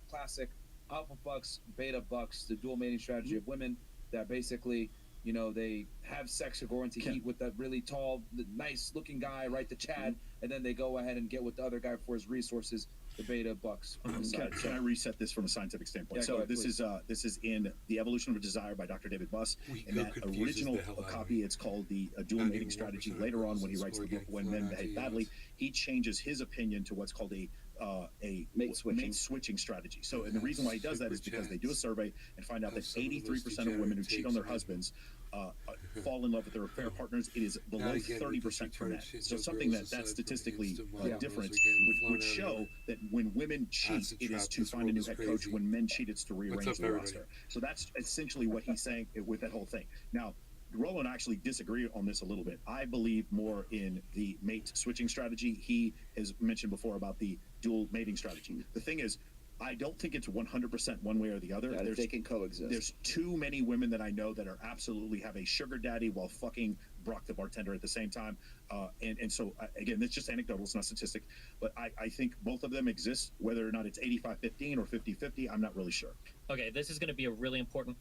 classic alpha bucks, beta bucks, the dual mating strategy of women that basically, you know, they have sex or go into heat with that really tall, nice looking guy, right, the Chad, and then they go ahead and get with the other guy for his resources, the beta bucks. Can I reset this from a scientific standpoint? Yeah, So go ahead, this is in The Evolution of a Desire by Dr. David Buss. And that original copy, it's called the dual mating strategy. Later on, when he writes the book When Men Behave Badly, he changes his opinion to what's called a mate switching strategy. So, and the reason why he does that is because they do a survey and find out that 83% of women who cheat on their husbands fall in love with their affair partners. It is below 30% for men. So something that's statistically different would show that when women cheat, it is to find a new head coach. When men cheat, it's to rearrange the roster. So that's essentially what he's saying with that whole thing. Now, Rollo and I actually disagree on this a little bit. I believe more in the mate switching strategy. He has mentioned before about the dual mating strategy. The thing is, I don't think it's 100% one way or the other. They can coexist. There's too many women that I know that are absolutely have a sugar daddy while fucking Brock the bartender at the same time. And so, again, it's just anecdotal. It's not statistic. But I think both of them exist. Whether or not it's 85-15 or 50-50, I'm not really sure. Okay, this is going to be a really important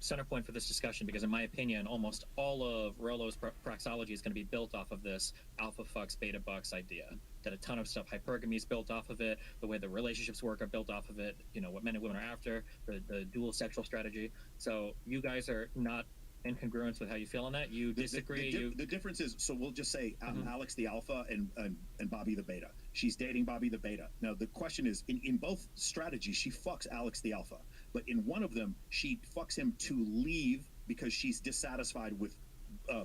center point for this discussion because, in my opinion, almost all of Rollo's praxeology is going to be built off of this alpha fucks, beta bucks idea. That a ton of stuff, hypergamy is built off of it, the way the relationships work are built off of it, you know, what men and women are after, the dual sexual strategy. So you guys are not in congruence with how you feel on that? You disagree? The difference is, so we'll just say Alex the alpha and Bobby the beta. She's dating Bobby the beta. Now, the question is, in both strategies, she fucks Alex the alpha. But in one of them, she fucks him to leave because she's dissatisfied with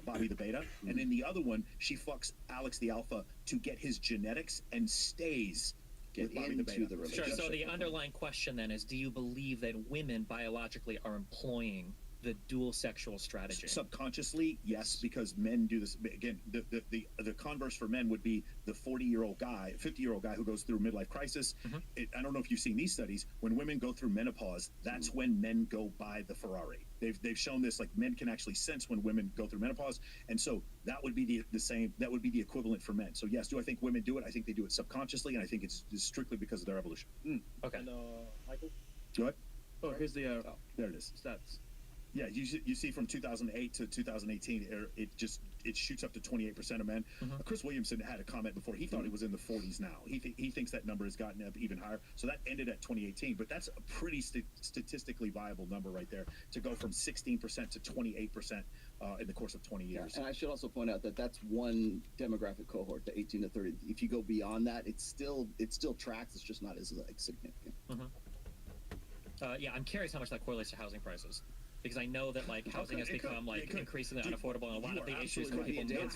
Bobby the beta. And in the other one, she fucks Alex the alpha to get his genetics and stays with Bobby the beta. Sure, so the underlying question then is, do you believe that women biologically are employing the dual sexual strategy? Subconsciously, yes, because men do this. Again, the converse for men would be the 40-year-old guy, 50-year-old guy who goes through midlife crisis. I don't know if you've seen these studies. When women go through menopause, that's when men go buy the Ferrari. They've shown this, like men can actually sense when women go through menopause, and so that would be the same. That would be the equivalent for men. So yes, do I think women do it? I think they do it subconsciously, and I think it's strictly because of their evolution. Okay. And Michael? Go ahead. Oh, here's the There it is. stats. Yeah, you see from 2008 to 2018, it shoots up to 28% of men. Chris Williamson had a comment before. He thought it was in the 40s now. He thinks that number has gotten up even higher. So that ended at 2018, but that's a pretty statistically viable number right there to go from 16% to 28% in the course of 20 years. And I should also point out that that's one demographic cohort, the 18 to 30. If you go beyond that, it still tracks. It's just not as like significant. Yeah, I'm curious how much that correlates to housing prices. Because I know that like housing has become like increasingly unaffordable, and a lot of the issues for people not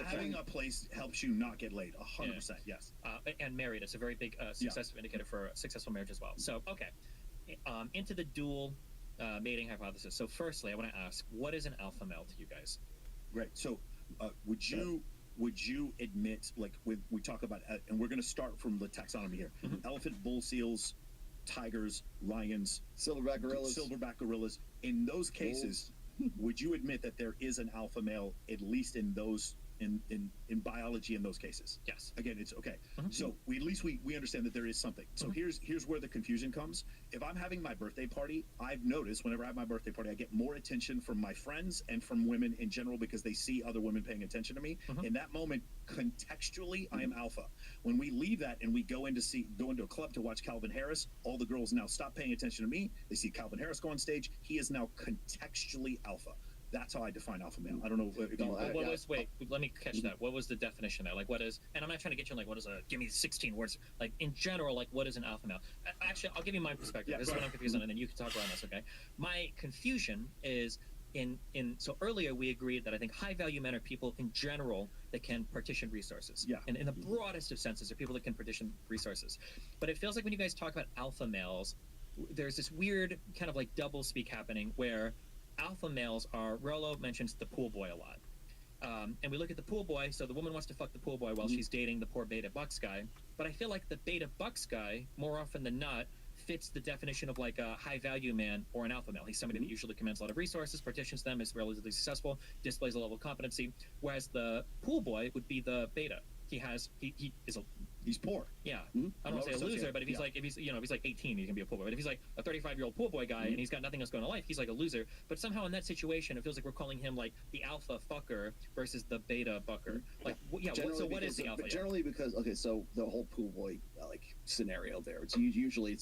having a place helps you not get laid. 100%, yes. And married, it's a very big success indicator for a successful marriage as well. So okay, into the dual mating hypothesis. So firstly, I want to ask, what is an alpha male to you guys? Great. So would you admit, like when we talk about, and we're going to start from the taxonomy here: elephant, bull, seals, tigers, lions, silverback gorillas. In those cases, would you admit that there is an alpha male, at least in those in biology in those cases? Yes. Again, it's okay. So at least we understand that there is something. So here's where the confusion comes. If I'm having my birthday party, I've noticed whenever I have my birthday party, I get more attention from my friends and from women in general because they see other women paying attention to me. In that moment, contextually, I am alpha. When we leave that and we go into a club to watch Calvin Harris, all the girls now stop paying attention to me. They see Calvin Harris go on stage. He is now contextually alpha. That's how I define alpha male. I don't know if wait, let me catch that. What was the definition there? Like, what is, and I'm not trying to get you on, like, what is give me 16 words. Like, in general, like, what is an alpha male? Actually, I'll give you my perspective. This is what I'm confused on, and then you can talk around this, okay? My confusion is so earlier we agreed that I think high value men are people in general that can partition resources. Yeah. And in the broadest of senses, are people that can partition resources. But it feels like when you guys talk about alpha males, there's this weird kind of like double speak happening where alpha males are, Rollo mentions the pool boy a lot. And we look at the pool boy, so the woman wants to fuck the pool boy while she's dating the poor beta bucks guy. But I feel like the beta bucks guy, more often than not, fits the definition of like a high value man or an alpha male. He's somebody that usually commands a lot of resources, partitions them, is relatively successful, displays a level of competency. Whereas the pool boy would be the beta. He is a He's poor. yeah. I don't want to say a loser, but if he's like 18, he can be a pool boy. But if he's like a 35-year-old pool boy guy and he's got nothing else going on in life, he's like a loser. But somehow in that situation, it feels like we're calling him like the alpha fucker versus the beta bucker. Like, so what is the alpha? Generally, because so the whole pool boy like scenario there, it's usually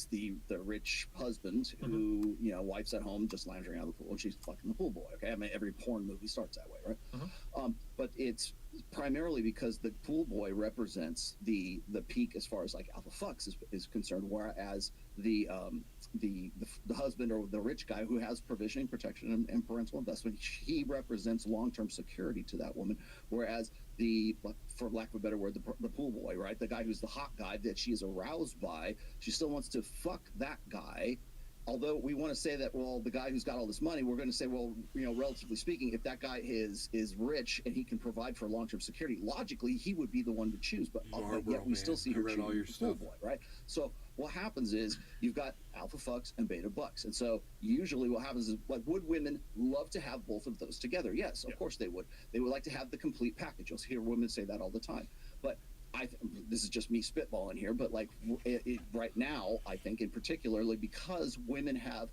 the rich husband who wife's at home just lounging around the pool and she's fucking the pool boy. Okay, I mean every porn movie starts that way, right? But it's primarily because the pool boy represents the peak as far as like alpha fucks is concerned, whereas the husband or the rich guy who has provisioning, protection, and parental investment, he represents long-term security to that woman, whereas for lack of a better word, the pool boy, right, the guy who's the hot guy that she is aroused by, she still wants to fuck that guy. Although we want to say that, well, the guy who's got all this money, we're going to say, well, relatively speaking, if that guy is rich and he can provide for long-term security, logically he would be the one to choose. But yet we still see her choosing the pool boy, right? So what happens is you've got alpha fucks and beta bucks, and so usually what happens is, like, would women love to have both of those together? Yes, of course they would. They would like to have the complete package. You'll hear women say that all the time, but this is just me spitballing here, but like right now, I think in particularly because women have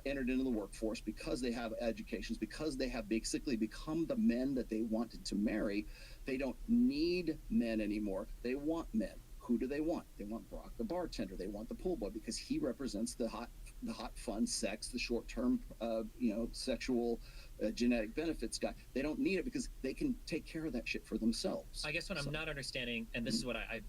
entered into the workforce, because they have educations, because they have basically become the men that they wanted to marry, they don't need men anymore. They want men. Who do they want? They want Brock the bartender. They want the pool boy because he represents the hot, fun sex, the short-term, sexual genetic benefits guy. They don't need it because they can take care of that shit for themselves. I guess what I'm not understanding, and this is what I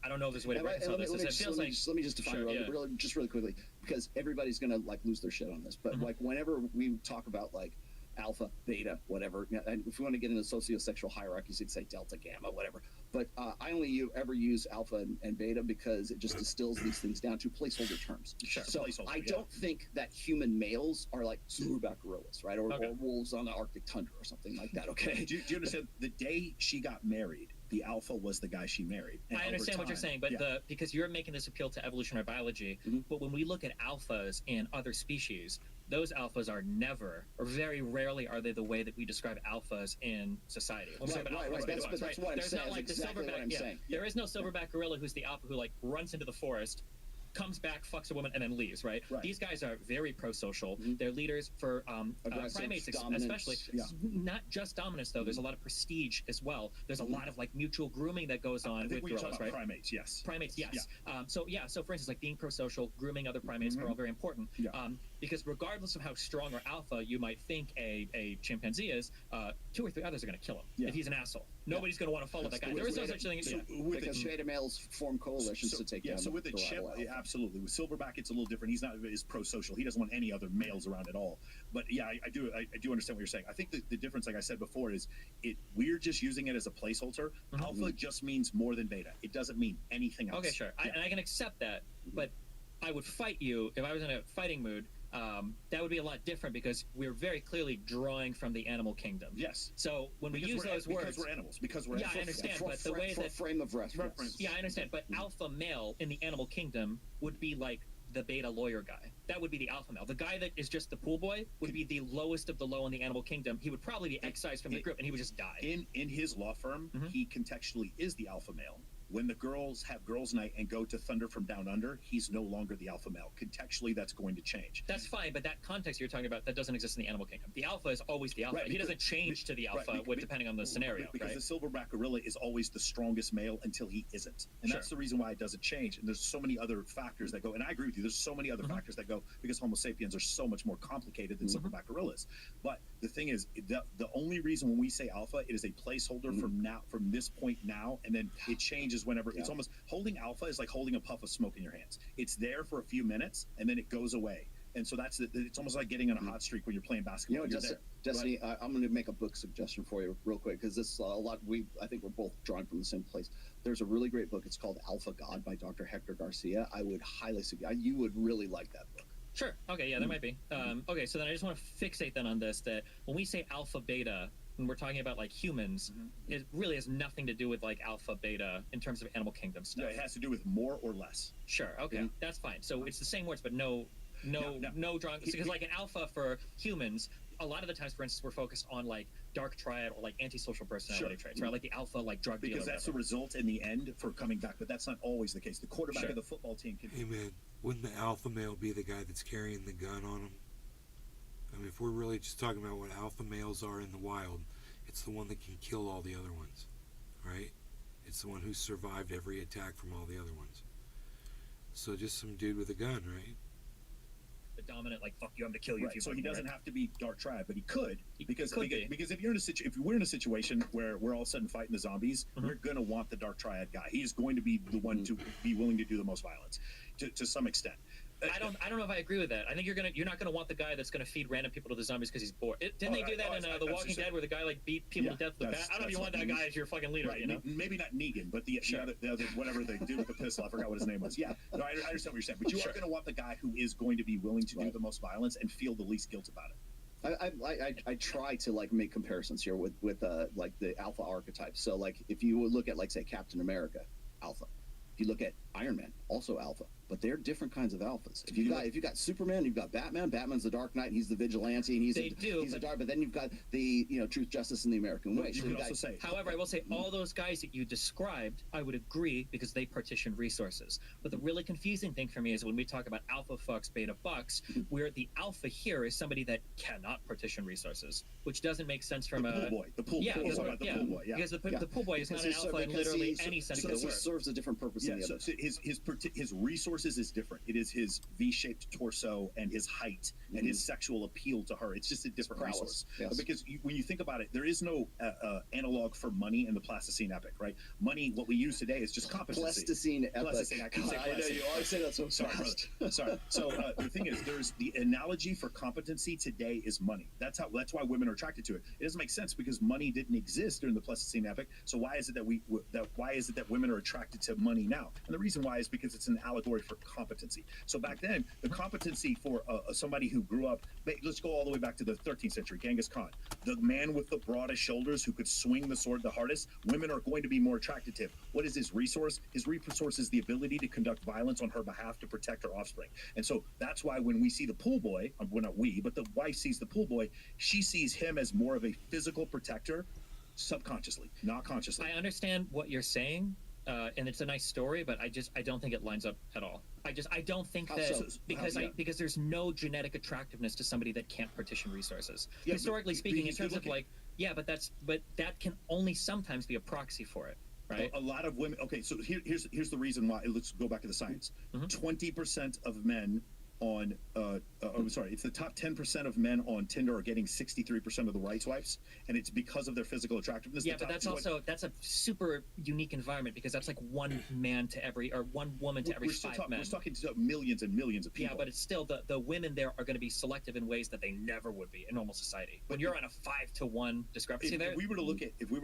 don't know if there's a way to reconcile this, is it feels like... Let me just define it really quickly, because everybody's going to like lose their shit on this. But like whenever we talk about like alpha, beta, whatever, and if we want to get into sociosexual hierarchies, you'd say delta, gamma, whatever. But I only ever use alpha and beta because it just distills these things down to placeholder terms. Sure. So I don't think that human males are like silverback gorillas, right? Or wolves on the Arctic tundra or something like that, okay? Do you understand? The day she got married, the alpha was the guy she married. And I understand what you're saying, but because you're making this appeal to evolutionary biology, but when we look at alphas in other species, those alphas are never, or very rarely, are they the way that we describe alphas in society. That's what I'm saying. Not like the silverback. There is no silverback gorilla who's the alpha who like runs into the forest, comes back, fucks a woman, and then leaves, right? These guys are very pro-social. They're leaders for primates, especially. Not just dominance, though. There's a lot of prestige as well. There's a lot of like mutual grooming that goes on with gorillas, right? Primates, yes. Primates, yes. So for instance, like being pro-social, grooming other primates are all very important. Because regardless of how strong or alpha you might think a chimpanzee is, 2 or 3 others are going to kill him if he's an asshole. Nobody's going to want to follow that guy. There is no such thing. Because beta males form coalitions to take down. So with the chimp, absolutely. With silverback, it's a little different. He's not as pro-social. He doesn't want any other males around at all. But yeah, I do understand what you're saying. I think the difference, like I said before, is we're just using it as a placeholder. Alpha just means more than beta. It doesn't mean anything else. Okay, sure. And I can accept that, but I would fight you if I was in a fighting mood. That would be a lot different because we're very clearly drawing from the animal kingdom. Yes. So when we use those words, because we're animals, I understand, but the way that frame of reference. Yeah, I understand, but alpha male in the animal kingdom would be like the beta lawyer guy. That would be the alpha male. The guy that is just the pool boy would be the lowest of the low in the animal kingdom. He would probably be excised from the group and he would just die. In his law firm, he contextually is the alpha male. When the girls have girls' night and go to Thunder from Down Under, he's no longer the alpha male. Contextually, that's going to change. That's fine, but that context you're talking about, that doesn't exist in the animal kingdom. The alpha is always the alpha. He doesn't change to the alpha depending on the scenario. Because the silverback gorilla is always the strongest male until he isn't. And that's the reason why it doesn't change. And there's so many other factors that go, and I agree with you, there's so many other factors that go, because Homo sapiens are so much more complicated than silverback gorillas. But the thing is, the only reason when we say alpha, it is a placeholder from this point now, and then it changes whenever. It's almost holding alpha is like holding a puff of smoke in your hands. It's there for a few minutes and then it goes away. And so it's almost like getting on a hot streak when you're playing basketball. Destiny, I'm going to make a book suggestion for you real quick because this I think we're both drawing from the same place. There's a really great book. It's called Alpha God by Dr. Hector Garcia. I would highly suggest you would really like that book. Sure. Okay. Yeah, there might be. Okay. So then I just want to fixate then on this, that when we say alpha beta, when we're talking about like humans, it really has nothing to do with like alpha beta in terms of animal kingdom stuff. Yeah, it has to do with more or less. Sure. Okay. That's fine. So it's the same words, but no drawing, because like an alpha for humans, a lot of the times, for instance, we're focused on like dark triad or like antisocial personality traits, right? Like the alpha, like drug dealer. Because that's the result in the end for coming back, but that's not always the case. The quarterback of the football team can. Hey man, wouldn't the alpha male be the guy that's carrying the gun on him? I mean, if we're really just talking about what alpha males are in the wild, it's the one that can kill all the other ones, right? It's the one who's survived every attack from all the other ones. So just some dude with a gun, right? The dominant, like, fuck you, I'm gonna kill you. Right. So he doesn't have to be dark triad, but he could, because because if you're in if we're in a situation where we're all of a sudden fighting the zombies, you're gonna want the dark triad guy. He's going to be the one to be willing to do the most violence, to some extent. I don't know if I agree with that. I think you're not gonna want the guy that's gonna feed random people to the zombies because he's bored. Didn't they do that in The Walking Dead, where the guy like beat people to death with the bat? I don't know if you want that guy as your fucking leader. Right. You know? Maybe not Negan, but the other whatever they do with the pistol. I forgot what his name was. Yeah, no, I understand what you're saying, but you are going to want the guy who is going to be willing to do the most violence and feel the least guilt about it. I try to like make comparisons here with like the alpha archetypes. So like if you look at like say Captain America, alpha. If you look at Iron Man, also alpha, but they're different kinds of alphas. If you got Superman, you've got Batman. Batman's the Dark Knight. He's the vigilante, and he's a dark. But then you've got the truth, justice, and the American way. However, I will say all those guys that you described, I would agree because they partition resources. But the really confusing thing for me is when we talk about alpha fucks, beta bucks, where the alpha here is somebody that cannot partition resources, which doesn't make sense from the pool boy. The pool boy. Because the pool boy is not an alpha in literally any sense of the word. He serves a different purpose than the other. So his resources is different. It is his V-shaped torso and his height and his sexual appeal to her. It's just a different resource. Yes. Because when you think about it, there is no analog for money in the Pleistocene epoch, right? Money, what we use today is just competency. Pleistocene epoch. I can say I know you always say that so fast. Sorry. So the thing is, there's the analogy for competency today is money. That's why women are attracted to it. It doesn't make sense because money didn't exist during the Pleistocene epoch. So why is it that women are attracted to money now? And the reason why is because it's an allegory for competency. So back then, the competency for somebody who grew up, let's go all the way back to the 13th century, Genghis Khan, the man with the broadest shoulders who could swing the sword the hardest, women are going to be more attracted to him. What is his resource? His resource is the ability to conduct violence on her behalf to protect her offspring. And so that's why when we see the pool boy, well, not we, but the wife sees the pool boy, she sees him as more of a physical protector, subconsciously, not consciously. I understand what you're saying. And it's a nice story, but I don't think it lines up at all. I don't think that because there's no genetic attractiveness to somebody that can't partition resources. Yeah, historically speaking, in terms of like, but that can only sometimes be a proxy for it, right? A lot of women. Okay, so here's the reason why. Let's go back to the science. 20% of men on it's the top 10% of men on Tinder are getting 63% of the right swipes, and it's because of their physical attractiveness. Yeah, but that's a super unique environment because that's like one man to every or one woman to every 5 men. We're talking to millions and millions of people. Yeah, but it's still the women there are going to be selective in ways that they never would be in normal society. When you're on a 5-to-1 discrepancy there. If we were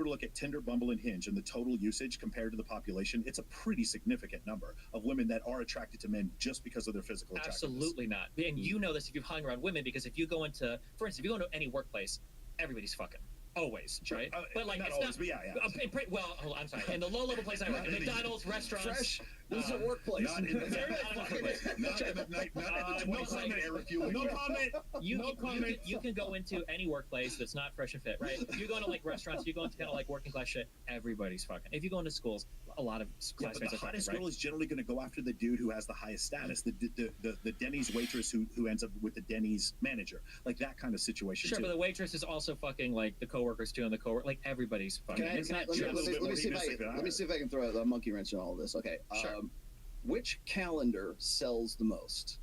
to look at Tinder, Bumble, and Hinge and the total usage compared to the population, it's a pretty significant number of women that are attracted to men just because of their physical attractiveness. Absolutely not. And you know this if you've hung around women, because if you go into, for instance, if you go into any workplace, everybody's fucking. Always, sure. Right? But like, not always, but yeah. Well, I'm sorry. In the low-level place I work, McDonald's, restaurants. Fresh. This is a workplace. Not in the night. Not in the 20-second air refueling. No comment. You can go into any workplace that's not fresh and fit, right? You go into like restaurants, you go into kind of like working class shit. Everybody's fucking. If you go into schools, a lot of classmates but the hottest girl is generally going to go after the dude who has the highest status, the Denny's waitress who ends up with the Denny's manager, like that kind of situation. Sure, too. but the waitress is also fucking like the coworkers too, and the coworker, like everybody's fucking. Let me see if I can throw a monkey wrench in all of this. Okay. Sure. Which calendar sells the most?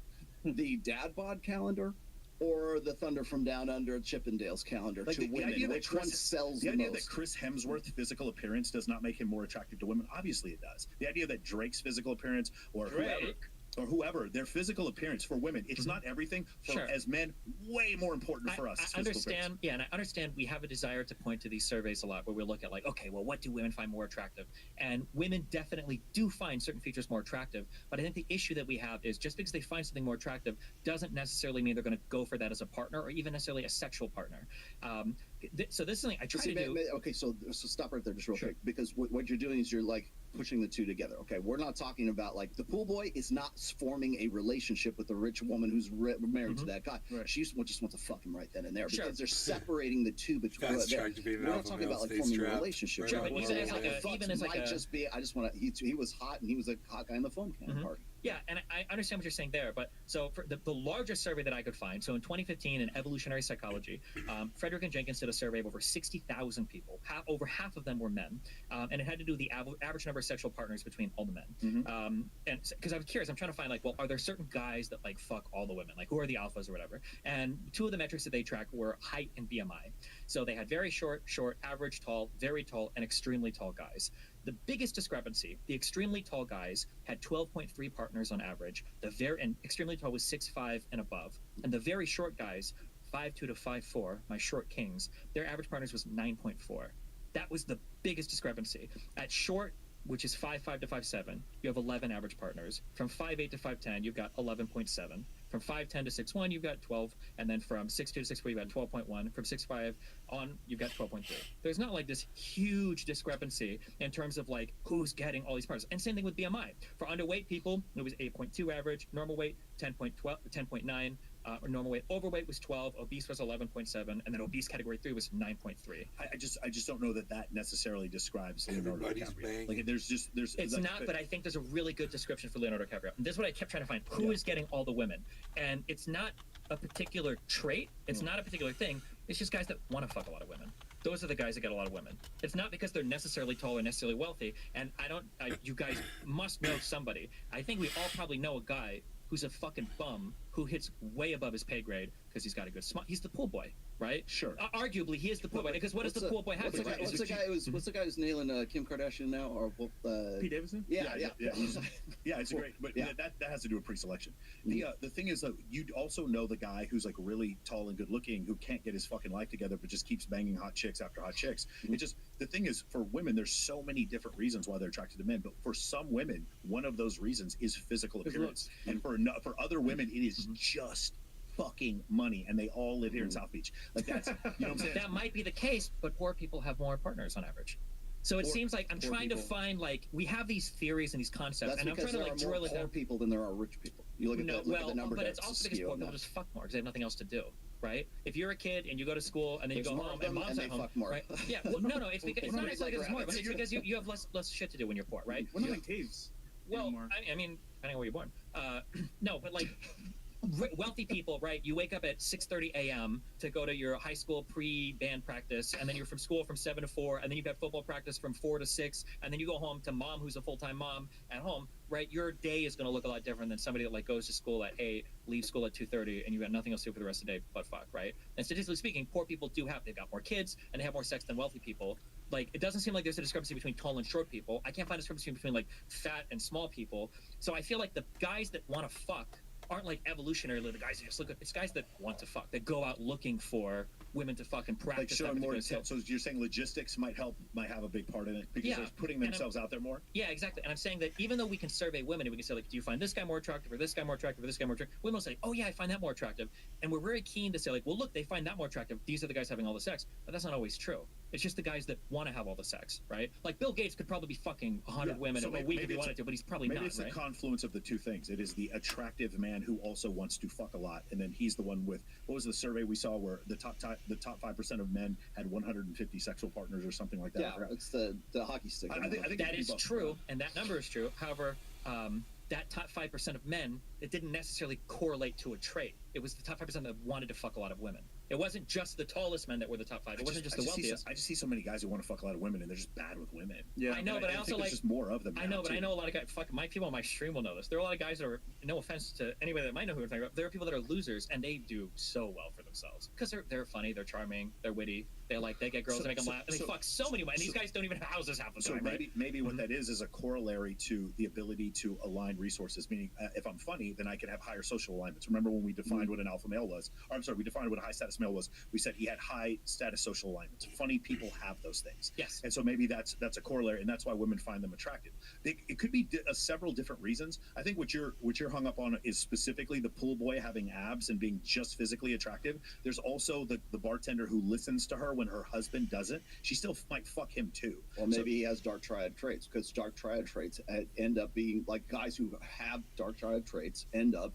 The Dad Bod calendar or the Thunder from Down Under Chippendales calendar like to women? Which one sells the most? The idea that Chris Hemsworth's physical appearance does not make him more attractive to women, obviously it does. The idea that Drake's physical appearance or whoever... or whoever, their physical appearance for women, it's not everything. For as men, way more important for us. I understand, and I understand we have a desire to point to these surveys a lot where we look at like, okay, well, what do women find more attractive? And women definitely do find certain features more attractive, but I think the issue that we have is just because they find something more attractive doesn't necessarily mean they're going to go for that as a partner or even necessarily a sexual partner. So this is something I try to do. Okay, so stop right there just real quick, because what you're doing is you're like pushing the two together. Okay, we're not talking about like the pool boy is not forming a relationship with a rich woman who's married to that guy. Right. She just wants to fuck him right then and there because they're separating the two between. We're not talking about like forming a relationship. Sure, but even as like a just be. I just want to. He was hot and he was a hot guy in the foam can party. Yeah, and I understand what you're saying there, but so for the largest survey that I could find, so in 2015 in evolutionary psychology, Frederick and Jenkins did a survey of over 60,000 people. Over half of them were men, and it had to do with the average number of sexual partners between all the men. And because I was curious, I'm trying to find like, well, are there certain guys that like fuck all the women? Like, who are the alphas or whatever? And two of the metrics that they tracked were height and BMI. So they had very short, average tall, very tall, and extremely tall guys. The biggest discrepancy, the extremely tall guys had 12.3 partners on average. And extremely tall was 6'5" and above. And the very short guys, 5'2" to 5'4", my short kings, their average partners was 9.4. That was the biggest discrepancy. At short, which is 5'5" to 5'7", you have 11 average partners. From 5'8" to 5'10", you've got 11.7. From 5'10" to 6'1", you've got 12, and then from 6'2" to 6'4", you've got 12.1. From 6'5" on, you've got 12.3. There's not like this huge discrepancy in terms of like who's getting all these parts. And same thing with BMI. For underweight people, it was 8.2 average. Normal weight, 10.9. Normal weight. Overweight was 12. Obese was 11.7, and then obese category 3 was 9.3. I just don't know that necessarily describes Leonardo DiCaprio. Like there's. It's like, not, but I think there's a really good description for Leonardo DiCaprio. And this is what I kept trying to find: who is getting all the women? And it's not a particular trait. It's not a particular thing. It's just guys that want to fuck a lot of women. Those are the guys that get a lot of women. It's not because they're necessarily tall or necessarily wealthy. And you guys must know somebody. I think we all probably know a guy who's a fucking bum who hits way above his pay grade because he's got a good smile. He's the pool boy, right? Sure. Arguably, he is the pool boy because what does the pool boy have? What's the guy who's nailing Kim Kardashian now? Or Pete Davidson? Yeah. Yeah, it's great, but that has to do with pre-selection. The thing is that you also know the guy who's like really tall and good looking who can't get his fucking life together but just keeps banging hot chicks after hot chicks. It just, the thing is, for women, there's so many different reasons why they're attracted to men, but for some women, one of those reasons is physical appearance, and for other women, it is just fucking money, and they all live here in South Beach. Like that's, you know what I'm saying? That might be the case, but poor people have more partners on average. So it seems like I'm trying to find, like, we have these theories and these concepts, and I'm trying to like drill it down. There are more poor people than there are rich people. You look at the number. But it's also because poor people just fuck more because they have nothing else to do, right? If you're a kid and you go to school and then you go home and mom's at home, fuck more. Right? Yeah, well, no, it's because it's not exactly because more, but it's because you have less shit to do when you're poor, right? We're not in caves. Well, anymore. I mean, depending on where you're born. No, but like wealthy people, right? You wake up at 6:30 a.m. to go to your high school pre-band practice, and then you're from school from 7 to 4, and then you've got football practice from 4 to 6, and then you go home to mom, who's a full-time mom at home, right? Your day is going to look a lot different than somebody that like goes to school at 8, leaves school at 2:30, and you've got nothing else to do for the rest of the day but fuck, right? And statistically speaking, poor people they've got more kids and they have more sex than wealthy people. Like, it doesn't seem like there's a discrepancy between tall and short people. I can't find a discrepancy between like fat and small people. So I feel like the guys that want to fuck aren't like evolutionarily the guys that just look at. It's guys that want to fuck, that go out looking for women to fuck and practice. Like showing more intent. So you're saying logistics might have a big part in it because they're putting themselves out there more? Yeah, exactly. And I'm saying that even though we can survey women and we can say like, do you find this guy more attractive or this guy more attractive or this guy more attractive? Women will say, oh yeah, I find that more attractive. And we're very keen to say like, well look, they find that more attractive. These are the guys having all the sex. But that's not always true. It's just the guys that want to have all the sex, right? Like Bill Gates could probably be fucking 100 women in a week if he wanted to, but he's probably not, Maybe it's a confluence of the two things. It is the attractive man who also wants to fuck a lot, and then he's the one with, what was the survey we saw where the top 5% of men had 150 sexual partners or something like that? Yeah, it's the hockey stick. I think that is true, and that number is true. However, that top 5% of men, it didn't necessarily correlate to a trait. It was the top 5% that wanted to fuck a lot of women. It wasn't just the tallest men that were the top 5. It wasn't just the wealthiest. I just see so many guys who want to fuck a lot of women, and they're just bad with women. Yeah, I know, but I also think like there's just more of them. I know, but I know a lot of guys. Fuck, my people on my stream will know this. There are a lot of guys that are no offense to anybody that might know who we're talking about, there are people that are losers and they do so well for themselves because they're funny, they're charming, they're witty, they get girls to make them laugh, and they fuck so many women. And these guys don't even have houses half the time. So maybe what Mm-hmm. that is a corollary to the ability to align resources. Meaning, if I'm funny, then I can have higher social alignments. Remember when we defined what an alpha male was? Or I'm sorry, we defined what a high status male was. We said he had high status social alignments. Funny people have those things. Yes. And so maybe that's a corollary, and that's why women find them attractive. It could be several different reasons. I think what you're hung up on is specifically the pool boy having abs and being just physically attractive. There's also the bartender who listens to her when her husband doesn't. She still might fuck him too. Or maybe he has dark triad traits, because dark triad traits end up being like guys who have dark triad traits end up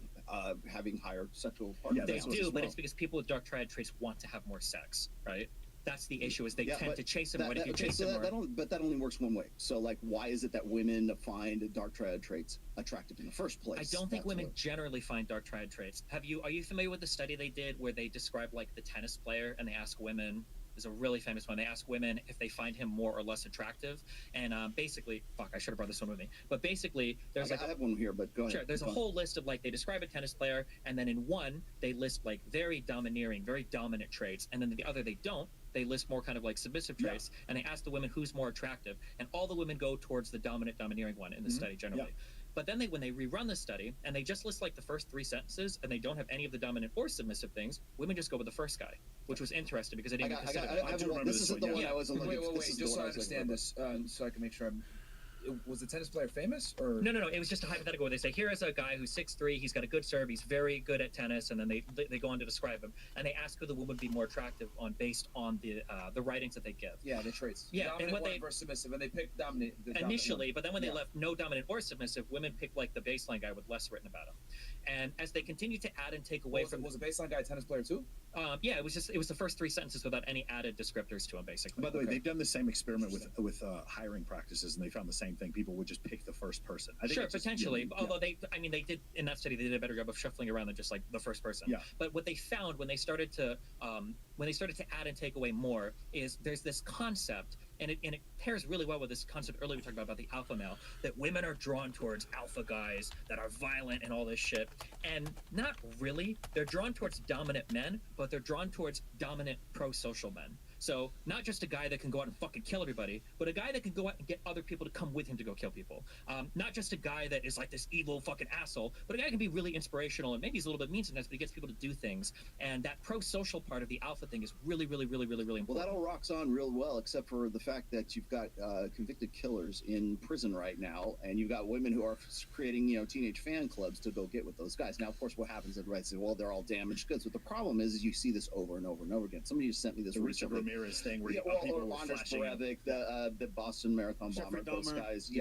having higher sexual partners. They do, but it's because people with dark triad traits want to have more sex, right? That's the issue, is they tend to chase them. If you chase them more, but that only works one way. So, like, why is it that women find dark triad traits attractive in the first place? I don't think women generally find dark triad traits. Are you familiar with the study they did where they described like the tennis player and they ask women? There's a really famous one. They ask women if they find him more or less attractive, and basically, I should have brought this one with me. But basically, there's I have one here, but go ahead. Sure, there's a whole list of, like, they describe a tennis player, and then in one they list like very domineering, very dominant traits, and then in the other they don't. They list more kind of like submissive traits, and they ask the women who's more attractive, and all the women go towards the domineering one in the study generally. Yeah. But then when they rerun the study and they just list like the first 3 sentences and they don't have any of the dominant or submissive things, women just go with the first guy, which was interesting because they didn't even consider that. This isn't the one I was looking at. Wait, just so I understand this, so I can make sure was the tennis player famous, or no? It was just a hypothetical where they say, here is a guy who's 6'3", he's got a good serve, he's very good at tennis, and then they go on to describe him, and they ask who the woman would be more attractive based on the writings that they give. Yeah, the traits. Yeah, dominant and what they versus submissive, and they picked dominant initially, but then when they left no dominant or submissive, women picked like the baseline guy with less written about him. And as they continue to add and take away was the baseline guy a tennis player too? Yeah, it was the first 3 sentences without any added descriptors to him, basically. By the way, they've done the same experiment with hiring practices, and they found the same thing. People would just pick the first person. I think sure, potentially. Although they did in that study, they did a better job of shuffling around than just like the first person. Yeah. But what they found when they started to add and take away more is there's this concept, and it pairs really well with this concept earlier we talked about the alpha male, that women are drawn towards alpha guys that are violent and all this shit. And not really. They're drawn towards dominant men, but they're drawn towards dominant pro-social men. So not just a guy that can go out and fucking kill everybody, but a guy that can go out and get other people to come with him to go kill people. Not just a guy that is like this evil fucking asshole, but a guy can be really inspirational and maybe he's a little bit mean sometimes, but he gets people to do things. And that pro-social part of the alpha thing is really, really, really, really, really important. Well, that all rocks on real well, except for the fact that you've got convicted killers in prison right now, and you've got women who are creating, teenage fan clubs to go get with those guys. Now, of course, what happens? Everybody says, well, they're all damaged goods. But the problem is you see this over and over and over again. Somebody just sent me this recently. Ramirez thing where or Anders Breivik, the Boston Marathon bomber, those guys.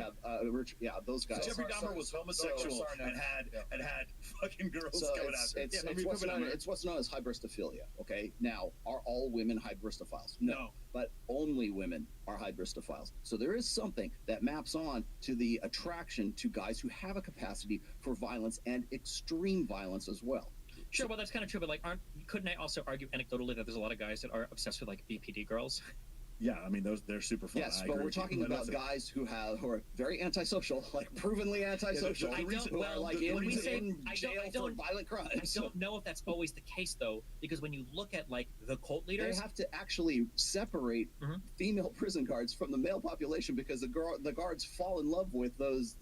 Those guys. Jeffrey Dahmer was homosexual and had fucking girls going after him. It's what's known as hybristophilia. Okay, now are all women hybristophiles? No, but only women are hybristophiles. So there is something that maps on to the attraction to guys who have a capacity for violence and extreme violence as well. Sure, well, that's kind of true, but like, couldn't I also argue anecdotally that there's a lot of guys that are obsessed with like BPD girls? Yeah, I mean they're super fun. Yes, but we're talking about guys who are very antisocial, like provenly antisocial. I don't. Well, in jail for violent crimes. I don't know if that's always the case though, because when you look at like the cult leaders, they have to actually separate female prison guards from the male population because the guards fall in love with those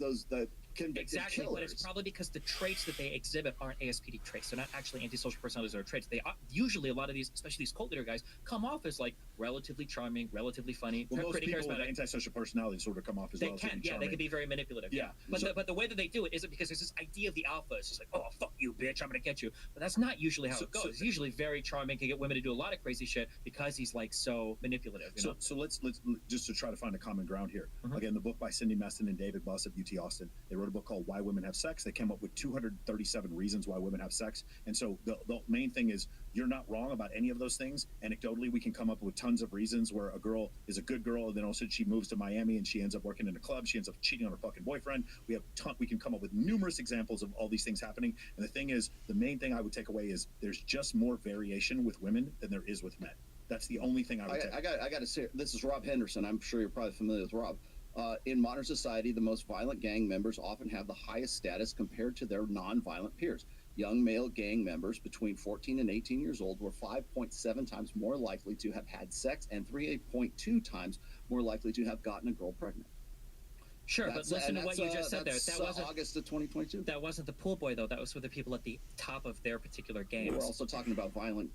convicted killers. But it's probably because the traits that they exhibit aren't ASPD traits. They're not actually antisocial personalities or traits. They usually, a lot of these, especially these cult leader guys, come off as like relatively charming, relatively funny, well, most pretty people charismatic. With antisocial personalities sort of come off as they well. They can be very manipulative. Yeah. But the way that they do it isn't because there's this idea of the alpha. It's just like, oh, fuck you, bitch, I'm gonna get you. But that's not usually how it goes. It's usually very charming, can get women to do a lot of crazy shit because he's like so manipulative. You know? So let's just to try to find a common ground here. Again, the book by Cindy Meston and David Buss of UT Austin. They wrote a book called Why Women Have Sex. They came up with 237 reasons why women have sex. And so the main thing is you're not wrong about any of those things. Anecdotally, we can come up with tons of reasons where a girl is a good girl and then all of a sudden she moves to Miami and she ends up working in a club. She ends up cheating on her fucking boyfriend. We can come up with numerous examples of all these things happening. And the thing is, the main thing I would take away is there's just more variation with women than there is with men. That's the only thing I would take. I got to say, this is Rob Henderson. I'm sure you're probably familiar with Rob. In modern society, the most violent gang members often have the highest status compared to their non-violent peers. Young male gang members between 14 and 18 years old were 5.7 times more likely to have had sex and 3.2 times more likely to have gotten a girl pregnant. Sure, but listen to what you just said there. That wasn't August of 2022. That wasn't the pool boy though. That was for the people at the top of their particular games. We're also talking about violent.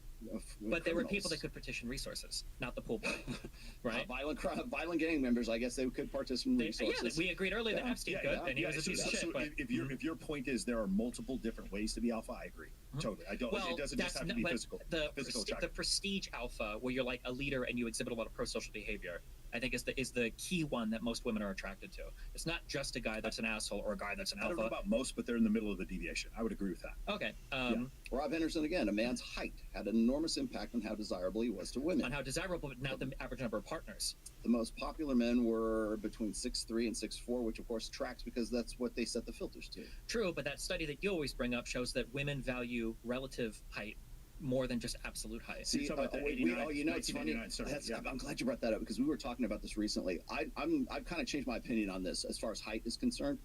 But there were people that could petition resources, not the pool boy, right? Violent gang members. I guess they could petition resources. Yeah, we agreed earlier that Epstein could, and he was a piece of shit. But if your point is there are multiple different ways to be alpha, I agree. Totally. I don't. Well, it doesn't just have to be physical. The prestige alpha, where you're like a leader and you exhibit a lot of pro-social behavior, I think is the key one that most women are attracted to. It's not just a guy that's an asshole or a guy that's an alpha. I don't know about most, but they're in the middle of the deviation. I would agree with that. Okay. Rob Henderson again. A man's height had an enormous impact on how desirable he was to women. On how desirable, but not the average number of partners. The most popular men were between 6'3" and 6'4", which of course tracks because that's what they set the filters to. True, but that study that you always bring up shows that women value relative height more than just absolute height. See, it's funny. I'm glad you brought that up because we were talking about this recently. I've kind of changed my opinion on this as far as height is concerned.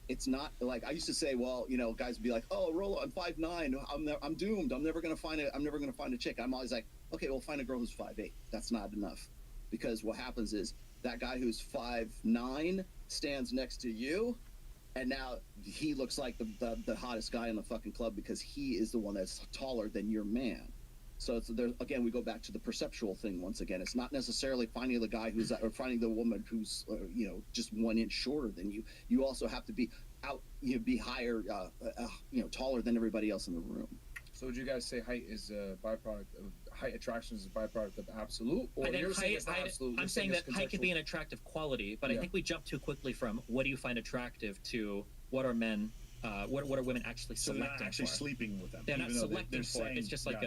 It's not like I used to say. Well, guys would be like, "Oh, Rollo, I'm 5'9". I'm doomed. I'm never gonna find a chick." I'm always like, "Okay, well, find a girl who's 5'8". That's not enough, because what happens is that guy who's 5'9" stands next to you. And now he looks like the hottest guy in the fucking club because he is the one that's taller than your man. So again, we go back to the perceptual thing once again. It's not necessarily finding the guy who's or finding the woman who's just 1 inch shorter than you. You also have to be be higher, taller than everybody else in the room. So would you guys say height is a byproduct of height attraction is a byproduct of absolute, or you're saying it's not absolute? I'm saying that height could be an attractive quality, but I think we jump too quickly from what do you find attractive to what are men, what are women actually selecting? So they're not actually sleeping with them. They're not selecting for it. It's just like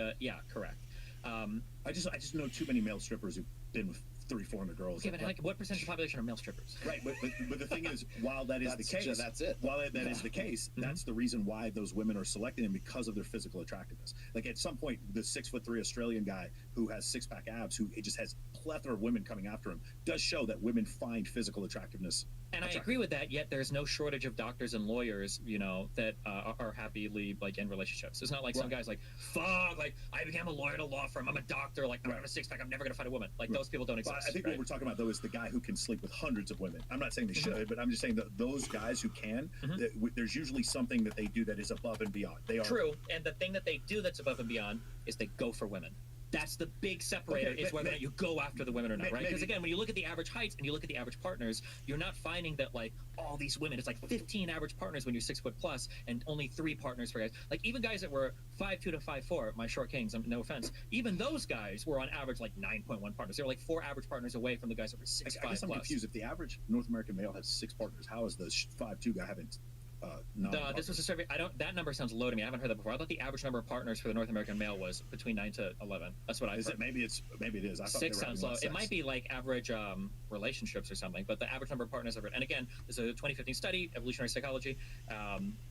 correct. I just know too many male strippers who've been with 300-400 girls. Okay, but what percentage of the population are male strippers? Right, but the thing is, while that is the case, that's it. While that is the case, that's the reason why those women are selecting them, because of their physical attractiveness. Like at some point, the 6'3" Australian guy who has six-pack abs, who just has plethora of women coming after him, does show that women find physical attractiveness. And I agree with that. Yet there's no shortage of doctors and lawyers, that are happily in relationships. It's not like some guys like, fuck, like I became a lawyer at a law firm. I'm a doctor. Like I have a six-pack. I'm never gonna find a woman. Like those people don't exist. I think what we're talking about though is the guy who can sleep with hundreds of women. I'm not saying they should, but I'm just saying that those guys who can, there's usually something that they do that is above and beyond. They are true, and the thing that they do that's above and beyond is they go for women. That's the big separator, is whether or not you go after the women or not, right? Because again, when you look at the average heights and you look at the average partners, you're not finding that all these women, it's like 15 average partners when you're 6 foot plus and only 3 partners for guys. Like even guys that were 5'2" to 5'4", my short kings, no offense, even those guys were on average 9.1 partners. They were 4 average partners away from the guys that were 6'5" I guess I'm confused. If the average North American male has 6 partners, how is the 5'2" guy having this was a survey. That number sounds low to me. I haven't heard that before. I thought the average number of partners for the North American male was between 9 to 11. That's what I heard. Maybe it is. I thought 6 sounds low. It might be average relationships or something. But the average number of partners I've heard. And again, this is a 2015 study, evolutionary psychology,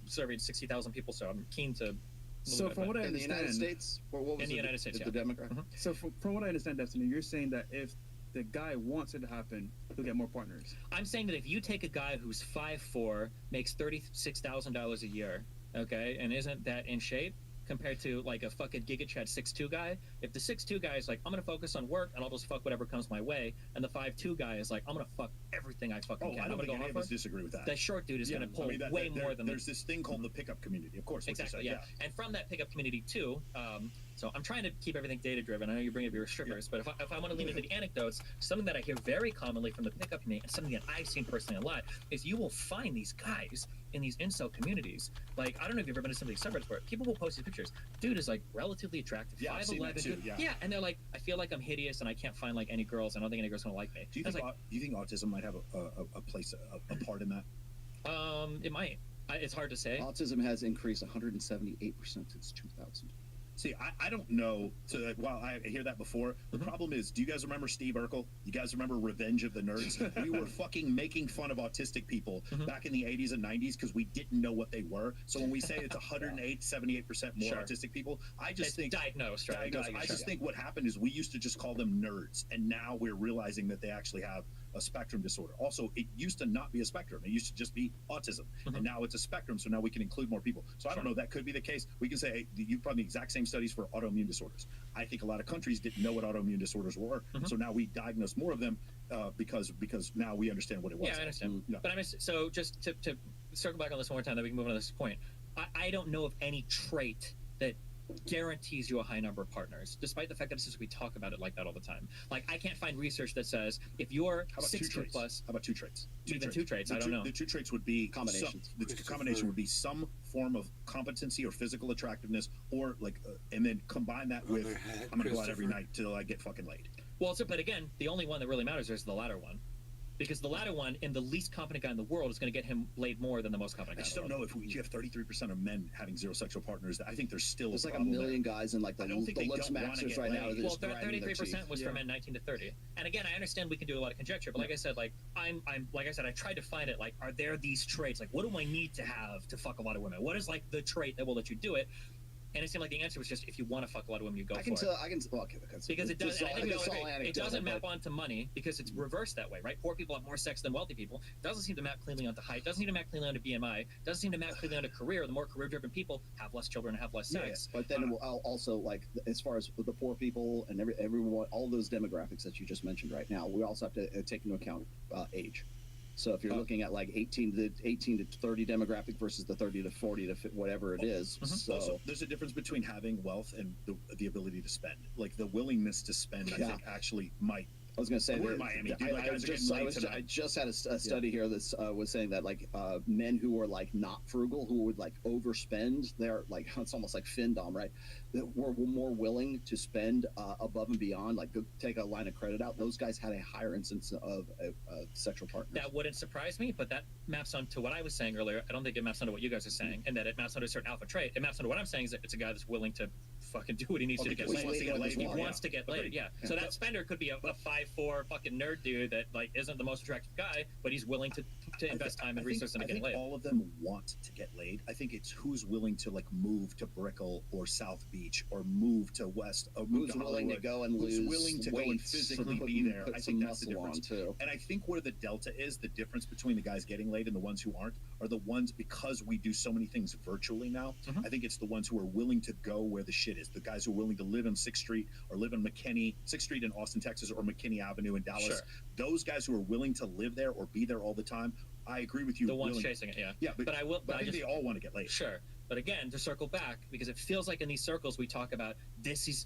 surveyed 60,000 people. So I'm keen to. So from what I understand, in the United States, in the United States, the demographic. So from what I understand, Destiny, you're saying that if the guy wants it to happen, he'll get more partners. I'm saying that if you take a guy who's 5'4", makes $36,000 a year, okay, and isn't that in shape, compared to a fucking Giga Chad 6'2" guy, if the 6'2" guy is I'm gonna focus on work and I'll just fuck whatever comes my way, and the 5'2" guy is I'm gonna fuck everything I fucking can. I don't I'm think any of us disagree with that. The short dude is gonna pull way more than there's this thing called the pickup community, of course. Exactly, yeah. And from that pickup community too, so I'm trying to keep everything data driven. I know you bring up your strippers, but if I want to lean into the anecdotes, something that I hear very commonly from the pickup community, and something that I've seen personally a lot, is you will find these guys in these incel communities. I don't know if you've ever been to some of these subreddits where people will post these pictures. Dude is relatively attractive, 5'11". Yeah, and they're I feel like I'm hideous and I can't find any girls. I don't think any girls gonna like me. Do you think autism might have a place, a part in that? It might. It's hard to say. Autism has increased 178% since 2000. See, I don't know. So while I hear that before, the problem is, do you guys remember Steve Urkel? You guys remember Revenge of the Nerds? We were fucking making fun of autistic people back in the 80s and 90s because we didn't know what they were. So when we say it's 78% more autistic people, I just think diagnosed, right? I just think what happened is we used to just call them nerds, and now we're realizing that they actually have a spectrum disorder. Also, it used to not be a spectrum. It used to just be autism. And now it's a spectrum, so now we can include more people. So I don't know, that could be the case. We can say, hey, you've done the exact same studies for autoimmune disorders. I think a lot of countries didn't know what autoimmune disorders were. So now we diagnose more of them because now we understand what it was. Yeah, I understand. Yeah. But so just to circle back on this one more time, that we can move on to this point. I don't know of any trait that guarantees you a high number of partners, despite the fact that we talk about it like that all the time. Like, I can't find research that says if you're 60 plus. How about two traits? Two traits. I don't know. The two traits would be Combinations. The combination would be some form of competency or physical attractiveness, or like, and then combine that with I'm gonna go out every night till I get fucking laid. Well, but again, the only one that really matters is the latter one. Because the latter one, in the least competent guy in the world, is going to get him laid more than the most competent guy. I just don't know if you have 33% of men having zero sexual partners. I think there's still there's like a million guys in like the looks maxers right now. Well, 33% was for men 19 to 30. And again, I understand we can do a lot of conjecture, but like I said, like I tried to find it. Like, are there these traits? Like, what do I need to have to fuck a lot of women? What is like the trait that will let you do it? And it seemed like the answer was just if you want to fuck a lot of women, you go for it. Well, okay, because it does. It doesn't map but onto money because it's reversed that way, right? Poor people have more sex than wealthy people. Doesn't seem to map cleanly onto height. Doesn't seem to map cleanly onto BMI. Doesn't seem to map cleanly onto career. The more career-driven people have less children and have less sex. But then also, like, as far as the poor people and everyone, all those demographics that you just mentioned right now, we also have to take into account age. So if you're looking at like 18 to 30 demographic versus the 30 to 40 to whatever it is. So also, there's a difference between having wealth and the ability to spend. Like the willingness to spend, I think actually might. I was going to say, we're in Miami. Dude, I just had a study here that was saying that like men who are like not frugal, who would like overspend, they're like, it's almost like Findom, right? That were more willing to spend above and beyond, like go take a line of credit out. Those guys had a higher instance of sexual partners. That wouldn't surprise me, but that maps onto what I was saying earlier. I don't think it maps onto what you guys are saying, and that it maps onto a certain alpha trait. It maps onto what I'm saying is that it's a guy that's willing to fucking do what he needs to get laid. He wants to get laid, yeah. So that spender could be a 5'4" fucking nerd dude that like isn't the most attractive guy, but he's willing to invest time and resources into getting laid. All of them want to get laid. I think it's who's willing to like move to Brickell or South Beach or move to West. Or move who's to willing to go and who's lose willing to go and physically be there. I think that's the difference too. And I think where the delta is, the difference between the guys getting laid and the ones who aren't, are the ones, because we do so many things virtually now. I think it's the ones who are willing to go where the shit is. The guys who are willing to live on 6th Street or live on 6th Street in Austin, Texas, or McKinney Avenue in Dallas. Sure. Those guys who are willing to live there or be there all the time, I agree with you. The ones chasing it, yeah. Yeah, but I think they all want to get laid. Sure. But again, to circle back, because it feels like in these circles we talk about these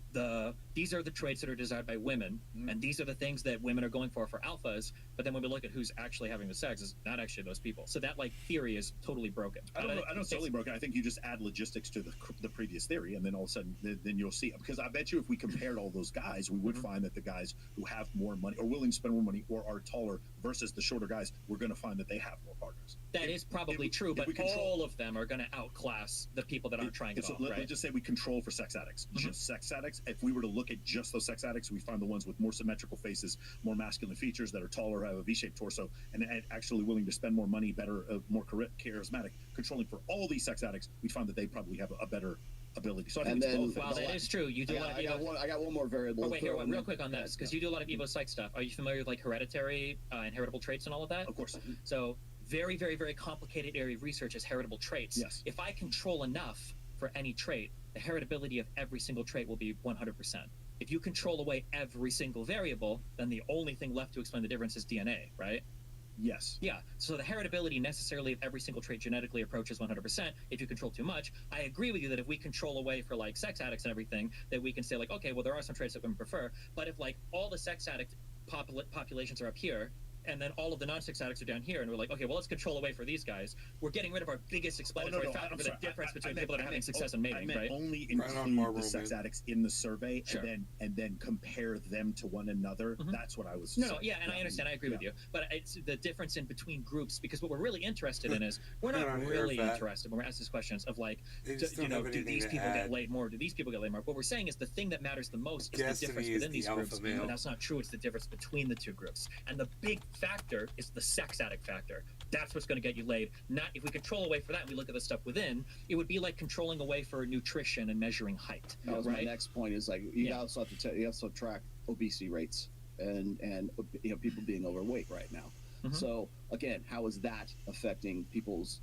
are the traits that are desired by women, and these are the things that women are going for alphas. But then when we look at who's actually having the sex, it's not actually those people. So that like theory is totally broken. I don't know it's totally broken. I think you just add logistics to the previous theory, and then all of a sudden, then you'll see. Because I bet you if we compared all those guys, we would find that the guys who have more money, or willing to spend more money, or are taller versus the shorter guys, we're going to find that they have more partners. That is probably true, but all of them are going to outclass the people that aren't trying it off, right? Let's just say we control for sex addicts. Just sex addicts. If we were to look at just those sex addicts, we find the ones with more symmetrical faces, more masculine features, that are taller, have a V-shaped torso, and actually willing to spend more money, better, more charismatic. Controlling for all these sex addicts, we find that they probably have a better ability. So I think it's both. Well, that is true. You do I got one more variable. Oh, wait, here, real quick on this, because you do a lot of Evo Psych stuff. Are you familiar with like hereditary, inheritable traits and all of that? Of course. So very, very, very complicated area of research is heritable traits. Yes. If I control enough for any trait, the heritability of every single trait will be 100%. If you control away every single variable, then the only thing left to explain the difference is DNA, right? Yes. Yeah. So the heritability necessarily of every single trait genetically approaches 100%. If you control too much, I agree with you that if we control away for like sex addicts and everything, that we can say like, okay, well there are some traits that women prefer, but if like all the sex addict populations are up here, and then all of the non-sex addicts are down here, and we're like, okay, well, let's control away for these guys. We're getting rid of our biggest explanatory factor for the difference between people that are having success in mating, right? Only include the sex addicts in the survey, Sure. and then compare them to one another. That's what I was saying. No, yeah, and I understand. I agree with you. But it's the difference in between groups, because what we're really interested in is, we're not really interested when we're asked these questions of like, do these people get laid more? Do these people get laid more? What we're saying is the thing that matters the most is the difference within these groups. And that's not true. It's the difference between the two groups. And the big factor is the sex addict factor. That's what's going to get you laid. Not if we control away for that and we look at the stuff within, it would be like controlling away for nutrition and measuring height. That was my next point, is like you also have to track obesity rates and people being overweight right now. So again, how is that affecting people's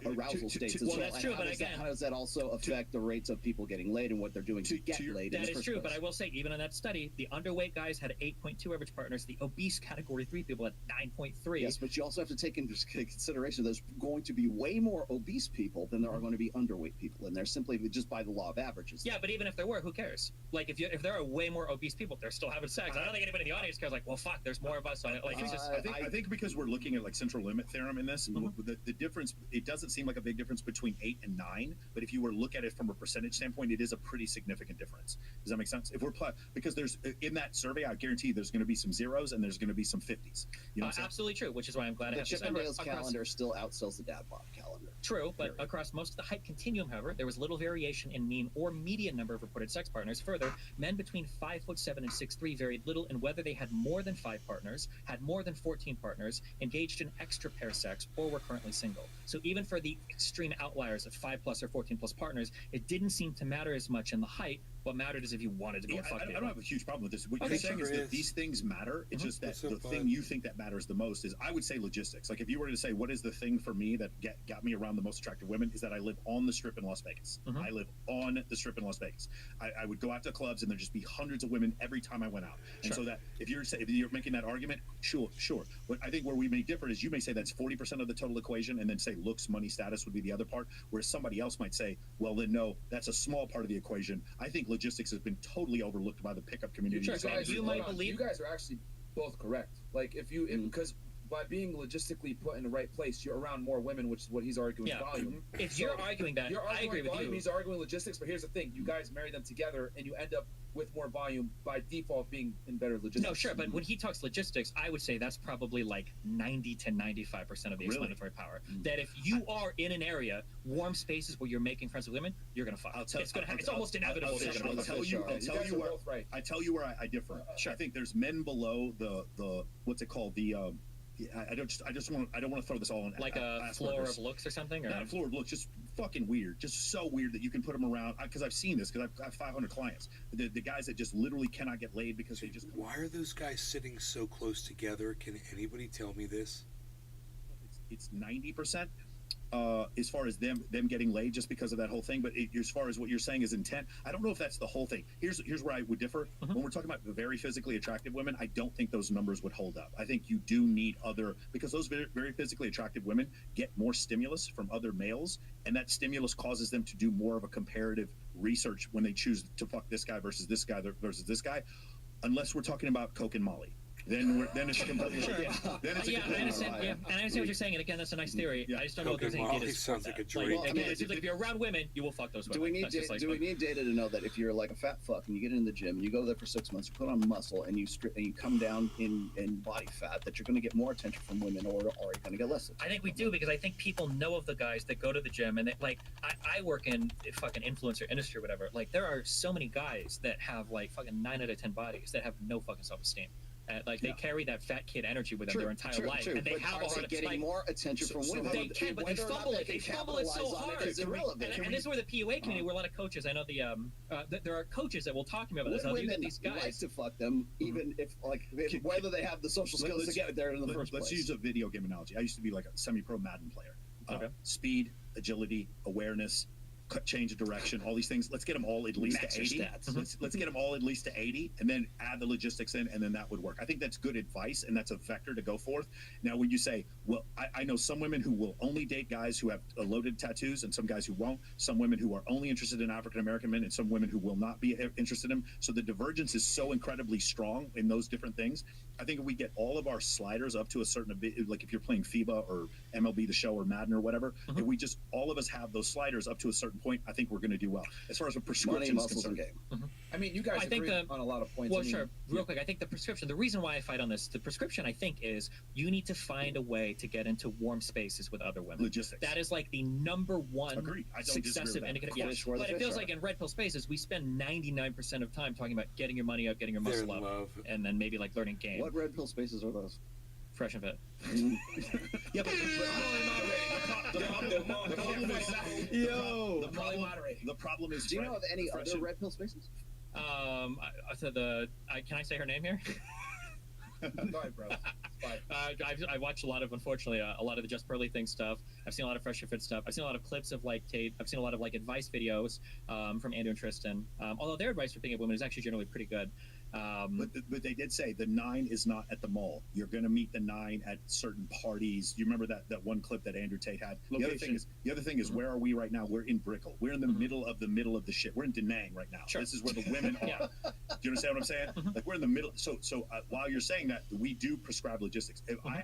arousal states? Well, that's true, but again, how does that also affect the rates of people getting laid and what they're doing to get laid? That is true, but I will say, even in that study, the underweight guys had 8.2 average partners. The obese category 3 people had 9.3. Yes, but you also have to take into consideration there's going to be way more obese people than there are going to be underweight people, and they're simply just by the law of averages. Yeah, but even if there were, who cares? Like, if there are way more obese people, they're still having sex. I don't think anybody in the audience cares. Like, well, fuck, there's more of us on it. Like, it's just. I think because we're looking at like central limit theorem in this, the difference, it doesn't seem like a big difference between 8 and 9, but if you were to look at it from a percentage standpoint, it is a pretty significant difference. Does that make sense? If we're because there's in that survey, I guarantee there's going to be some zeros and there's going to be some 50s. You know, absolutely true. Which is why I'm glad I have the Chippendales calendar still outsells the dad bod calendar. True, but across most of the height continuum, however, there was little variation in mean or median number of reported sex partners. Further, men between 5'7" and 6'3" varied little in whether they had more than 5 partners, had more than 14 partners, engaged in extra pair sex, or were currently single. So even for the extreme outliers of 5+ or 14+ partners, it didn't seem to matter as much in the height. What mattered is if you wanted to go fuck I don't have a huge problem with this. What Okay, you're saying is sure that is. these things matter. It's just that the thing you think that matters the most is, I would say, logistics. Like if you were to say, what is the thing for me that got me around the most attractive women, is that I live on the strip in Las Vegas. I live on the strip in Las Vegas. I would go out to clubs and there'd just be hundreds of women every time I went out. And so that if you're making that argument, sure. But I think where we may differ is you may say that's 40% of the total equation, and then say looks, money, status would be the other part, whereas somebody else might say, well, then no, that's a small part of the equation. I think logistics has been totally overlooked by the pickup community. You might believe you guys are actually both correct. Like because by being logistically put in the right place, you're around more women, which is what he's arguing. Volume. If you're arguing that, I agree with you. He's arguing logistics, but here's the thing: you guys marry them together, and you end up with more volume by default, being in better logistics. No, sure, but when he talks logistics, I would say that's probably like 90 to 95% of the explanatory power. That if you are in an area, warm spaces where you're making friends with women, you're gonna fuck. It's almost inevitable. I tell you where I differ. I think there's men below the what's it called, the I don't want to throw this all on like a floor of looks or something, or not a floor of looks, just fucking weird, just so weird that you can put them around. Because I've seen this, because I have 500 clients. The guys that just literally cannot get laid because they just. Why are those guys sitting so close together? Can anybody tell me this? It's 90%. As far as them getting laid just because of that whole thing, but as far as what you're saying is intent, I don't know if that's the whole thing. Here's where I would differ. When we're talking about very physically attractive women, I don't think those numbers would hold up. I think you do need because those very, very physically attractive women get more stimulus from other males, and that stimulus causes them to do more of a comparative research when they choose to fuck this guy versus this guy versus this guy, unless we're talking about Coke and Molly. Then it's completely I understand. Yeah, and I understand what you're saying. And again, that's a nice theory. I just don't know if there's any data. Sounds like a dream. Again, it seems like if you're around women, you will fuck those women. Do we need data to know that if you're like a fat fuck and you get in the gym and you go there for 6 months, you put on muscle and you come down in body fat, that you're going to get more attention from women, or are you going to get less attention? I think we do, because I think people know of the guys that go to the gym, and I work in fucking influencer industry or whatever. Like, there are so many guys that have like fucking 9 out of 10 bodies that have no fucking self-esteem. They carry that fat kid energy with them their entire life, and they have a getting more attention from women. They can, but they fumble it. They fumble it so hard. It's irrelevant. And this is where the PUA community, where a lot of coaches, I know there are coaches that will talk to me about this. Women get these guys like to fuck them, even if whether they have the social skills to get there in the first place. Let's use a video game analogy. I used to be like a semi-pro Madden player. Speed, agility, awareness, change of direction, all these things. Let's get them all at least to 80. Let's get them all at least to 80, and then add the logistics in, and then that would work. I think that's good advice, and that's a vector to go forth. Now, when you say, well, I know some women who will only date guys who have loaded tattoos, and some guys who won't. Some women who are only interested in African American men, and some women who will not be interested in them. So the divergence is so incredibly strong in those different things. I think if we get all of our sliders up to a certain, like if you're playing FIBA or MLB The Show or Madden or whatever, if we just all of us have those sliders up to a certain point, I think we're going to do well. As far as a prescription is concerned. I mean, you guys agree on a lot of points. Well, sure. Real quick, I think the prescription, the reason why I fight on this, the prescription, I think, is you need to find a way to get into warm spaces with other women. Logistics. That is like the number one successive indicator. Yeah. But it feels like in red pill spaces, we spend 99% of time talking about getting your money up, getting your muscle up, and then maybe like learning game. What red pill spaces are those? Fresh and fit. Yeah, but the problem is. Do you know of any other red pill spaces? Can I say her name here? Go ahead, bro. It's fine. I watched a lot of, unfortunately, a lot of the Just Pearly Thing stuff. I've seen a lot of Fresh and Fit stuff. I've seen a lot of clips of like Tate. I've seen a lot of like advice videos from Andrew and Tristan. Although their advice for picking up women is actually generally pretty good. But they did say the 9 is not at the mall. You're going to meet the 9 at certain parties. You remember that one clip that Andrew Tate had? The other thing is, where are we right now? We're in Brickell. We're in the middle of the shit. We're in Da Nang right now. Sure. This is where the women are. Yeah. Do you understand what I'm saying? Like, we're in the middle. So while you're saying that, we do prescribe logistics. I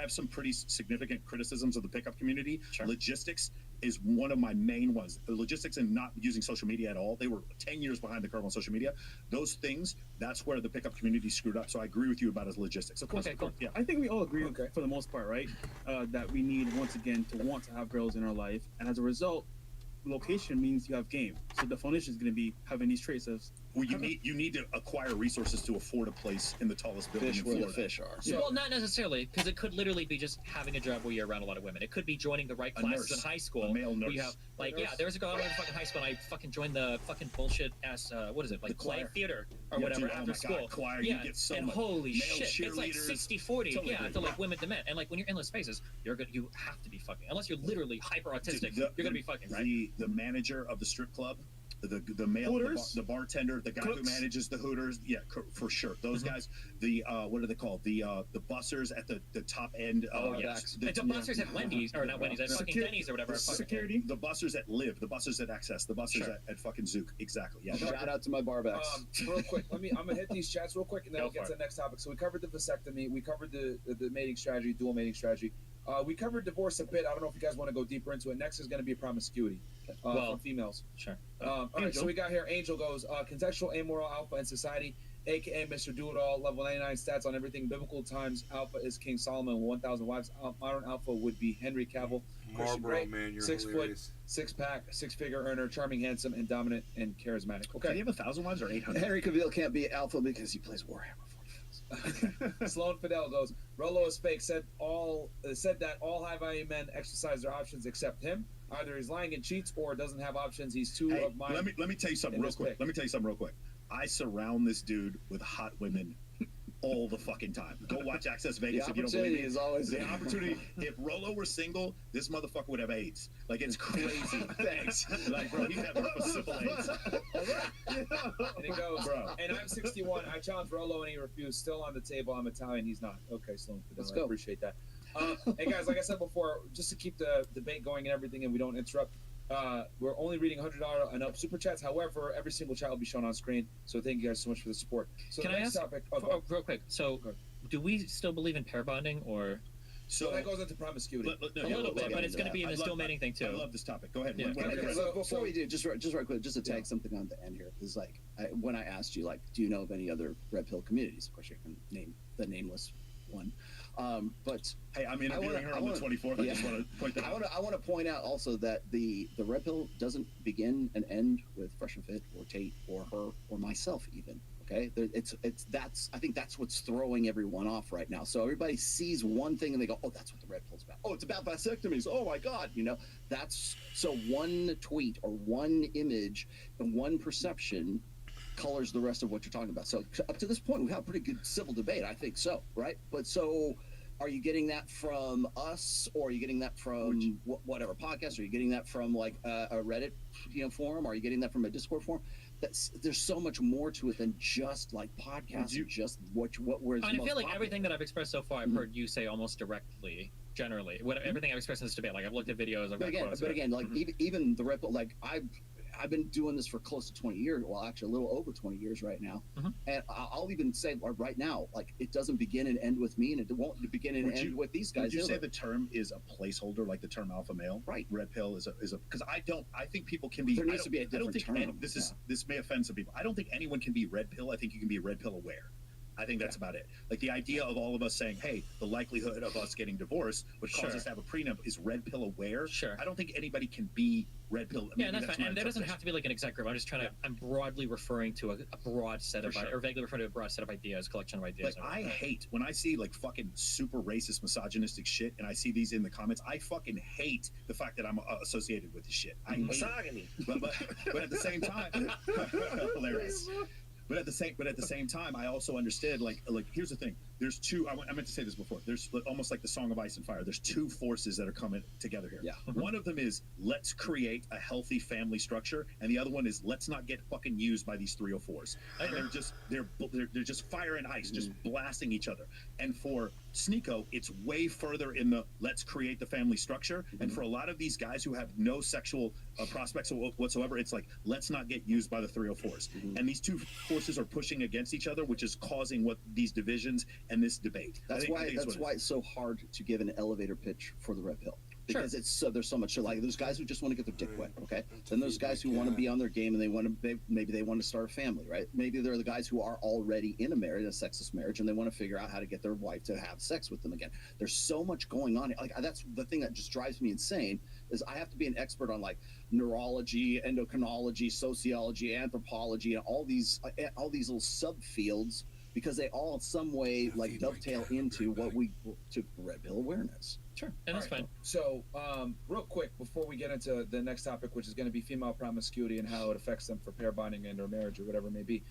have some pretty significant criticisms of the pickup community. Sure. Logistics is one of my main ones. The logistics and not using social media at all. They were 10 years behind the curve on social media. Those things, that's where the pickup community screwed up. So I agree with you about his logistics. Of course. Okay, cool. Yeah. I think we all agree, for the most part, right? That we need, once again, to want to have girls in our life. And as a result, location means you have game. So the foundation is going to be having these traits of... Well, you need to acquire resources to afford a place in the tallest building Fish in where the Florida. fish are. Well, not necessarily, because it could literally be just having a job where you're around a lot of women. It could be joining the right A classes nurse. in high school. A male where nurse. you have, like, yeah, there was a girl I went to fucking high school, and I fucking joined the fucking bullshit ass, what is it, like, The play choir. theater or Yeah, whatever dude, oh after my school. God, choir, yeah, you get so and much. holy Male shit, it's like cheerleaders. 60-40, Totally yeah, agree. to like women to men. And like when you're in those spaces, you have to be fucking, unless you're literally hyper autistic, Dude, you're gonna be fucking, right? The manager of the strip club, the male, Hooters? the bartender, the guy who Cooks? manages the Hooters, yeah, for sure. Those guys, the what are they called? The bussers at the top end. Yes. The bussers at Wendy's, or not Wendy's, at fucking Denny's or whatever. Security? The bussers at Live, the bussers at Access, the bussers Sure. at fucking Zook. Exactly. Yeah. Shout out to my barbacks. Real quick, I'm gonna hit these chats real quick, and then Go we'll get for to the next topic. So we covered the vasectomy, we covered the mating strategy, dual mating strategy. We covered divorce a bit. I don't know if you guys want to go deeper into it. Next is going to be promiscuity from females. Sure. All right, so we got here. Angel goes contextual amoral alpha in society, aka Mr. Do It All, level 99 stats on everything. Biblical times alpha is King Solomon, 1,000 wives. Modern alpha would be Henry Cavill. Christian Marlboro, Grey, man, you're 6 foot, hilarious. 6-pack, 6-figure earner, charming, handsome, and dominant and charismatic. Can Okay. you have 1,000 wives or 800? Henry Cavill can't be alpha because he plays Warhammer 40,000. Sloan Fidel goes, Rollo is fake. Said that all high value men exercise their options except him. Either he's lying and cheats or doesn't have options. He's two Hey, of mine. let me tell you something in real this quick. pick. Let me tell you something real quick. I surround this dude with hot women all the fucking time. Go watch Access Vegas The if you don't believe opportunity me. is always The there. opportunity. If Rollo were single, this motherfucker would have AIDS. Like, it's crazy. Thanks. Like, bro, he'd have herpes simple AIDS. And it goes, Bro. and I'm 61. I challenged Rollo and he refused. Still on the table. I'm Italian. He's not. Okay, Sloan Fidel. Let's I go. appreciate that. Hey guys, like I said before, just to keep the debate going and everything, and we don't interrupt. We're only reading $100 and up super chats. However, every single chat will be shown on screen. So thank you guys so much for the support. So Can the I next ask, topic. real quick, so Go ahead. do we still believe in pair bonding, or? So that goes into promiscuity. A little bit, but it's going to be in the still mating thing too. I love this topic. Go ahead. Yeah. Whatever Okay, you're so saying. before we do, just right quick, just to tag something on the end here, is like when I asked you, like, do you know of any other red pill communities? Of course, you can name the nameless one, but Hey, I'm interviewing her on the 24th. I just want to point that out. I want to point out also that the red pill doesn't begin and end with Fresh and Fit or Tate or her or myself even. Okay, I think that's what's throwing everyone off right now. So everybody sees one thing and they go, oh, that's what the red pill's about. Oh, it's about vasectomies. Oh my God, that's so one tweet or one image and one perception colors the rest of what you're talking about. So up to this point, we have a pretty good civil debate. I think so, right? But so are you getting that from us, or are you getting that from whatever podcast? Are you getting that from like a Reddit, forum? Are you getting that from a Discord forum? There's so much more to it than just like podcasts. Just what we're. I feel like everything that I've expressed so far, I've heard you say almost directly. Generally, everything I've expressed in this debate, like I've looked at videos, I've read quotes. But again, like even the red pill, like I've been doing this for close to 20 years. Well, actually, a little over 20 years right now. And I'll even say right now, like it doesn't begin and end with me, and it won't begin and end with these guys. Would you say either. the term is a placeholder, like the term alpha male? Right. Red pill is a because I think people can be. There needs to be a different term. This may offend some people. I don't think anyone can be red pill. I think you can be red pill aware. I think that's about it. Like the idea of all of us saying, hey, the likelihood of us getting divorced would cause us to have a prenup is red pill aware. Sure. I don't think anybody can be red pill. Yeah, that's fine. And there doesn't have to be like an exact group. I'm just trying to, I'm broadly referring to a broad set of, or vaguely referring to a broad set of ideas, collection of ideas. Like I hate when I see like fucking super racist, misogynistic shit, and I see these in the comments. I fucking hate the fact that I'm associated with this shit. I hate it. But at the same time, hilarious. But at the same time, I also understood like here's the thing. There's two. I meant to say this before. There's almost like the Song of Ice and Fire. There's two forces that are coming together here. Yeah. One of them is let's create a healthy family structure, and the other one is let's not get fucking used by these 304s. And they're just fire and ice, just blasting each other. And for Sneeko, it's way further in the let's create the family structure. And for a lot of these guys who have no sexual prospects whatsoever, it's like let's not get used by the 304s. And these two forces are pushing against each other, which is causing what these divisions and this debate. That's why it's so hard to give an elevator pitch for the red pill. Because there's so much. So like there's guys who just want to get their dick wet, okay? Then there's guys who want to be on their game and maybe they want to start a family, right? Maybe they're the guys who are already in a sexless marriage, and they want to figure out how to get their wife to have sex with them again. There's so much going on. Like that's the thing that just drives me insane is I have to be an expert on like neurology, endocrinology, sociology, anthropology, and all these little subfields because they all in some way like dovetail into what we to red pill awareness. Sure, and that's fine. So, real quick, before we get into the next topic, which is going to be female promiscuity and how it affects them for pair bonding and or marriage or whatever it may be.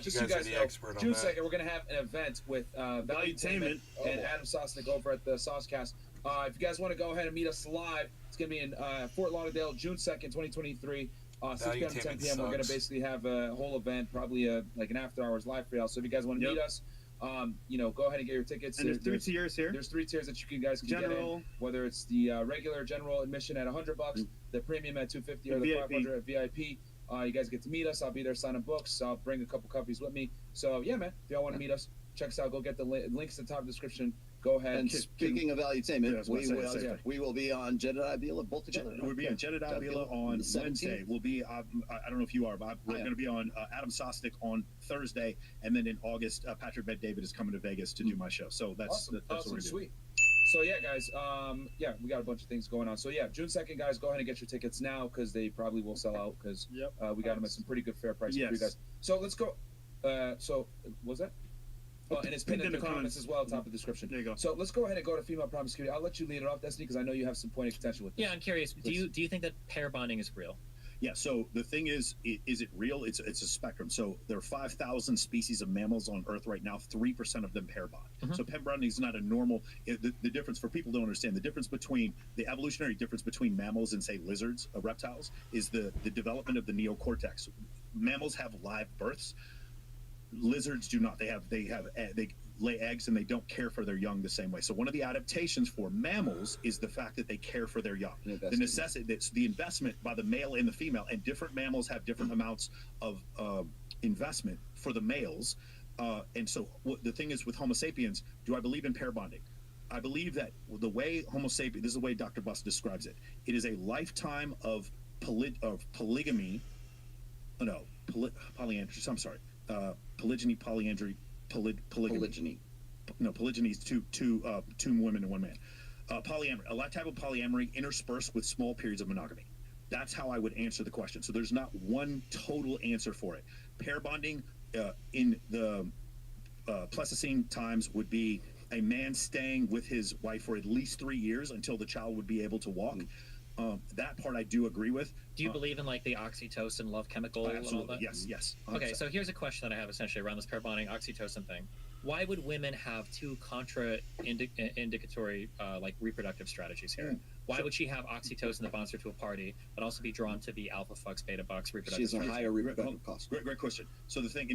Just so you guys know, June 2nd, we're going to have an event with Valuetainment and Adam Sosnick over at the Saucecast. If you guys want to go ahead and meet us live, it's going to be in Fort Lauderdale, June 2nd, 2023. 6 p.m. to 10 p.m. We're going to basically have a whole event, probably like an after hours live for y'all. So if you guys want to meet us, go ahead and get your tickets. And there's 3 tiers here. There's 3 tiers that you guys can get in, whether it's the regular general admission at $100, the premium at $250, or the $500 at VIP. You guys get to meet us. I'll be there signing books. I'll bring a couple copies with me. So yeah, man, if y'all want to meet us, check us out. Go get the links in the top description. Go ahead. And speaking of Valuetainment, we will be on Jedediah Bila both together. We'll be on Jedediah Bila on Wednesday. We'll be, I don't know if you are, but we're going to be on Adam Sosnick on Thursday. And then in August, Patrick Bet-David is coming to Vegas to do my show. So that's what we're doing. Sweet. So yeah, guys, we got a bunch of things going on. So yeah, June 2nd, guys, go ahead and get your tickets now because they probably will sell out because we got them at some pretty good fair prices for you guys. So let's go. So was that? Oh, and it's pinned in the comments as well, top of the description. There you go. So let's go ahead and go to female promiscuity. I'll let you lead it off, Destiny, because I know you have some point of contention with this. Yeah, I'm curious. Do you think that pair bonding is real? Yeah. So the thing is it real? It's a spectrum. So there are 5,000 species of mammals on Earth right now. 3% of them pair bond. So pair bonding is not a normal. The difference for people don't understand the difference between the evolutionary difference between mammals and say lizards, reptiles, is the development of the neocortex. Mammals have live births. Lizards do not. They lay eggs and they don't care for their young the same way. So one of the adaptations for mammals is the fact that they care for their young. The necessity, that's the investment by the male and the female, and different mammals have different amounts of investment for the males. And so the thing is with Homo sapiens, do I believe in pair bonding? I believe that the way Homo sapiens, this is the way Dr. Buss describes it. It is a lifetime of polygamy. Polyandry. I'm sorry. Polygyny, polyandry, polygamy. Polygyny. No, polygyny is two women and one man. Polyamory, a type of polyamory interspersed with small periods of monogamy. That's how I would answer the question. So there's not one total answer for it. Pair bonding in the Pleistocene times would be a man staying with his wife for at least 3 years until the child would be able to walk. That part I do agree with. Do you believe in like the oxytocin love chemical? Absolutely. And all that? Yes. 100%. Okay, so here's a question that I have essentially around this pair bonding oxytocin thing. Why would women have two indicatory like reproductive strategies here? Why would she have oxytocin that bonds her to a party, but also be drawn to the alpha fucks, beta bucks reproductive? She has a higher reproductive cost. Great question. So the thing,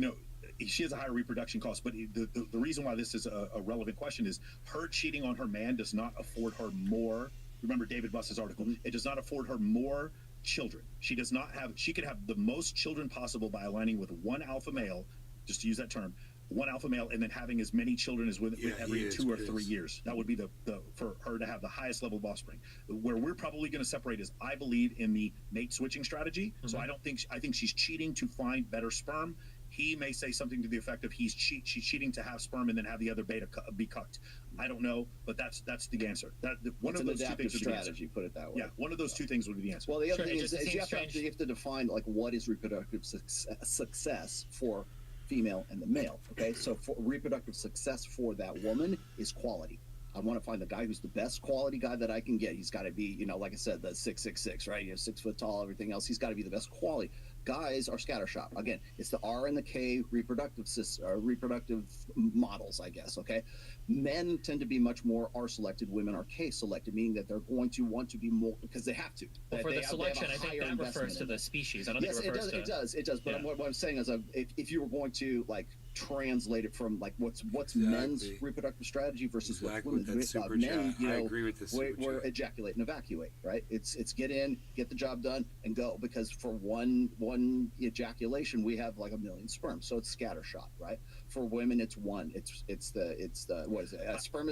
she has a higher reproduction cost, but the reason why this is a relevant question is her cheating on her man does not afford her more. Remember David Buss's article. It does not afford her more children. She does not have. She could have the most children possible by aligning with one alpha male, just to use that term, one alpha male, and then having as many children as with every 2 or 3 years. That would be the for her to have the highest level of offspring. Where we're probably going to separate is I believe in the mate switching strategy. So I think she's cheating to find better sperm. He may say something to the effect of she's cheating to have sperm and then have the other beta be cucked. I don't know, but that's the answer. One of those two things would be the answer. Put it that way. Yeah, one of those two things would be the answer. Well, the other thing is you have to define like what is reproductive success for female and the male. Okay, so for reproductive success for that woman is quality. I want to find the guy who's the best quality guy that I can get. He's got to be, like I said, the 6'6", right? 6 foot tall, everything else. He's got to be the best quality. Guys are scattershot. Again, it's the R and the K reproductive models, I guess. Okay, men tend to be much more R selected. Women are K selected, meaning that they're going to want to be more because they have to. Well, for They the have selection, I higher think that investment refers to in the it. species. I don't Yes, think it refers to. it does. But Yeah. what I'm saying is, if you were going to like translate it from like what's Exactly. men's reproductive strategy versus Exactly what's with that super women's, men, chat. you know, I agree with this super we're chat. ejaculate and evacuate, right? It's get in, get the job done, and go. Because for one ejaculation, we have like 1 million sperms, so it's scattershot, right? For women, it's one. It's the what is it? Sperm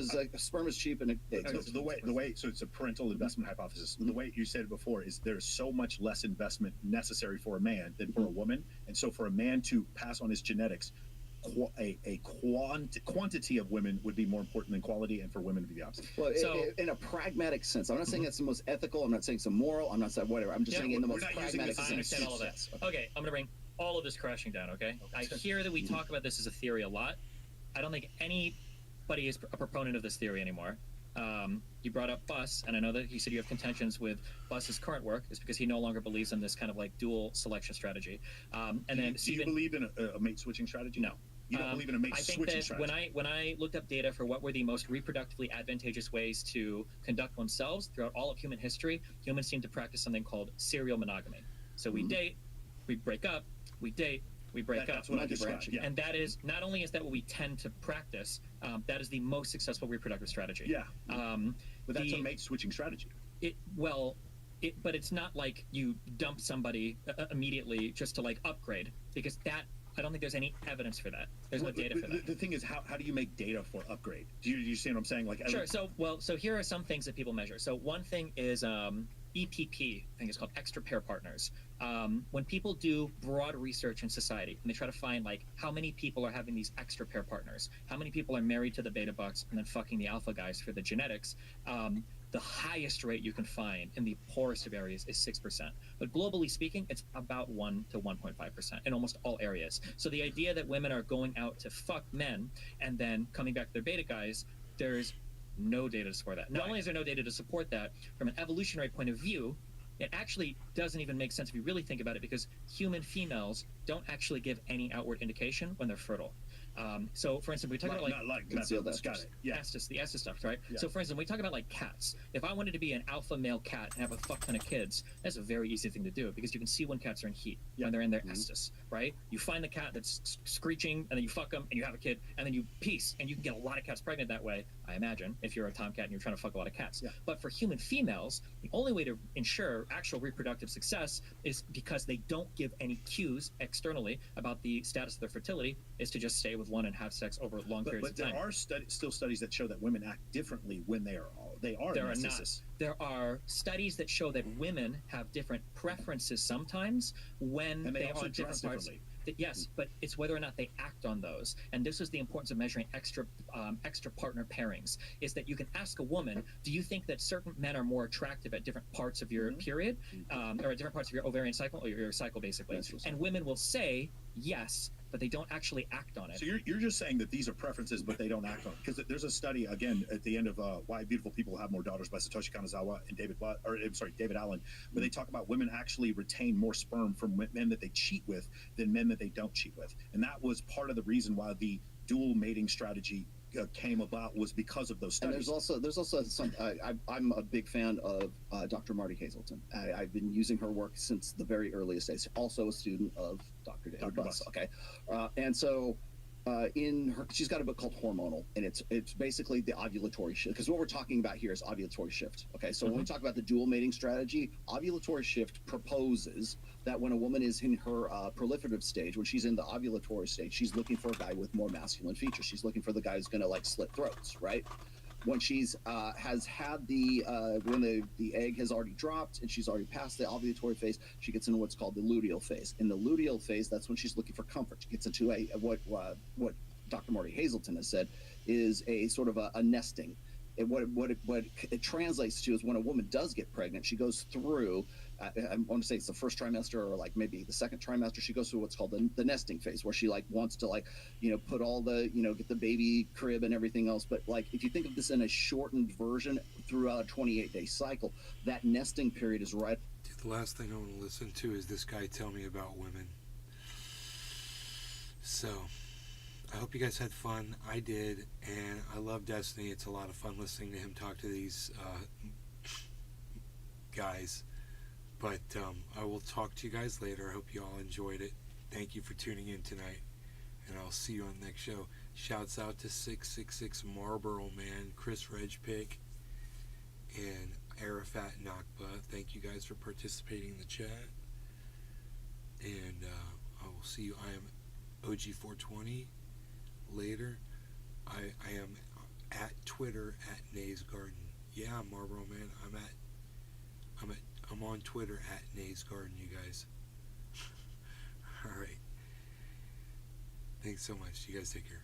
is cheap and The way so it's a parental investment hypothesis. The way you said it before is there's so much less investment necessary for a man than for a woman, and so for a man to pass on his genetics, quantity of women would be more important than quality, and for women to be the opposite. Well, So- in a pragmatic sense, I'm not saying it's the most ethical. I'm not saying it's immoral. I'm not saying whatever. I'm just saying in the we're most not using pragmatic this as sense. an I understand all of that. Yes. Okay, I'm going to bring all of this crashing down, okay? I hear that we talk about this as a theory a lot. I don't think anybody is a proponent of this theory anymore. You brought up Bus, and I know that you said you have contentions with Bus's current work, is because he no longer believes in this kind of like dual selection strategy. Do you believe in a mate switching strategy? No. You don't believe in a mate I think switching that strategy? when I looked up data for what were the most reproductively advantageous ways to conduct themselves throughout all of human history, humans seem to practice something called serial monogamy. So we date, we break up, we date, we break up. That's what I described. Yeah. And that is not only is that what we tend to practice, that is the most successful reproductive strategy. Yeah. But that's the- a mate switching strategy. But it's not like you dump somebody immediately just to like upgrade, because that I don't think there's any evidence for that. There's no data for that. The thing is, how do you make data for upgrade? Do you see what I'm saying? Like, Sure. So here are some things that people measure. So one thing is EPP. I think it's called extra pair partners. When people do broad research in society and they try to find like how many people are having these extra pair partners, how many people are married to the beta bucks and then fucking the alpha guys for the genetics. The highest rate you can find in the poorest of areas is 6%. But globally speaking, it's about 1 to 1.5% in almost all areas. So the idea that women are going out to fuck men and then coming back to their beta guys, there's no data to support that. Not only is there no data to support that, from an evolutionary point of view, it actually doesn't even make sense if you really think about it, because human females don't actually give any outward indication when they're fertile. So, for instance, we talk about not like concealed methods. Got it. Yeah. Estes, the Estes stuff, right? Yeah. So, for instance, we talk about like cats. If I wanted to be an alpha male cat and have a fuck ton of kids, that's a very easy thing to do, because you can see when cats are in heat, when they're in their Estes, right? You find the cat that's screeching, and then you fuck them, and you have a kid, and then you peace, and you can get a lot of cats pregnant that way, I imagine, if you're a tomcat and you're trying to fuck a lot of cats. Yeah. But for human females, the only way to ensure actual reproductive success is because they don't give any cues externally about the status of their fertility, is to just stay with one and have sex over long periods But of there time. are still studies that show that women act differently when they are There are not. narcissists. There are studies that show that women have different preferences sometimes when And they they also are on different dress parts. differently. Yes, but it's whether or not they act on those. And this is the importance of measuring extra partner pairings, is that you can ask a woman, do you think that certain men are more attractive at different parts of your period, or at different parts of your ovarian cycle, or your cycle, basically? And women will say yes, but they don't actually act on it. So you're just saying that these are preferences, but they don't act on it. Because there's a study, again, at the end of Why Beautiful People Have More Daughters by Satoshi Kanazawa and David Allen, where they talk about women actually retain more sperm from men that they cheat with than men that they don't cheat with. And that was part of the reason why the dual mating strategy came about, was because of those And studies. there's also some. I'm a big fan of Dr. Marty Hazelton. I've been using her work since the very earliest days. Also a student of Dr. David Buss. Buss. Okay, and so she's got a book called Hormonal, and it's basically the ovulatory shift. Because what we're talking about here is ovulatory shift. Okay, so when we talk about the dual mating strategy, ovulatory shift proposes that when a woman is in her proliferative stage, when she's in the ovulatory stage, she's looking for a guy with more masculine features. She's looking for the guy who's going to like slit throats, right? When she's has had when the egg has already dropped and she's already passed the ovulatory phase, she gets into what's called the luteal phase. In the luteal phase, that's when she's looking for comfort. She gets into what Dr. Marty Hazelton has said is a sort of a nesting. And what it translates to is when a woman does get pregnant, she goes through, I want to say it's the first trimester or like maybe the second trimester, she goes through what's called the nesting phase, where she like wants to like, put all the, get the baby crib and everything else. But like, if you think of this in a shortened version throughout a 28-day cycle, that nesting period is right The last thing I want to listen to is this guy tell me about women. So, I hope you guys had fun. I did, and I love Destiny. It's a lot of fun listening to him talk to these guys. But I will talk to you guys later. I hope you all enjoyed it. Thank you for tuning in tonight, and I'll see you on the next show. Shouts out to 666 Marlboro Man, Chris Regpick, and Arafat Nakba. Thank you guys for participating in the chat. And I will see you. I am OG420 later. I am at Twitter at Nays Garden. Yeah, Marlboro Man. I'm on Twitter at Nays Garden, you guys. All right. Thanks so much. You guys take care.